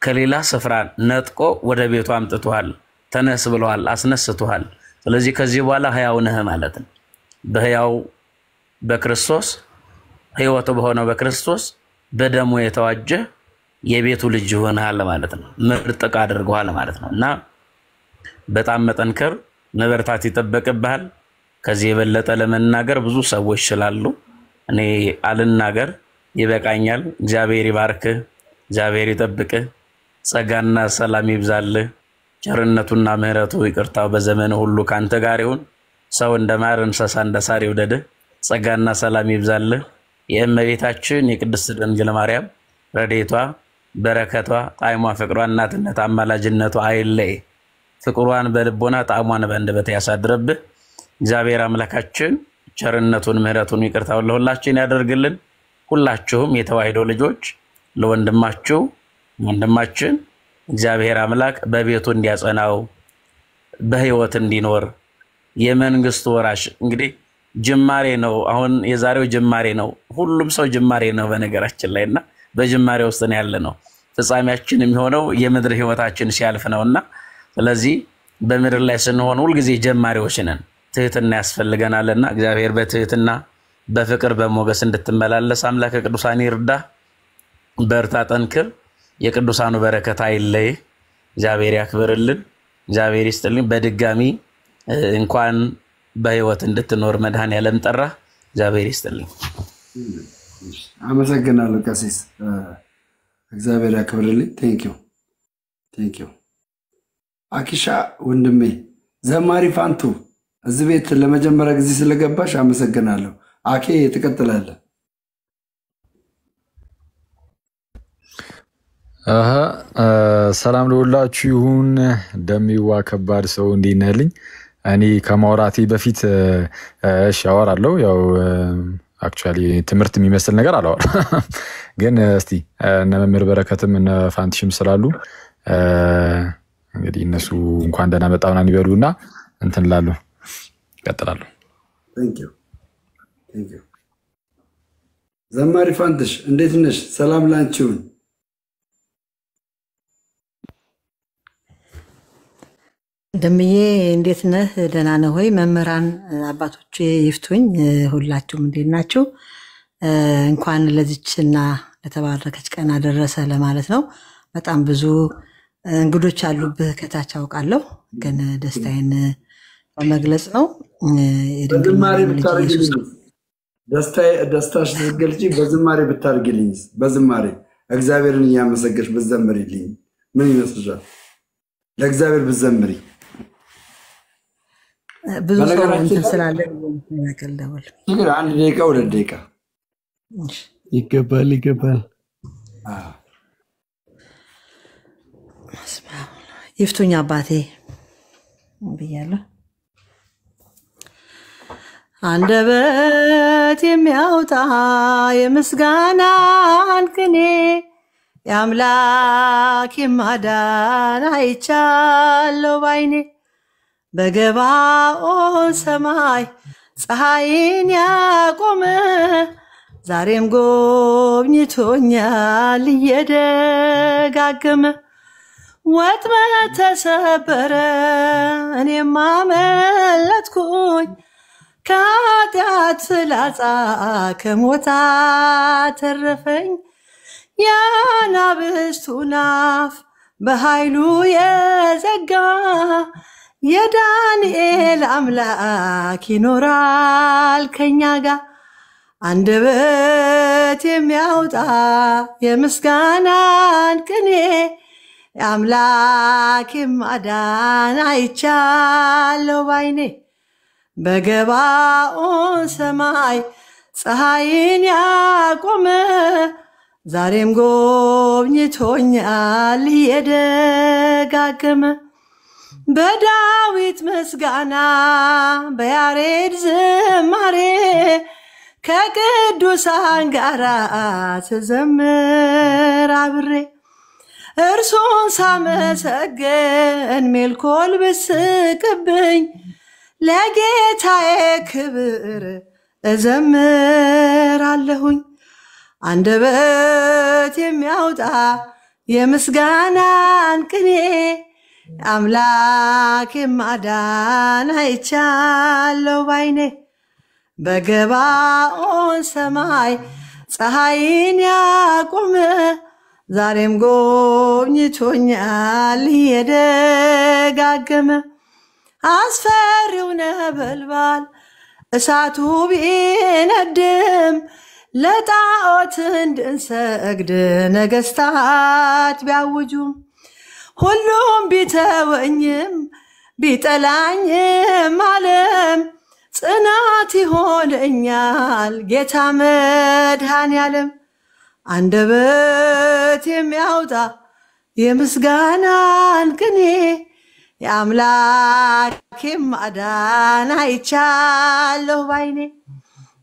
ከሌላ ስፍራ ነጥቆ ወደ ቤቱ አምጥቷል። ተነስ ብለዋል፣ አስነስቷል። ስለዚህ ከዚህ በኋላ ሕያው ነህ ማለት ነው። በሕያው በክርስቶስ ሕይወቱ በሆነው በክርስቶስ በደሙ የተዋጀ የቤቱ ልጅ ሆነሃል ማለት ነው። ምርጥ ዕቃ አድርገዋል ማለት ነው። እና በጣም መጠንከር መበርታት ይጠበቅብሃል። ከዚህ የበለጠ ለመናገር ብዙ ሰዎች ስላሉ እኔ አልናገር፣ ይበቃኛል። እግዚአብሔር ይባርክህ፣ እግዚአብሔር ይጠብቅህ፣ ጸጋና ሰላም ይብዛልህ። ቸርነቱና ምሕረቱ ይቅርታው በዘመን ሁሉ ካንተ ጋር ይሁን። ሰው እንደማር እንስሳ እንደሳር ይውደድህ። ጸጋና ሰላም ይብዛልህ። የእመቤታችን የቅድስት ድንግል ማርያም ረድኤቷ በረከቷ ጣዕሟ ፍቅሯ እናትነት አማላጅነቷ አይለይ። ፍቅሯን በልቦና ጣዕሟን በአንደበት ያሳድርብህ። እግዚአብሔር አምላካችን ቸርነቱን ምሕረቱን ይቅርታውን ለሁላችን ያደርግልን። ሁላችሁም የተዋሕዶ ልጆች ለወንድማችሁ ወንድማችን እግዚአብሔር አምላክ በቤቱ እንዲያጸናው በሕይወት እንዲኖር የመንግስቱ ወራሽ እንግዲህ ጅማሬ ነው። አሁን የዛሬው ጅማሬ ነው። ሁሉም ሰው ጅማሬ ነው በነገራችን ላይና በጅማሬ ውስጥ ነው ያለ ነው። ፍጻሜያችን የሚሆነው የምድር ህይወታችን ሲያልፍ ነውና ስለዚህ በምድር ላይ ስንሆን ሁሉ ጊዜ ጀማሪዎች ነን። ትህትና ያስፈልገናልና እግዚአብሔር በትህትና በፍቅር በሞገስ እንድትመላለስ አምላከ ቅዱሳን ይርዳ። በርታ፣ ጠንክር። የቅዱሳኑ በረከት አይለይ። እግዚአብሔር ያክብርልን፣ እግዚአብሔር ይስጥልን። በድጋሚ እንኳን በህይወት እንድትኖር መድኃኔዓለም ጠራ። እግዚአብሔር ይስጥልኝ። አመሰግናለሁ ቀሲስ፣ እግዚአብሔር ያክብርልኝ። ቴንኪው አኪሻ ወንድሜ። ዘማሪ ፋንቱ እዚህ ቤት ለመጀመሪያ ጊዜ ስለገባሽ አመሰግናለሁ። አኬ ትቀጥላለህ። ሰላም ለሁላችሁ ይሁን። ደሚዋ ከባድ ሰው እንዲነልኝ እኔ ከማውራቴ በፊት እሺ አወራለሁ። ያው አክቹአሊ ትምህርት የሚመስል ነገር አላወራም፣ ግን እስቲ እነ መምህር በረከትም እነ ፋንቲሽም ስላሉ እንግዲህ እነሱ እንኳን ደህና መጣ ምናምን ይበሉና እንትን ላሉ ይቀጥላሉ። Thank you. ዘማሪ ፋንትሽ እንዴት ነሽ? ሰላም ላንቺውን። ደምዬ እንዴት ነህ? ደህና ነህ ወይ? መምህራን አባቶቼ ይፍቱኝ፣ ሁላችሁም እንዴት ናችሁ? እንኳን ለዚችና ለተባረከች ቀን አደረሰ ለማለት ነው። በጣም ብዙ እንግዶች አሉብህ ከታች አውቃለሁ፣ ግን ደስታዬን ለመግለጽ ነው። በዝማሬ ብታርግልኝ ደስታሽ ስትገልጪ በዝማሬ ብታርግልኝ፣ በዝማሬ እግዚአብሔርን እያመሰገንሽ ብትዘምሪልኝ ምን ይመስልሻል? ለእግዚአብሔር ብትዘምሪ ብዙ ሰው እንትን ስላለ ያከል ደወል ችግር 1 ደቂቃ 2 ደቂቃ ይገባል። ይፍቱኝ አባቴ ብያለሁ። አንደበት የሚያወጣ የምስጋናን ቅኔ የአምላክ የማዳን አይቻለሁ ባይኔ በገባኦን ሰማይ ፀሐይን ያቆመ ዛሬም ጎብኝቶኛል እየደጋገመ ወጥመድ ተሰበረ እኔም አመለጥኩኝ ከኃጢአት ፍላጻ ከሞት አተረፈኝ የአናብስቱን አፍ በኃይሉ የዘጋ የዳንኤል አምላክ ይኖራል ከኛ ጋር አንደበት የሚያወጣ የምስጋናን ቅኔ የአምላክ ማዳን አይቻለሁ ባይኔ በገባኦን ሰማይ ፀሐይን ያቆመ ዛሬም ጎብኝቶኛል እየደጋገመ በዳዊት ምስጋና በያሬድ ዝማሬ ከቅዱሳን ጋር ስዘምር አብሬ እርሱን ሳመሰግን ሜልኮል ብስቅብኝ ለጌታዬ ክብር እዘምራለሁኝ አንደበት የሚያወጣ የምስጋናን ቅኔ አምላክ ማዳን አይቻለሁ ባይኔ በገባኦን ሰማይ ፀሐይን ያቆመ ዛሬም ጎብኝቶኛል እየደጋገመ አስፈሪው ነበልባል እሳቱ ቢነድም ለጣዖት እንድንሰግድ ነገስታት ቢያውጁም ሁሉም ቢተወኝም ቢጠላኝም ዓለም ጽናት ይሆነኛል ጌታ መድኃኔዓለም አንደበት የሚያወጣ የምስጋናን ቅኔ የአምላክ ማዳን አይቻለሁ ባይኔ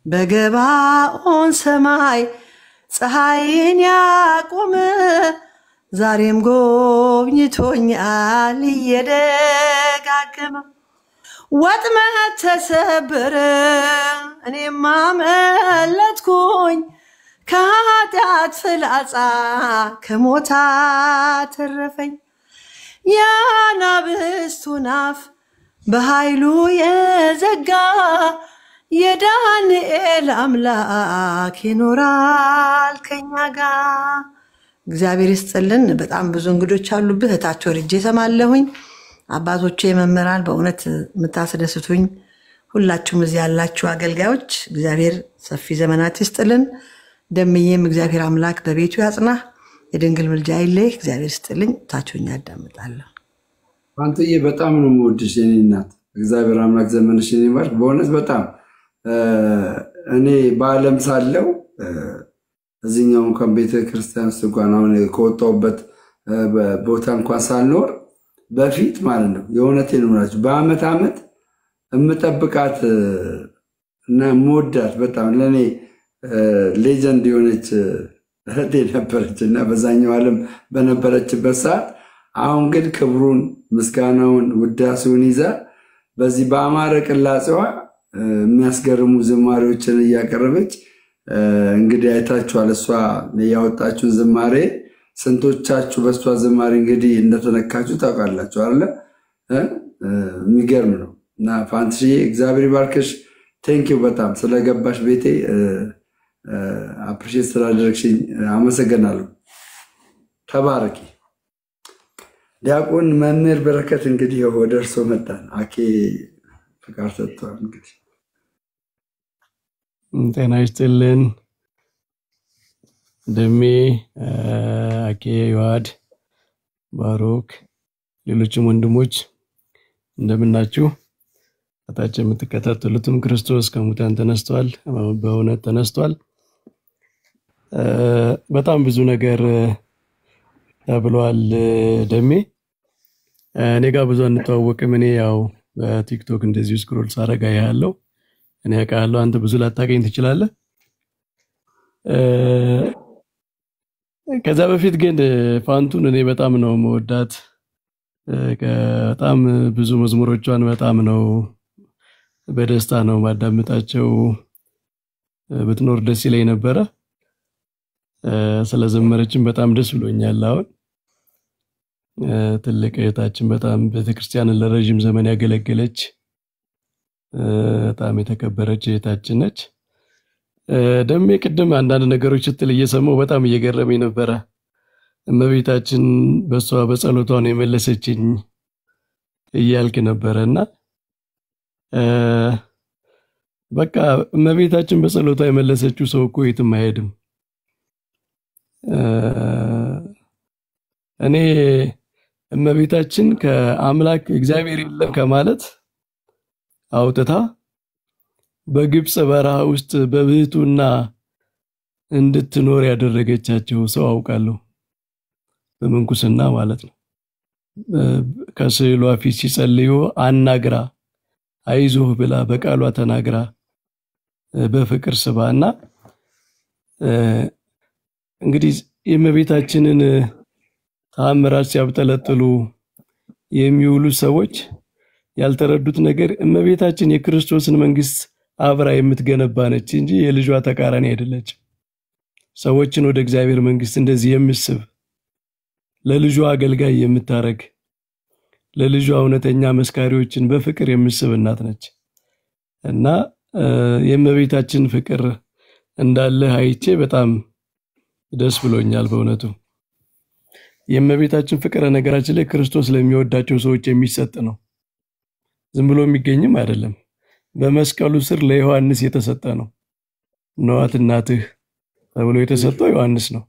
በገባኦን ሰማይ ፀሐይን ያቆመ ዛሬም ጎብኝቶኛል እየደጋገመ ወጥመድ ተሰበረ እኔም አመለጥኩኝ ከኃጢአት ፍላጻ ከሞት አተረፈኝ የአናብስቱን አፍ በኃይሉ የዘጋ የዳንኤል አምላክ ይኖራል ከኛ ጋር እግዚአብሔር ይስጥልን በጣም ብዙ እንግዶች አሉብህ እታቸው ወርጄ ሰማለሁኝ አባቶቼ መምህራን በእውነት የምታስደስቱኝ ሁላችሁም እዚህ ያላችሁ አገልጋዮች እግዚአብሔር ሰፊ ዘመናት ይስጥልን ደምዬም እግዚአብሔር አምላክ በቤቱ ያጽና የድንግል ምልጃ አይለይ እግዚአብሔር ይስጥልኝ ታችሁኝ ያዳምጣለሁ አንተዬ በጣም ነው የምወድሽ የኔ እናት እግዚአብሔር አምላክ ዘመንሽን ይባርክ በእውነት በጣም እኔ በዓለም ሳለው እዚህኛው እንኳን ቤተ ክርስቲያን ውስጥ እንኳን አሁን ከወጣሁበት ቦታ እንኳን ሳልኖር በፊት ማለት ነው የእውነቴን ነው የምላችሁ በአመት አመት እምጠብቃት እና የምወዳት በጣም ለእኔ ሌጀንድ የሆነች እህቴ ነበረች እና በዛኛው ዓለም በነበረችበት ሰዓት አሁን ግን ክብሩን ምስጋናውን ውዳሴውን ይዛ በዚህ በአማረ ቅላጼዋ የሚያስገርሙ ዝማሬዎችን እያቀረበች እንግዲህ አይታችኋል። እሷ ያወጣችውን ዝማሬ ስንቶቻችሁ በሷ ዝማሬ እንግዲህ እንደተነካችሁ ታውቃላችሁ አይደል? የሚገርም ነው። እና ፋንትሽዬ እግዚአብሔር ይባርክሽ። ቴንኪው በጣም ስለገባሽ ቤቴ አፕሪሼት ስላደረግሽኝ አመሰግናለሁ። ተባረኪ። ዲያቆን መምህር በረከት እንግዲህ ወደ እርሶ መጣን። አኬ ፍቃድ ሰጥቷል። እንግዲህ ጤና ይስጥልን ደሜ፣ አኬ፣ ዮሐድ፣ ባሮክ፣ ሌሎችም ወንድሞች እንደምናችሁ። ታች የምትከታተሉትም ክርስቶስ ከሙታን ተነስቷል፣ በእውነት ተነስቷል። በጣም ብዙ ነገር ተብሏል። ደሜ እኔ ጋር ብዙ አንተዋወቅም። እኔ ያው በቲክቶክ እንደዚህ ስክሮል ሳረጋ ያለው እኔ ያውቃለሁ፣ አንተ ብዙ ላታገኝ ትችላለህ። ከዛ በፊት ግን ፋንቱን እኔ በጣም ነው መወዳት። በጣም ብዙ መዝሙሮቿን በጣም ነው በደስታ ነው ማዳምጣቸው። ብትኖር ደስ ይለኝ ነበረ። ስለዘመረችን በጣም ደስ ብሎኛል። አሁን ትልቅ እህታችን በጣም ቤተክርስቲያንን ለረጅም ዘመን ያገለገለች በጣም የተከበረች እህታችን ነች። ደሜ ቅድም አንዳንድ ነገሮች ስትል እየሰማሁ በጣም እየገረመኝ ነበረ። እመቤታችን በሷ በጸሎቷ ነው የመለሰችኝ እያልክ ነበረና በቃ እመቤታችን በጸሎቷ የመለሰችው ሰው እኮ የትም አይሄድም። እኔ እመቤታችን ከአምላክ እግዚአብሔር የለም ከማለት አውጥታ በግብጽ በረሃ ውስጥ በብህቱና እንድትኖር ያደረገቻቸው ሰው አውቃለሁ። በመንኩስና ማለት ነው። ከስዕሏ ፊት ሲጸልዩ አናግራ አይዞህ ብላ በቃሏ ተናግራ በፍቅር ስባና እንግዲህ የእመቤታችንን ተአምራት ሲያብጠለጥሉ የሚውሉ ሰዎች ያልተረዱት ነገር እመቤታችን የክርስቶስን መንግስት አብራ የምትገነባ ነች እንጂ የልጇ ተቃራኒ አይደለች። ሰዎችን ወደ እግዚአብሔር መንግስት እንደዚህ የምስብ ለልጇ አገልጋይ የምታረግ ለልጇ እውነተኛ መስካሪዎችን በፍቅር የምስብ እናት ነች እና የእመቤታችን ፍቅር እንዳለ አይቼ በጣም ደስ ብሎኛል። በእውነቱ የእመቤታችን ፍቅር ነገራችን ላይ ክርስቶስ ለሚወዳቸው ሰዎች የሚሰጥ ነው። ዝም ብሎ የሚገኝም አይደለም። በመስቀሉ ስር ለዮሐንስ የተሰጠ ነው። ነዋት እናትህ ተብሎ የተሰጠው ዮሐንስ ነው።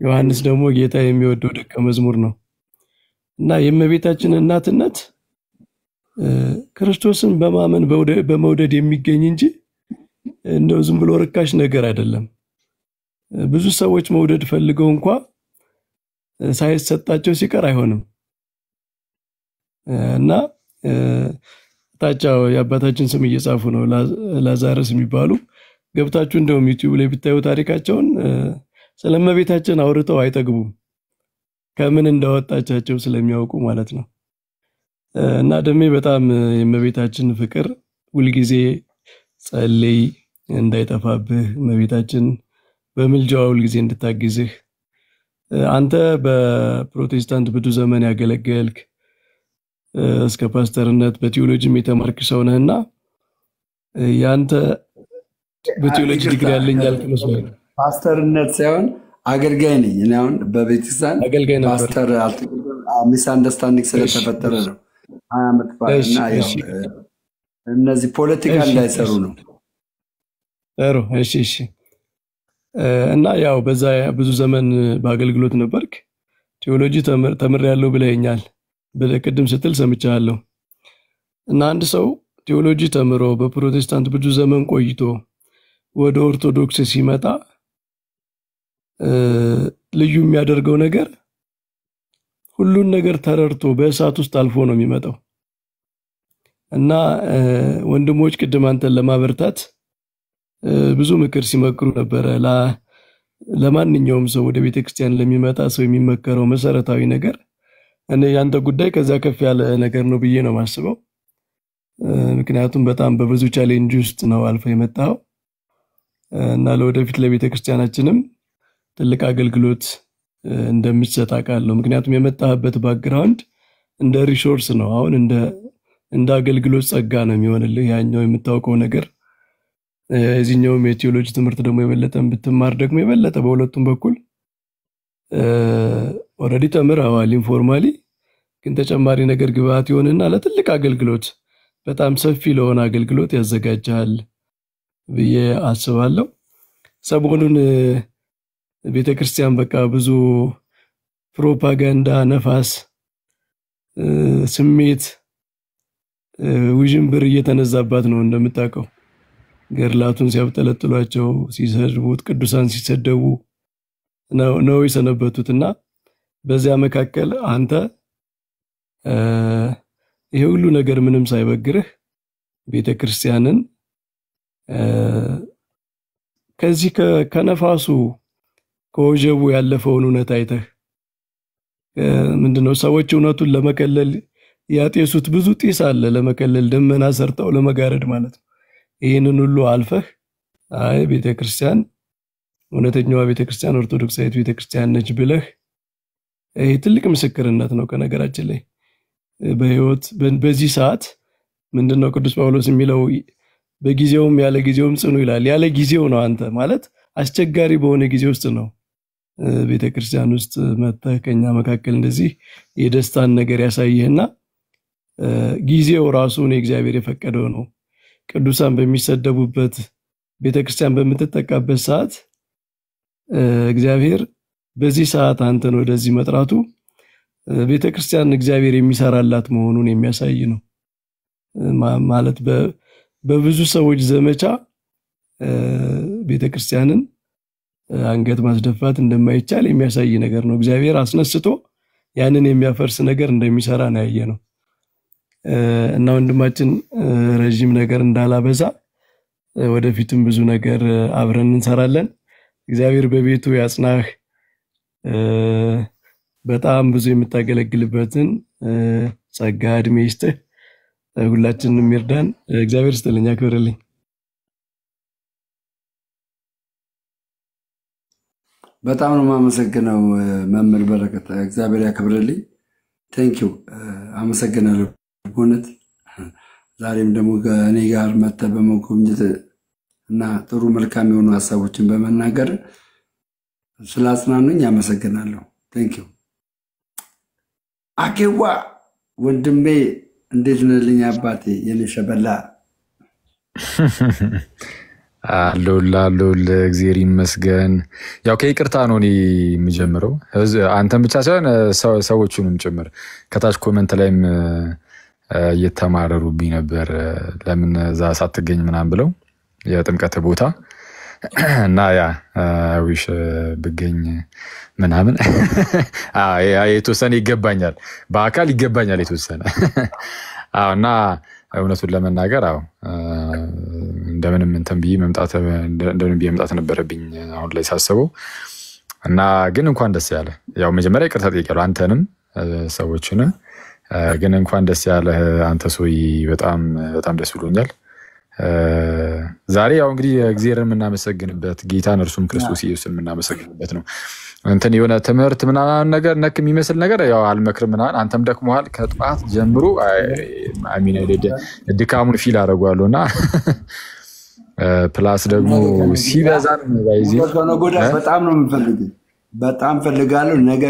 ዮሐንስ ደግሞ ጌታ የሚወደው ደቀ መዝሙር ነው እና የእመቤታችን እናትነት ክርስቶስን በማመን በመውደድ የሚገኝ እንጂ እንደው ዝም ብሎ ርካሽ ነገር አይደለም። ብዙ ሰዎች መውደድ ፈልገው እንኳን ሳይሰጣቸው ሲቀር አይሆንም እና ታቻው የአባታችን ስም እየጻፉ ነው። ላዛረስ የሚባሉ ገብታችሁ እንደውም ዩቲዩብ ላይ ብታዩ ታሪካቸውን ስለእመቤታችን አውርተው አይጠግቡም። ከምን እንዳወጣቻቸው ስለሚያውቁ ማለት ነው። እና ደሜ በጣም የእመቤታችን ፍቅር ሁልጊዜ ጸልይ እንዳይጠፋብህ፣ እመቤታችን በምልጃዋ ሁልጊዜ እንድታግዝህ። አንተ በፕሮቴስታንት ብዙ ዘመን ያገለገልክ እስከ ፓስተርነት በቲዮሎጂም የተማርክ ሰው ነህና ያንተ በቲዮሎጂ ዲግሪ ያለኝ ያልክ መስሎኝ። ፓስተርነት ሳይሆን አገልጋይ ነኝ እኔ። አሁን በቤተክርስቲያን አገልጋይ ነበር። ፓስተር ሚስ አንደርስታንዲንግ ስለተፈጠረ ነው። አመት ባልና ያው እነዚህ ፖለቲካ እንዳይሰሩ ነው። ጥሩ እሺ። እና ያው በዛ ብዙ ዘመን በአገልግሎት ነበርክ። ቲዮሎጂ ተምሬያለሁ ብለኸኛል። በቅድም ስትል ሰምቻለሁ። እና አንድ ሰው ቲዮሎጂ ተምሮ በፕሮቴስታንት ብዙ ዘመን ቆይቶ ወደ ኦርቶዶክስ ሲመጣ ልዩ የሚያደርገው ነገር ሁሉን ነገር ተረድቶ በእሳት ውስጥ አልፎ ነው የሚመጣው። እና ወንድሞች ቅድም አንተን ለማበርታት ብዙ ምክር ሲመክሩ ነበረ። ለማንኛውም ሰው ወደ ቤተክርስቲያን ለሚመጣ ሰው የሚመከረው መሰረታዊ ነገር እኔ ያንተ ጉዳይ ከዛ ከፍ ያለ ነገር ነው ብዬ ነው ማስበው። ምክንያቱም በጣም በብዙ ቻሌንጅ ውስጥ ነው አልፈ የመጣው እና ለወደፊት ለቤተ ክርስቲያናችንም ትልቅ አገልግሎት እንደምትሰጥ አውቃለሁ። ምክንያቱም የመጣህበት ባክግራውንድ እንደ ሪሶርስ ነው። አሁን እንደ አገልግሎት ጸጋ ነው የሚሆንልህ። ያኛው የምታውቀው ነገር እዚህኛው የቴዎሎጂ ትምህርት ደግሞ የበለጠን ብትማር ደግሞ የበለጠ በሁለቱም በኩል ኦልሬዲ ተምረዋል ኢንፎርማሊ፣ ግን ተጨማሪ ነገር ግብአት ይሆንና ለትልቅ አገልግሎት በጣም ሰፊ ለሆነ አገልግሎት ያዘጋጃል ብዬ አስባለሁ። ሰሞኑን ቤተክርስቲያን በቃ ብዙ ፕሮፓጋንዳ፣ ነፋስ፣ ስሜት፣ ውዥንብር እየተነዛባት ነው እንደምታውቀው። ገድላቱን ሲያብጠለጥሏቸው፣ ሲሰድቡት፣ ቅዱሳን ሲሰደቡ ነው የሰነበቱትና በዚያ መካከል አንተ ይሄ ሁሉ ነገር ምንም ሳይበግርህ ቤተክርስቲያንን ከዚህ ከነፋሱ ከወጀቡ ያለፈውን እውነት አይተህ ምንድነው ሰዎች እውነቱን ለመከለል ያጤሱት ብዙ ጢስ አለ፣ ለመከለል ደመና ሰርተው ለመጋረድ ማለት ነው። ይሄንን ሁሉ አልፈህ አይ ቤተክርስቲያን እውነተኛዋ ቤተክርስቲያን ኦርቶዶክሳዊት ቤተክርስቲያን ነች ብለህ ይሄ ትልቅ ምስክርነት ነው። ከነገራችን ላይ በህይወት በዚህ ሰዓት ምንድነው ቅዱስ ጳውሎስ የሚለው በጊዜውም ያለ ጊዜውም ጽኑ ይላል። ያለ ጊዜው ነው አንተ ማለት አስቸጋሪ በሆነ ጊዜ ውስጥ ነው ቤተክርስቲያን ውስጥ መጥተህ ከኛ መካከል እንደዚህ የደስታን ነገር ያሳየህና ጊዜው ራሱ ነው እግዚአብሔር የፈቀደው ነው። ቅዱሳን በሚሰደቡበት ቤተክርስቲያን በምትጠቃበት ሰዓት እግዚአብሔር በዚህ ሰዓት አንተን ወደዚህ መጥራቱ ቤተክርስቲያን እግዚአብሔር የሚሰራላት መሆኑን የሚያሳይ ነው። ማለት በብዙ ሰዎች ዘመቻ ቤተክርስቲያንን አንገት ማስደፋት እንደማይቻል የሚያሳይ ነገር ነው። እግዚአብሔር አስነስቶ ያንን የሚያፈርስ ነገር እንደሚሰራ ነው ያየነው። እና ወንድማችን ረጅም ነገር እንዳላበዛ ወደፊትም ብዙ ነገር አብረን እንሰራለን። እግዚአብሔር በቤቱ ያጽናህ። በጣም ብዙ የምታገለግልበትን ጸጋ እድሜ ይስጥህ። ሁላችንንም ይርዳን። እግዚአብሔር ይስጥልኝ፣ ያክብርልኝ። በጣም ነው የማመሰግነው መምህር በረከት፣ እግዚአብሔር ያክብርልኝ። ቴንኪው፣ አመሰግናለሁ በእውነት። ዛሬም ደግሞ ከእኔ ጋር መጥተህ በመጎብኘት እና ጥሩ መልካም የሆኑ ሀሳቦችን በመናገር ስላጽናኑኝ አመሰግናለሁ። ቴንኪው። አኬዋ ወንድሜ እንዴት ነህልኝ አባቴ? የኔ ሸበላ አለሁልህ። እግዚአብሔር ይመስገን። ያው ከይቅርታ ነው እኔ የምጀምረው፣ አንተን ብቻ ሳይሆን ሰዎቹንም ጭምር። ከታች ኮመንት ላይም እየተማረሩብኝ ነበር ለምን እዛ ሳትገኝ ምናምን ብለው የጥምቀት ቦታ እና ያ ዊሽ ብገኝ ምናምን የተወሰነ ይገባኛል፣ በአካል ይገባኛል የተወሰነ እና እውነቱን ለመናገር እንደምንም እንትን ብዬ መምጣት ነበረብኝ አሁን ላይ ሳስበው። እና ግን እንኳን ደስ ያለ። ያው መጀመሪያ ይቅርታ ጠይቄያለሁ አንተንም ሰዎችን፣ ግን እንኳን ደስ ያለ አንተ ሶይ፣ በጣም በጣም ደስ ብሎኛል። ዛሬ ያው እንግዲህ እግዚአብሔርን የምናመሰግንበት ጌታን እርሱም ክርስቶስ ኢየሱስን የምናመሰግንበት ነው። እንትን የሆነ ትምህርት ምናምን ነገር ነክ የሚመስል ነገር ያው አልመክርም ምናምን። አንተም ደክሞሃል ከጠዋት ጀምሮ አሚን ድካሙን ፊል አደርገዋለሁ እና ፕላስ ደግሞ ሲበዛን ከነጎዳ በጣም ነው የምፈልገው፣ በጣም ፈልጋለሁ። ነገ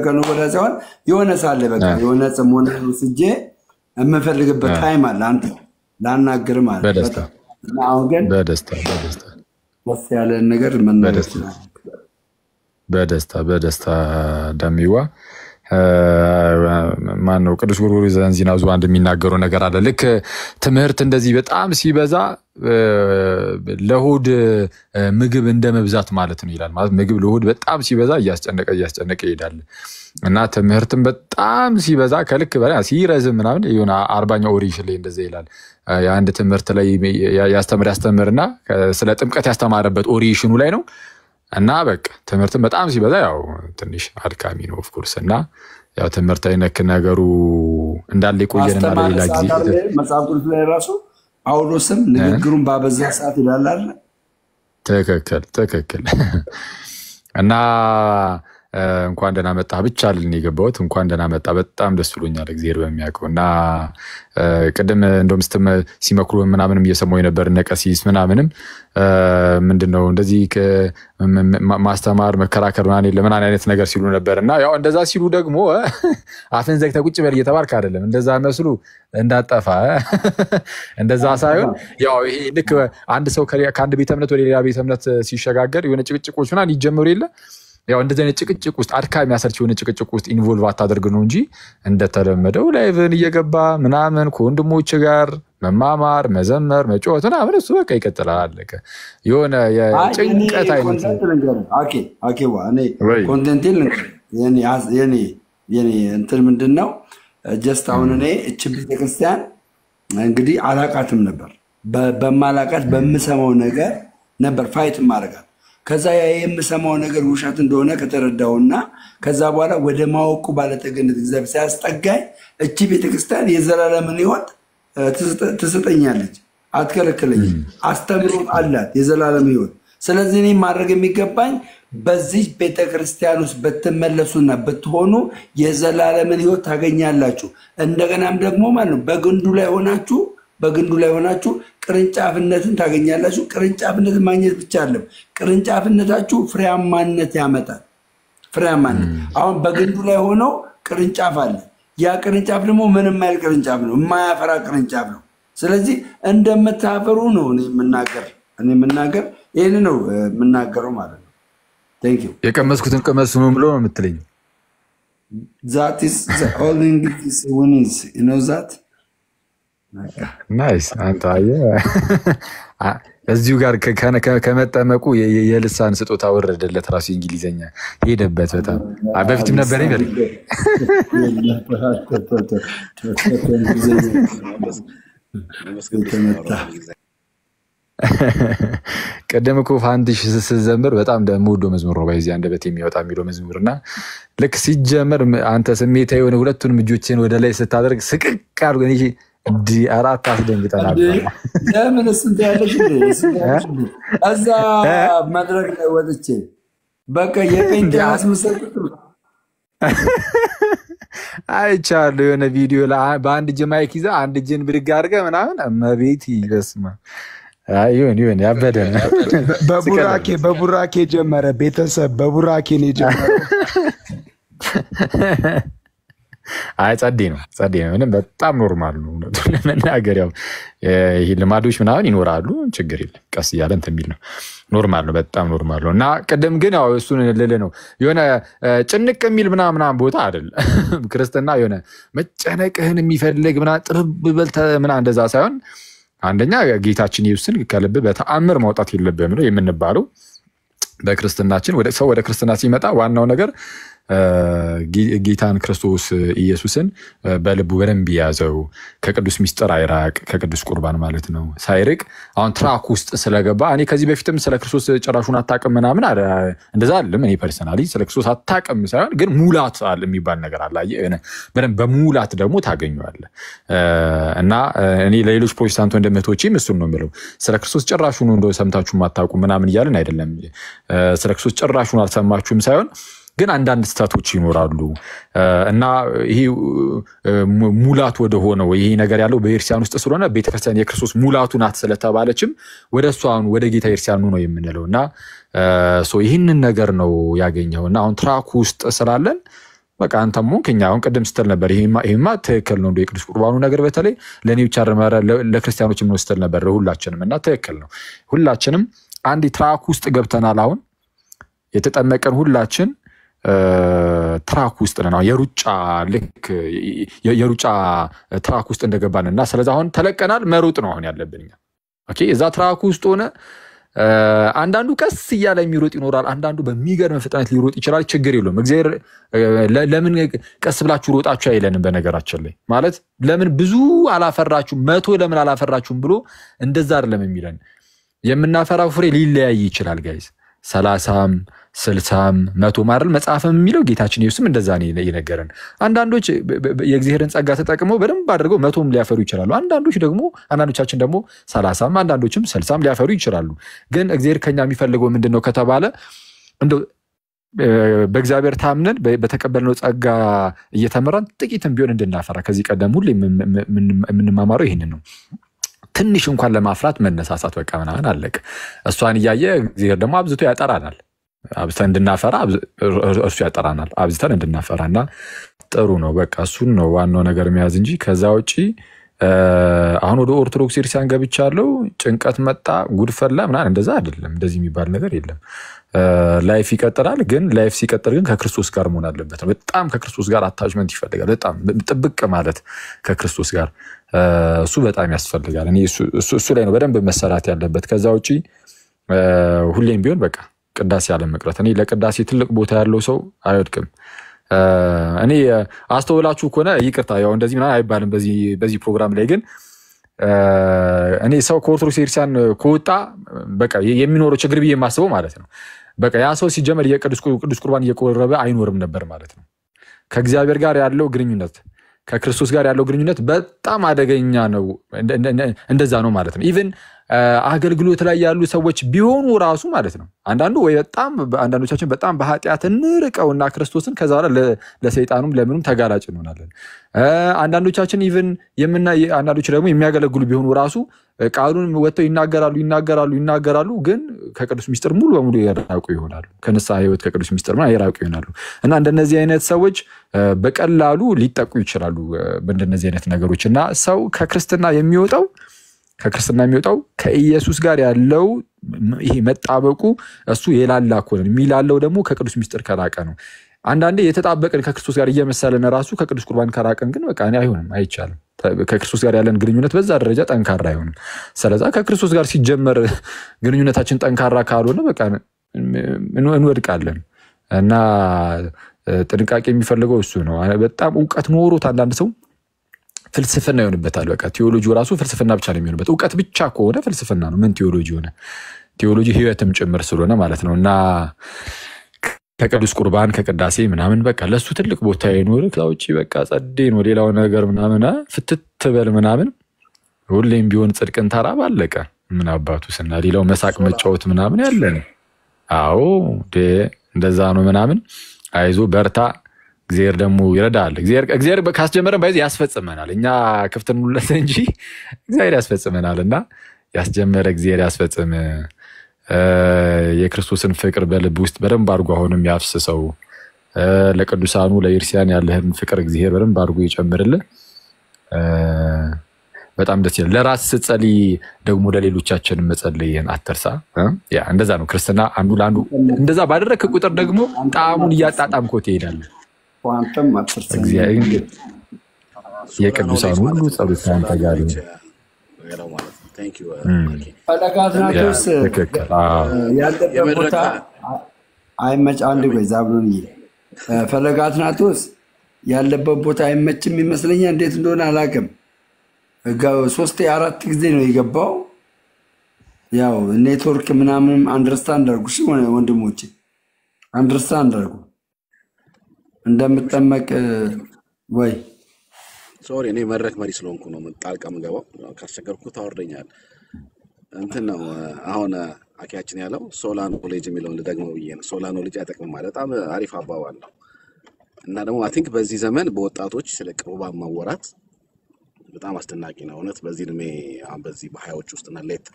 ከነጎዳ ሳይሆን የሆነ ሳለ በቃ የሆነ ጽሞና ወስጄ የምፈልግበት ታይም አለ አንተ ላናገር ማለት በደስታ አሁን ግን በደስታ ደስ ያለ ነገር መናገር በደስታ ዳሚዋ ማን ነው ቅዱስ ጎርጎርዮስ ዘእንዚናዙ አንድ የሚናገረው ነገር አለ። ልክ ትምህርት እንደዚህ በጣም ሲበዛ ለሆድ ምግብ እንደ መብዛት ማለት ነው ይላል። ማለት ምግብ ለሆድ በጣም ሲበዛ እያስጨነቀ ይሄዳል እና ትምህርትም በጣም ሲበዛ ከልክ በላይ ሲረዝም ምናምን የሆነ 40ኛው ኦሪሽን ላይ እንደዛ ይላል። የአንድ ትምህርት ላይ ያስተምርና ስለ ጥምቀት ያስተማረበት ኦሪሽኑ ላይ ነው እና በቃ ትምህርትም በጣም ሲበዛ ያው ትንሽ አድካሚ ነው ኦፍ ኮርስ። እና ያው ትምህርታዊ ነክ ነገሩ እንዳለ ይቆየንና ለሌላ ጊዜ መጽሐፍ ቅዱስ ላይ ራሱ ጳውሎስም ንግግሩን ባበዛ ሰዓት ይላል አይደል? ትክክል እና እንኳን ደህና መጣ ብቻ አልን የገባሁት። እንኳን ደህና መጣ በጣም ደስ ብሎኛል እግዚአብሔር በሚያውቀው። እና ቅድም እንደውም ሲመክሩ ምናምንም እየሰማሁ ነበር ነቀሲስ ምናምንም ምንድነው እንደዚህ ማስተማር መከራከር ምናምን አይነት ነገር ሲሉ ነበርና ያው እንደዛ ሲሉ ደግሞ አፍን ዘግተህ ቁጭ በል እየተባልክ አይደለም እንደዛ መስሉ እንዳጠፋ እንደዛ ሳይሆን ያው ይሄ ልክ አንድ ሰው ከአንድ ቤተ እምነት ወደ ሌላ ቤተ እምነት ሲሸጋገር የሆነ ጭቅጭቆች ምናምን ይጀምሩ የለ ያው እንደዚህ አይነት ጭቅጭቅ ውስጥ አድካሚ ያሰርች የሆነ ጭቅጭቅ ውስጥ ኢንቮልቭ አታደርግ ነው እንጂ እንደተለመደው ላይቭን እየገባ ምናምን ከወንድሞች ጋር መማማር መዘመር መጫወት ምናምን እሱ በቃ ይቀጥላል። አለቀ። የሆነ የጭንቀት አይነት ኦኬ እኔ ኮንቴንት የኔ እንትን ምንድነው ጀስት አሁን እኔ እቺ ቤተክርስቲያን እንግዲህ አላቃትም ነበር በማላቃት በምሰማው ነገር ነበር ፋይት ማረጋት ከዛ የምሰማው ነገር ውሸት እንደሆነ ከተረዳውና ከዛ በኋላ ወደ ማወቁ ባለጠግነት እግዚአብሔር ሲያስጠጋኝ እቺ ቤተክርስቲያን የዘላለምን ሕይወት ትሰጠኛለች አትከለክለኝም አስተምሮት አላት የዘላለም ሕይወት ስለዚህ እኔ ማድረግ የሚገባኝ በዚህ ቤተክርስቲያን ውስጥ በተመለሱና በትሆኑ የዘላለምን ሕይወት ታገኛላችሁ እንደገናም ደግሞ ማለት ነው በግንዱ ላይ ሆናችሁ ቅርንጫፍነትን ታገኛላችሁ ቅርንጫፍነትን ማግኘት ብቻ አይደለም ቅርንጫፍነታችሁ ፍሬያማነት ያመጣል ፍሬያማነት አሁን በግንዱ ላይ ሆኖ ቅርንጫፍ አለ ያ ቅርንጫፍ ደግሞ ምንም አይል ቅርንጫፍ ነው የማያፈራ ቅርንጫፍ ነው ስለዚህ እንደምታፈሩ ነው እኔ የምናገር ይሄን ነው የምናገረው ማለት ነው ቴንክ ዩ የቀመስኩትን ቀመስ ነው ብሎ ነው የምትለኝ that is the only English winnings you know that ናይስ አንተ እዚሁ ጋር ከመጠመቁ የልሳን ስጦታ ወረደለት ራሱ እንግሊዘኛ ሄደበት በጣም በፊትም ነበር ይበል ቀደም እኮ ፋንዲሽ ስትዘምር በጣም ደምወዶ መዝሙር ነው ባይዚ አንደበት የሚወጣ የሚለው መዝሙርና ልክ ሲጀመር አንተ ስሜታዊ የሆነ ሁለቱንም እጆችን ወደ ላይ ስታደርግ ስቅቅ አድርገን እንዲ አራት አስደንግጠናል ለምን እንት ያለሽ እዛ መድረክ ላይ ወጥቼ በቃ የጴንጤያስ መሰልኩት አይቻለሁ የሆነ ቪዲዮ ላይ በአንድ እጅ ማይክ ይዛ አንድ እጅን ብድግ አድርገህ ምናምን እመቤት ይበስማ አይዮን ያበደ በቡራኬ ጀመረ ቤተሰብ በቡራኬ ነው የጀመረው አይ ጸዴ ነው ምንም በጣም ኖርማል ነው ለመናገር ያው ይሄ ልማዶች ምናምን ይኖራሉ ችግር የለም ቀስ እያለ እንትን የሚል ነው ኖርማል ነው በጣም ኖርማል ነው እና ቀደም ግን ያው እሱን ለለ ነው የሆነ ጭንቅ የሚል ምናምን ቦታ አይደል ክርስትና የሆነ መጨነቅህን የሚፈልግ ምናምን ጥርብ በልተ ምናምን እንደዛ ሳይሆን አንደኛ ጌታችን ኢየሱስን ከልብ በተአምር ማውጣት የለብህም ነው የምንባለው በክርስትናችን ወደ ክርስትና ሲመጣ ዋናው ነገር ጌታን ክርስቶስ ኢየሱስን በልቡ በደንብ ያዘው ከቅዱስ ሚስጥር አይራቅ ከቅዱስ ቁርባን ማለት ነው ሳይርቅ አሁን ትራክ ውስጥ ስለገባ እኔ ከዚህ በፊትም ስለ ክርስቶስ ጭራሹን አታውቅም ምናምን እንደዛ አይደለም እኔ ፐርሰናሊ ስለ ክርስቶስ አታውቅም ሳይሆን ግን ሙላት አለ የሚባል ነገር አለ በደንብ በሙላት ደግሞ ታገኘዋለህ እና እኔ ለሌሎች ፕሮቴስታንት ወንድሞቼም እሱን ነው የምለው ስለ ክርስቶስ ጭራሹን እንደው ሰምታችሁ ማታውቁ ምናምን ይያልን አይደለም ስለ ክርስቶስ ጭራሹን አልሰማችሁም ሳይሆን ግን አንዳንድ ስታቶች ይኖራሉ እና ይሄ ሙላት ወደ ሆነው ይሄ ነገር ያለው በኢየሩሳሌም ውስጥ ስለሆነ ቤተክርስቲያን የክርስቶስ ሙላቱ ናት ስለተባለችም ወደሷን ወደ ጌታ ኢየሩሳሌም ነው የምንለውና ይሄንን ነገር ነው ያገኘውና አሁን ትራክ ውስጥ ስላለን በቃ አንተም ሞንከኛ አሁን ቀደም ስትል ነበር ይሄማ ትክክል ነው እንደ የቅዱስ ቁርባኑ ነገር በተለይ ለኔ ብቻ ለክርስቲያኖችም ነው ስትል ነበር ለሁላችንም እና ትክክል ነው ሁላችንም አንድ ትራክ ውስጥ ገብተናል አሁን የተጠመቀን ሁላችን ትራክ ውስጥ ነው የሩጫ ልክ የሩጫ ትራክ ውስጥ እንደገባንና ስለዚህ አሁን ተለቀናል መሮጥ ነው አሁን ያለብንኛ ኦኬ እዛ ትራክ ውስጥ ሆነ አንዳንዱ ቀስ እያለ የሚሮጥ ይኖራል አንዳንዱ በሚገርም ፍጥነት ሊሮጥ ይችላል ችግር የለውም እግዚአብሔር ለምን ቀስ ብላችሁ ሮጣችሁ አይለንም በነገራችን ላይ ማለት ለምን ብዙ አላፈራችሁ 100 ለምን አላፈራችሁም ብሎ እንደዛ አይደለም የሚለን የምናፈራው ፍሬ ሊለያይ ይችላል ጋይስ 30 60 100 ማረል መጽሐፍም የሚለው ጌታችን ኢየሱስም እንደዛ ነው የነገረን። አንዳንዶች የእግዚአብሔርን ጸጋ ተጠቅመው በደንብ አድርገው 100ም ሊያፈሩ ይችላሉ። አንዳንዶቻችን ደግሞ 30ም አንዳንዶችም 60ም ሊያፈሩ ይችላሉ። ግን እግዚአብሔር ከኛ የሚፈልገው ምንድነው ከተባለ እንደው በእግዚአብሔር ታምነን በተቀበልነው ጸጋ እየተመራን ጥቂትም ቢሆን እንድናፈራ ከዚህ ቀደም ሁሉ የምንማማረው ይሄንን ነው። ትንሽ እንኳን ለማፍራት መነሳሳት በቃ ምናምን አለቀ። እሷን እያየ እግዚአብሔር ደግሞ አብዝቶ ያጠራናል። አብዝተን እንድናፈራ እርሱ ያጠራናል። አብዝተን እንድናፈራና ጥሩ ነው። በቃ እሱን ነው ዋናው ነገር መያዝ እንጂ ከዛ ውጪ አሁን ወደ ኦርቶዶክስ ክርስቲያን ገብቻለሁ ጭንቀት መጣ ጉድፈላ ምናምን እንደዛ አይደለም። እንደዚህ የሚባል ነገር የለም። ላይፍ ይቀጥላል። ግን ላይፍ ሲቀጥል ግን ከክርስቶስ ጋር መሆን አለበት። በጣም ከክርስቶስ ጋር አታችመንት ይፈልጋል። በጣም ጥብቅ ማለት ከክርስቶስ ጋር እሱ በጣም ያስፈልጋል። እኔ እሱ ላይ ነው በደንብ መሰራት ያለበት። ከዛ ውጪ ሁሌም ቢሆን በቃ ቅዳሴ ያለ መቅረት። እኔ ለቅዳሴ ትልቅ ቦታ ያለው ሰው አይወድቅም። እኔ አስተውላችሁ ከሆነ ይቅርታ ያው እንደዚህ ምናምን አይባልም በዚህ ፕሮግራም ላይ ግን እኔ ሰው ከኦርቶዶክስ ክርስቲያን ከወጣ በቃ የሚኖረው ችግር ብዬ የማስበው ማለት ነው በቃ ያ ሰው ሲጀመር የቅዱስ ቁርባን እየቆረበ አይኖርም ነበር ማለት ነው። ከእግዚአብሔር ጋር ያለው ግንኙነት ከክርስቶስ ጋር ያለው ግንኙነት በጣም አደገኛ ነው። እንደዛ ነው ማለት ነው። ኢቭን አገልግሎት ላይ ያሉ ሰዎች ቢሆኑ ራሱ ማለት ነው አንዳንዶቻችን በጣም በኃጢአት እንርቀውና ክርስቶስን ከዛ በኋላ ለሰይጣኑም ለምንም ተጋላጭ እንሆናለን። አንዳንዶቻችን ኢቭን አንዳንዶች ደግሞ የሚያገለግሉ ቢሆኑ ራሱ ቃሉን ወጥተው ይናገራሉ ግን ከቅዱስ ሚስጥር ሙሉ በሙሉ የራቁ ይሆናሉ። ከንስሐ ሕይወት ከቅዱስ ሚስጥር የራቁ ይሆናሉ። እና እንደነዚህ አይነት ሰዎች በቀላሉ ሊጠቁ ይችላሉ በእንደነዚህ አይነት ነገሮች። እና ሰው ከክርስትና የሚወጣው ከኢየሱስ ጋር ያለው ይሄ መጣበቁ እሱ የላላ ኮን የሚላለው ደግሞ ከቅዱስ ሚስጥር ከራቀ ነው። አንዳንዴ የተጣበቀን ከክርስቶስ ጋር እየመሰለን ራሱ ከቅዱስ ቁርባን ከራቀን ግን በቃ አይሆንም፣ አይቻልም። ከክርስቶስ ጋር ያለን ግንኙነት በዛ ደረጃ ጠንካራ አይሆንም። ስለዚህ ከክርስቶስ ጋር ሲጀመር ግንኙነታችን ጠንካራ ካልሆነ በቃ እንወድቃለን። እና ጥንቃቄ የሚፈልገው እሱ ነው። በጣም ዕውቀት ኖሮት አንዳንድ ሰው ፍልስፍና ይሆንበታል። በቃ ቲዮሎጂ ራሱ ፍልስፍና ብቻ ነው የሚሆንበት። ዕውቀት ብቻ ከሆነ ፍልስፍና ነው። ምን ቲዮሎጂ ሆነ? ቲዮሎጂ ሕይወትም ጭምር ስለሆነ ማለት ነው። እና ከቅዱስ ቁርባን ከቅዳሴ ምናምን በቃ ለሱ ትልቅ ቦታ ይኖር። ከዛ ውጪ በቃ ጸዴ ነው። ሌላው ነገር ምናምን ፍትት በል ምናምን ሁሌም ቢሆን ጽድቅን ተራ ባለቀ ምን አባቱ ስና ሌላው መሳቅ መጫወት ምናምን ያለ ነው። አዎ እንደዛ ነው ምናምን። አይዞ በርታ፣ እግዚአብሔር ደግሞ ይረዳል። እግዚአብሔር ካስጀመረን ባይዚ ያስፈጽመናል። እኛ ክፍትን ሙለት እንጂ እግዚአብሔር ያስፈጽመናልና ያስጀመረ እግዚአብሔር ያስፈጽም። የክርስቶስን ፍቅር በልብ ውስጥ በደንብ አድርጎ አሁንም ያፍስሰው። ለቅዱሳኑ ለኢርሲያን ያለህን ፍቅር እግዚአብሔር በደንብ አድርጎ ይጨምርልህ። በጣም ደስ ይላል። ለራስ ስትጸልይ ደግሞ ለሌሎቻችን መጸለይን አትርሳ። ያ እንደዛ ነው ክርስትና። አንዱ ለአንዱ እንደዛ ባደረክ ቁጥር ደግሞ ጣዕሙን እያጣጣምከው ትሄዳለህ። ኳንተም አትርሳ። እግዚአብሔር የቅዱሳኑ ሁሉ ጸሎት ካንተ ጋር ይሁን። ፈለጋትናቶስ ያለበት ቦታ አይመች። አንድ ቆይ ዛብሎን ፈለጋትናቶስ ያለበት ቦታ አይመችም ይመስለኛል። እንዴት እንደሆነ አላውቅም። 3-4 ጊዜ ነው የገባው። ያው ኔትወርክ ምናምን አንደርስታንድ አድርጉ። እሺ ወንድሞቼ አንደርስታንድ አድርጉ እንደምጠመቅ ወይ ሶሪ እኔ መድረክ መሪ ስለሆንኩ ነው ጣልቃ የምገባው። ካስቸገርኩ ታወርደኛል። እንትን ነው አሁን አኪያችን ያለው ሶላ ኖሌጅ የሚለውን ልደግመው ብዬ ነው። ሶላ ኖሌጅ አይጠቅምም ማለት በጣም አሪፍ አባባል ነው። እና ደግሞ አይ ቲንክ በዚህ ዘመን በወጣቶች ስለ ቁርባን ማወራት በጣም አስደናቂ ነው። እውነት በዚህ እድሜ አሁን በዚህ በሀያዎች ውስጥና ሌት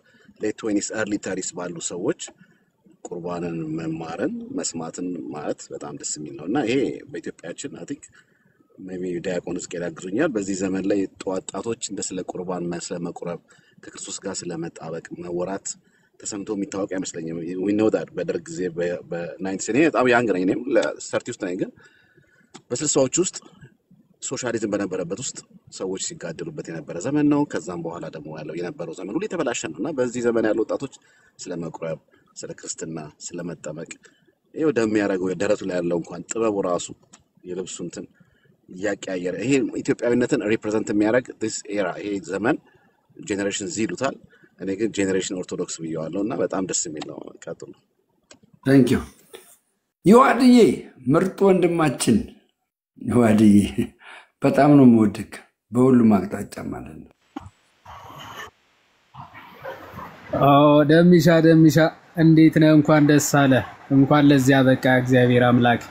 20s ኤርሊ 30s ባሉ ሰዎች ቁርባንን መማርን መስማትን ማለት በጣም ደስ የሚል ነው። እና ይሄ በኢትዮጵያችን አይ ቲንክ ሜቢ ዲያቆን እስኪ ያግዙኛል። በዚህ ዘመን ላይ ወጣቶች እንደ ስለ ቁርባን መቁረብ ከክርስቶስ ጋር ስለመጣበቅ መወራት ተሰምቶ የሚታወቅ አይመስለኝም። we know that በደርግ ጊዜ በ90 እኔ በጣም ያንግ ነኝ። እኔም ለ30 ውስጥ ነኝ። ግን በ60ዎች ውስጥ ሶሻሊዝም በነበረበት ውስጥ ሰዎች ሲጋደሉበት የነበረ ዘመን ነው። ከዛም በኋላ ደግሞ ያለው የነበረው ዘመን ሁሉ የተበላሸ ነው። እና በዚህ ዘመን ያሉ ወጣቶች ስለመቁረብ ስለ ክርስትና ስለመጠመቅ ይሄው እንደሚያደርገው ደረቱ ላይ ያለው እንኳን ጥበቡ ራሱ የልብሱ እንትን ያቀያየረ ይሄ ኢትዮጵያዊነትን ሪፕሬዘንት የሚያደርግ this era ይሄ ዘመን ጄነሬሽን ዚ ይሉታል። እኔ ግን ጄነሬሽን ኦርቶዶክስ ብየዋለሁ። እና በጣም ደስ የሚል ነው። ቀጥሉ። ታንክ ዩ ይዋድዬ ምርጥ ወንድማችን ይዋድዬ በጣም ነው የምወድክ በሁሉም አቅጣጫ ማለት ነው። ደሚሻ እንዴት ነህ? እንኳን ደስ አለ። እንኳን ለዚያ በቃ እግዚአብሔር አምላክ።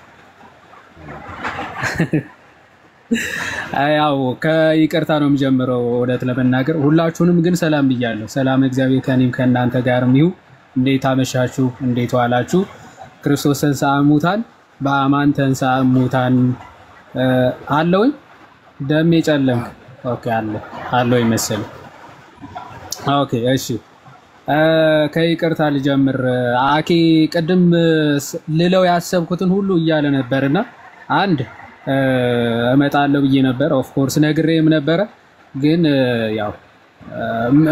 ያው ከይቅርታ ነው የምጀምረው እውነት ለመናገር ሁላችሁንም ግን ሰላም ብያለሁ። ሰላም እግዚአብሔር ከኔም ከእናንተ ጋርም ይሁን። እንዴት አመሻችሁ? እንዴት ዋላችሁ? ክርስቶስ ተንሥአ እሙታን በአማን ተንሥአ እሙታን አለውኝ ደሜ ጨለም ኦኬ አለው ይመስል ኦኬ እሺ ከይቅርታ ልጀምር። አኬ ቅድም ልለው ያሰብኩትን ሁሉ እያለ ነበርና አንድ እመጣለሁ ብዬ ነበር። ኦፍ ኮርስ ነግሬም ነበረ ግን ያው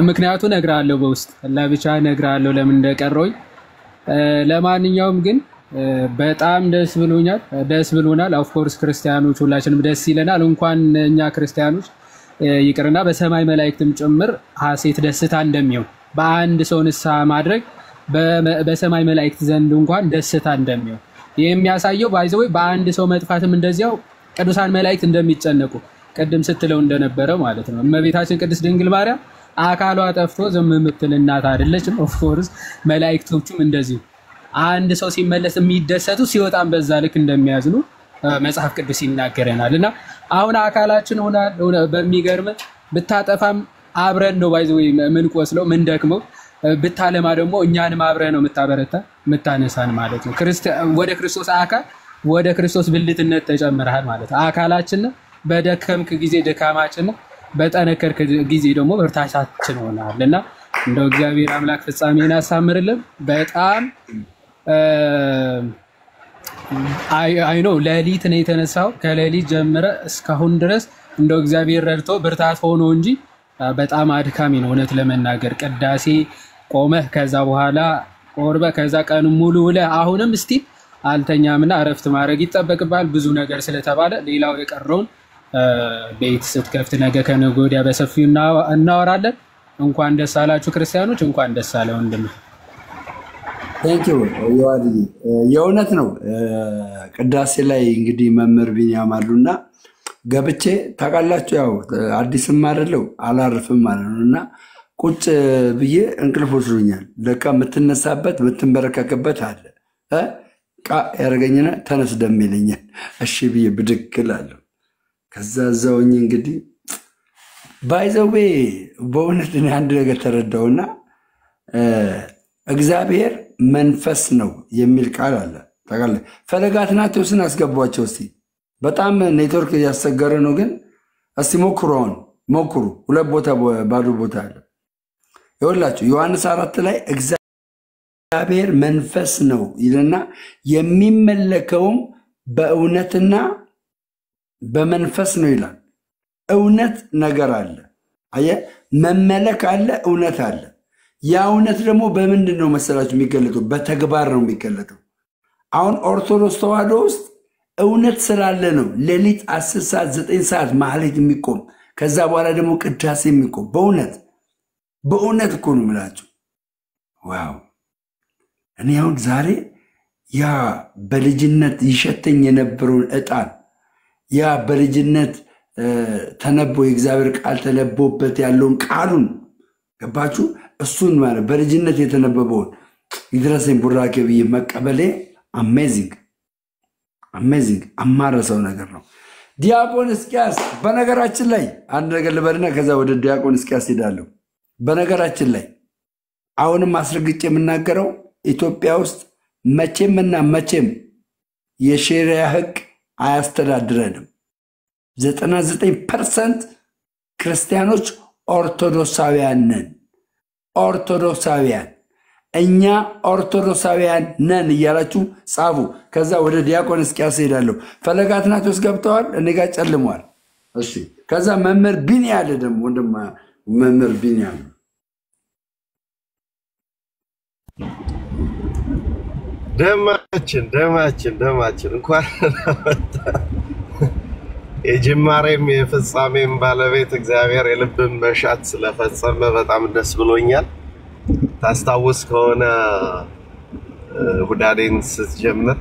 ምክንያቱ ነግራለሁ በውስጥ ለብቻ ነግራለሁ ለምን እንደቀረውኝ። ለማንኛውም ግን በጣም ደስ ብሎናል። ኦፍ ኮርስ ክርስቲያኖች ሁላችንም ደስ ይለናል። እንኳን እኛ ክርስቲያኖች ይቅርና በሰማይ መላእክትም ጭምር ሐሴት ደስታ እንደሚሆን በአንድ ሰው ንስሐ ማድረግ በሰማይ መላእክት ዘንድ እንኳን ደስታ እንደሚሆን የሚያሳየው ባይዘው በአንድ ሰው መጥፋትም እንደዚያው ቅዱሳን መላእክት እንደሚጨነቁ ቅድም ስትለው እንደነበረ ማለት ነው። እመቤታችን ቅድስት ድንግል ማርያም አካሏ ጠፍቶ ዝም የምትል እናት አይደለችም። ኦፍ ኮርስ መላእክቶቹም እንደዚሁ አንድ ሰው ሲመለስ የሚደሰቱ ሲወጣም በዛ ልክ እንደሚያዝኑ መጽሐፍ ቅዱስ ይናገረናልና አሁን አካላችን ሆና በሚገርም ብታጠፋም አብረን ነው ባይዘው ምን ቆስለው ምን ደክመው ብታለማ ደግሞ እኛንም አብረን ነው የምታበረታ የምታነሳን ማለት ነው። ወደ ክርስቶስ አካል ወደ ክርስቶስ ብልትነት ተጨምረሃል ማለት ነው። አካላችን በደከምክ ጊዜ ድካማችን በጠነከርክ ጊዜ ደግሞ ብርታታችን ሆናልና እንደው እግዚአብሔር አምላክ ፍጻሜን ያሳምርልን። በጣም አይ ኖ ሌሊት ነው የተነሳው ከሌሊት ጀምረ እስካሁን ድረስ እንደው እግዚአብሔር ረድቶ ብርታት ሆኖ እንጂ በጣም አድካሚ ነው እውነት ለመናገር። ቅዳሴ ቆመህ ከዛ በኋላ ቆርበ ከዛ ቀን ሙሉ ውለ አሁንም እስቲ አልተኛምና እረፍት ማድረግ ይጠበቅባል ብዙ ነገር ስለተባለ ሌላው የቀረውን ቤት ስትከፍት ነገ ከነገ ወዲያ በሰፊው እናወራለን። እንኳን ደስ አላችሁ ክርስቲያኖች፣ እንኳን ደስ አለ ወንድም። ቴንክ ዩ ይዋዲ የእውነት ነው። ቅዳሴ ላይ እንግዲህ መምህር ቢንያም አሉና ገብቼ ታውቃላችሁ ያው አዲስም አይደለው አላርፍም ማለት ነውና ቁጭ ብዬ እንቅልፍ ወስዶኛል። ለካ የምትነሳበት የምትንበረከክበት አለ ቃ ያረገኝና ተነስ ደም ይለኛል። እሺ ብዬ ብድግ እላለሁ። ከዛ ዘውኝ እንግዲህ ባይዘዌ በእውነት እኔ አንድ ነገር ተረዳውና እግዚአብሔር መንፈስ ነው የሚል ቃል አለ ታውቃለህ። ፈለገ አትናቴዎስን አስገቧቸው እስቲ። በጣም ኔትወርክ ያስቸገረ ነው ግን እስቲ ሞክሩ። ሁለት ቦታ ባዶ ቦታ አለ ይኸውላችሁ። ዮሐንስ 4 ላይ እግዚአብሔር መንፈስ ነው ይልና የሚመለከውም በእውነትና በመንፈስ ነው ይላል። እውነት ነገር አለ አየህ፣ መመለክ አለ፣ እውነት አለ። ያ እውነት ደግሞ በምንድን ነው መሰላችሁ የሚገለጠው? በተግባር ነው የሚገለጠው። አሁን ኦርቶዶክስ ተዋህዶ ውስጥ እውነት ስላለ ነው ሌሊት 10 ሰዓት 9 ሰዓት ማህሌት የሚቆም ከዛ በኋላ ደግሞ ቅዳሴ የሚቆም በእውነት እኮ ነው የምላችሁ። ዋው! እኔ አሁን ዛሬ ያ በልጅነት ይሸተኝ የነበረውን ዕጣን ያ በልጅነት ተነቦ የእግዚአብሔር ቃል ተነቦበት ያለውን ቃሉን ገባችሁ? እሱን ማለት በልጅነት የተነበበውን ይድረሰኝ ቡራኬ ብዬ መቀበሌ አሜዚንግ አማረሰው ነገር ነው። ዲያቆን እስኪያስ በነገራችን ላይ አንድ ነገር ልበልና ከዛ ወደ ዲያቆን እስኪያስ ሄዳለሁ። በነገራችን ላይ አሁንም አስረግጬ የምናገረው ኢትዮጵያ ውስጥ መቼምና መቼም የሸሪያ ሕግ አያስተዳድረንም። 99% ክርስቲያኖች ኦርቶዶክሳውያን ነን። እኛ ኦርቶዶክሳውያን ነን እያላችሁ ጻፉ። ከዛ ወደ ዲያቆን እስኪያስ ሄዳለሁ። ፈለገ አትናቴዎስ ገብተዋል፣ እኔ ጋር ጨልመዋል። እሺ ከዛ መምህር ቢኒ ያለ ደግሞ ወንድም መምህር ቢኒ ያለ ደማችን እንኳን የጅማሬም የፍጻሜም ባለቤት እግዚአብሔር የልብን መሻት ስለፈጸመ በጣም ደስ ብሎኛል። ታስታውስ ከሆነ ሁዳዴን ስትጀምር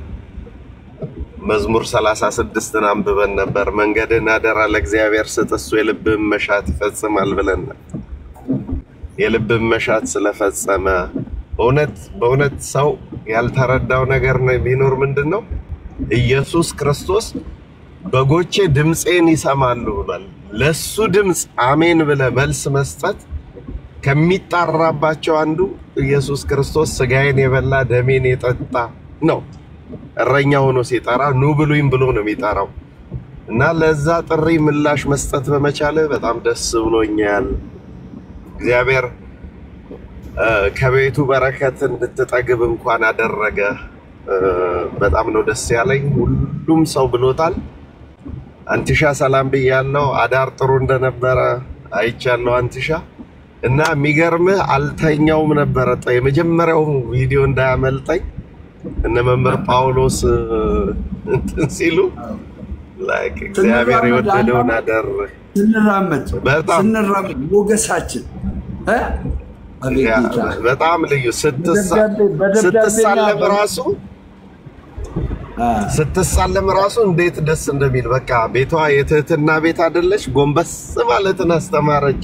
መዝሙር 36ን አንብበን ነበር። መንገድን አደራ ለእግዚአብሔር ስጥ እሱ የልብህን መሻት ይፈጽማል ብለን የልብህን መሻት ስለፈጸመ በእውነት ሰው ያልተረዳው ነገር ቢኖር ምንድነው ኢየሱስ ክርስቶስ በጎቼ ድምጼን ይሰማሉ ብሏል። ለሱ ድምጽ አሜን ብለ መልስ መስጠት ከሚጣራባቸው አንዱ ኢየሱስ ክርስቶስ ስጋዬን የበላ ደሜን የጠጣ ነው። እረኛ ሆኖ ሲጠራ ኑ ብሉኝ ብሎ ነው የሚጠራው እና ለዛ ጥሪ ምላሽ መስጠት በመቻለ በጣም ደስ ብሎኛል። እግዚአብሔር ከቤቱ በረከት እንድትጠግብ እንኳን አደረገ። በጣም ነው ደስ ያለኝ። ሁሉም ሰው ብሎታል። አንቲሻ ሰላም ብያለሁ። አዳር ጥሩ እንደነበረ አይቻለሁ አንቲሻ እና የሚገርምህ አልተኛውም ነበረ። የመጀመሪያው ቪዲዮ እንዳያመልጠኝ እነ መምህር ጳውሎስ እንትን ሲሉ ላይክ እግዚአብሔር የወደደውን አደረገ። ስንራመድ ሞገሳችን በጣም ልዩ ስትሳለም ራሱ እንዴት ደስ እንደሚል በቃ ቤቷ የትህትና ቤት አይደለች። ጎንበስ ማለትን አስተማረች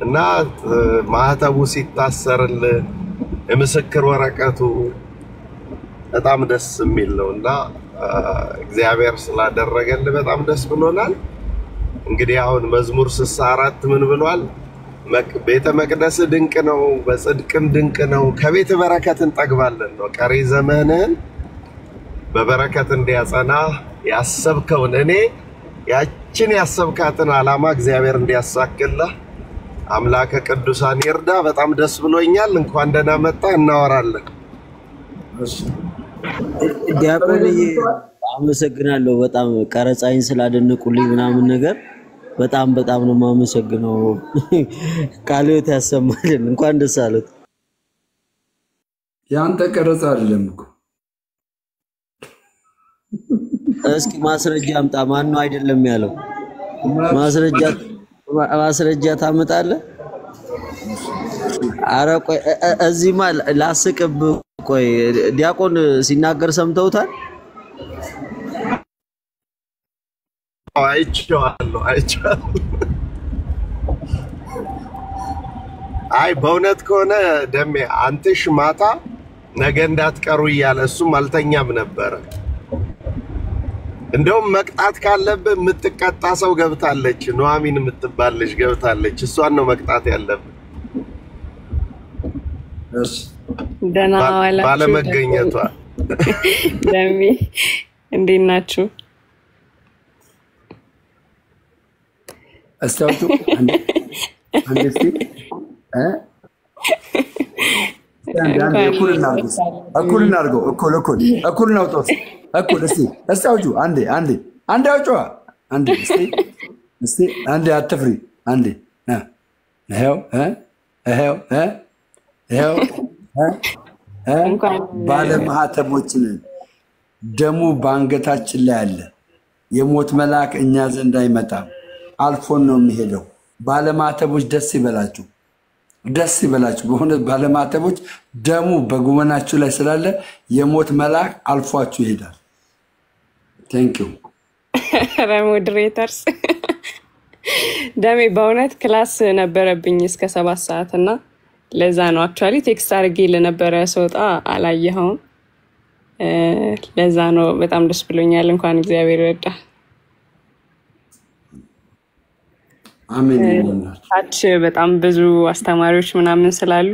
እና ማህተቡ ሲታሰርል የምስክር ወረቀቱ በጣም ደስ የሚል ነውና እግዚአብሔር ስላደረገልን በጣም ደስ ብሎናል። እንግዲህ አሁን መዝሙር 64 ምን ብሏል? ቤተ መቅደስ ድንቅ ነው፣ በጽድቅም ድንቅ ነው፣ ከቤት በረከት እንጠግባለን ነው። ቀሪ ዘመንህን በበረከት እንዲያጸና ያሰብከውን እኔ ያችን ያሰብካትን ዓላማ እግዚአብሔር እንዲያሳክልህ አምላከ ቅዱሳን ይርዳ። በጣም ደስ ብሎኛል። እንኳን ደህና መጣ። እናወራለን። ዲያቆንዬ አመሰግናለሁ። በጣም ቀረጻይን ስላደነቁልኝ ምናምን ነገር በጣም ነው የማመሰግነው። ቃልዮት ያሰማልን። እንኳን ደስ አለት። ያንተ ቀረጻ አይደለም እኮ። እስኪ ማስረጃ አምጣ። ማን ነው አይደለም ያለው? ማስረጃ ታመጣለህ? ኧረ ቆይ እዚህማ ላስቅብ። ቆይ ዲያቆን ሲናገር ሰምተውታል? አይቼዋለሁ። አይ በእውነት ከሆነ ደሜ አንተሽ ማታ ነገ እንዳትቀሩ እያለ እሱም አልተኛም ነበረ። እንደውም መቅጣት ካለብህ የምትቀጣ ሰው ገብታለች፣ ኑሐሚን የምትባል ልጅ ገብታለች። እሷን ነው መቅጣት ያለብህ። ደህና ዋላችሁ። ባለመገኘቷ ደሜ እንዴት ናችሁ? አስታውቱ አንዴ እስቲ እኩል እናድርገው። እኩል እናውጣው። እኩል እስቲ አስታውቱ አንዴ አውጪዋ። አንዴ እስቲ አንዴ አትፍሪ። አንዴ ይኸው ባለማህተሞችን ደሙ በአንገታችን ላይ አለ። የሞት መልአክ እኛ ዘንድ አይመጣም፣ አልፎን ነው የሚሄደው። ባለማህተቦች ደስ ይበላችሁ። በእውነት ባለማህተቦች ደሙ በጉመናችሁ ላይ ስላለ የሞት መልአክ አልፏችሁ ይሄዳል። ቴንክ ዩ ሞዴሬተርስ። ደሜ በእውነት ክላስ ነበረብኝ እስከ 7 ሰዓት እና ለዛ ነው አክቹአሊ ቴክስት አድርጌ ለነበረ ሰውጣ አላየኸውም። ለዛ ነው በጣም ደስ ብሎኛል። እንኳን እግዚአብሔር ረዳ። አሜን። ታች በጣም ብዙ አስተማሪዎች ምናምን ስላሉ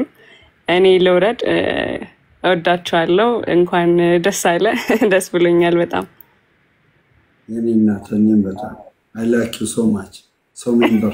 እኔ ልውረድ። እወዳችኋለሁ። እንኳን ደስ አለ። ደስ ብሎኛል በጣም። የኔ እናት እኔም በጣም I like you so much. So member.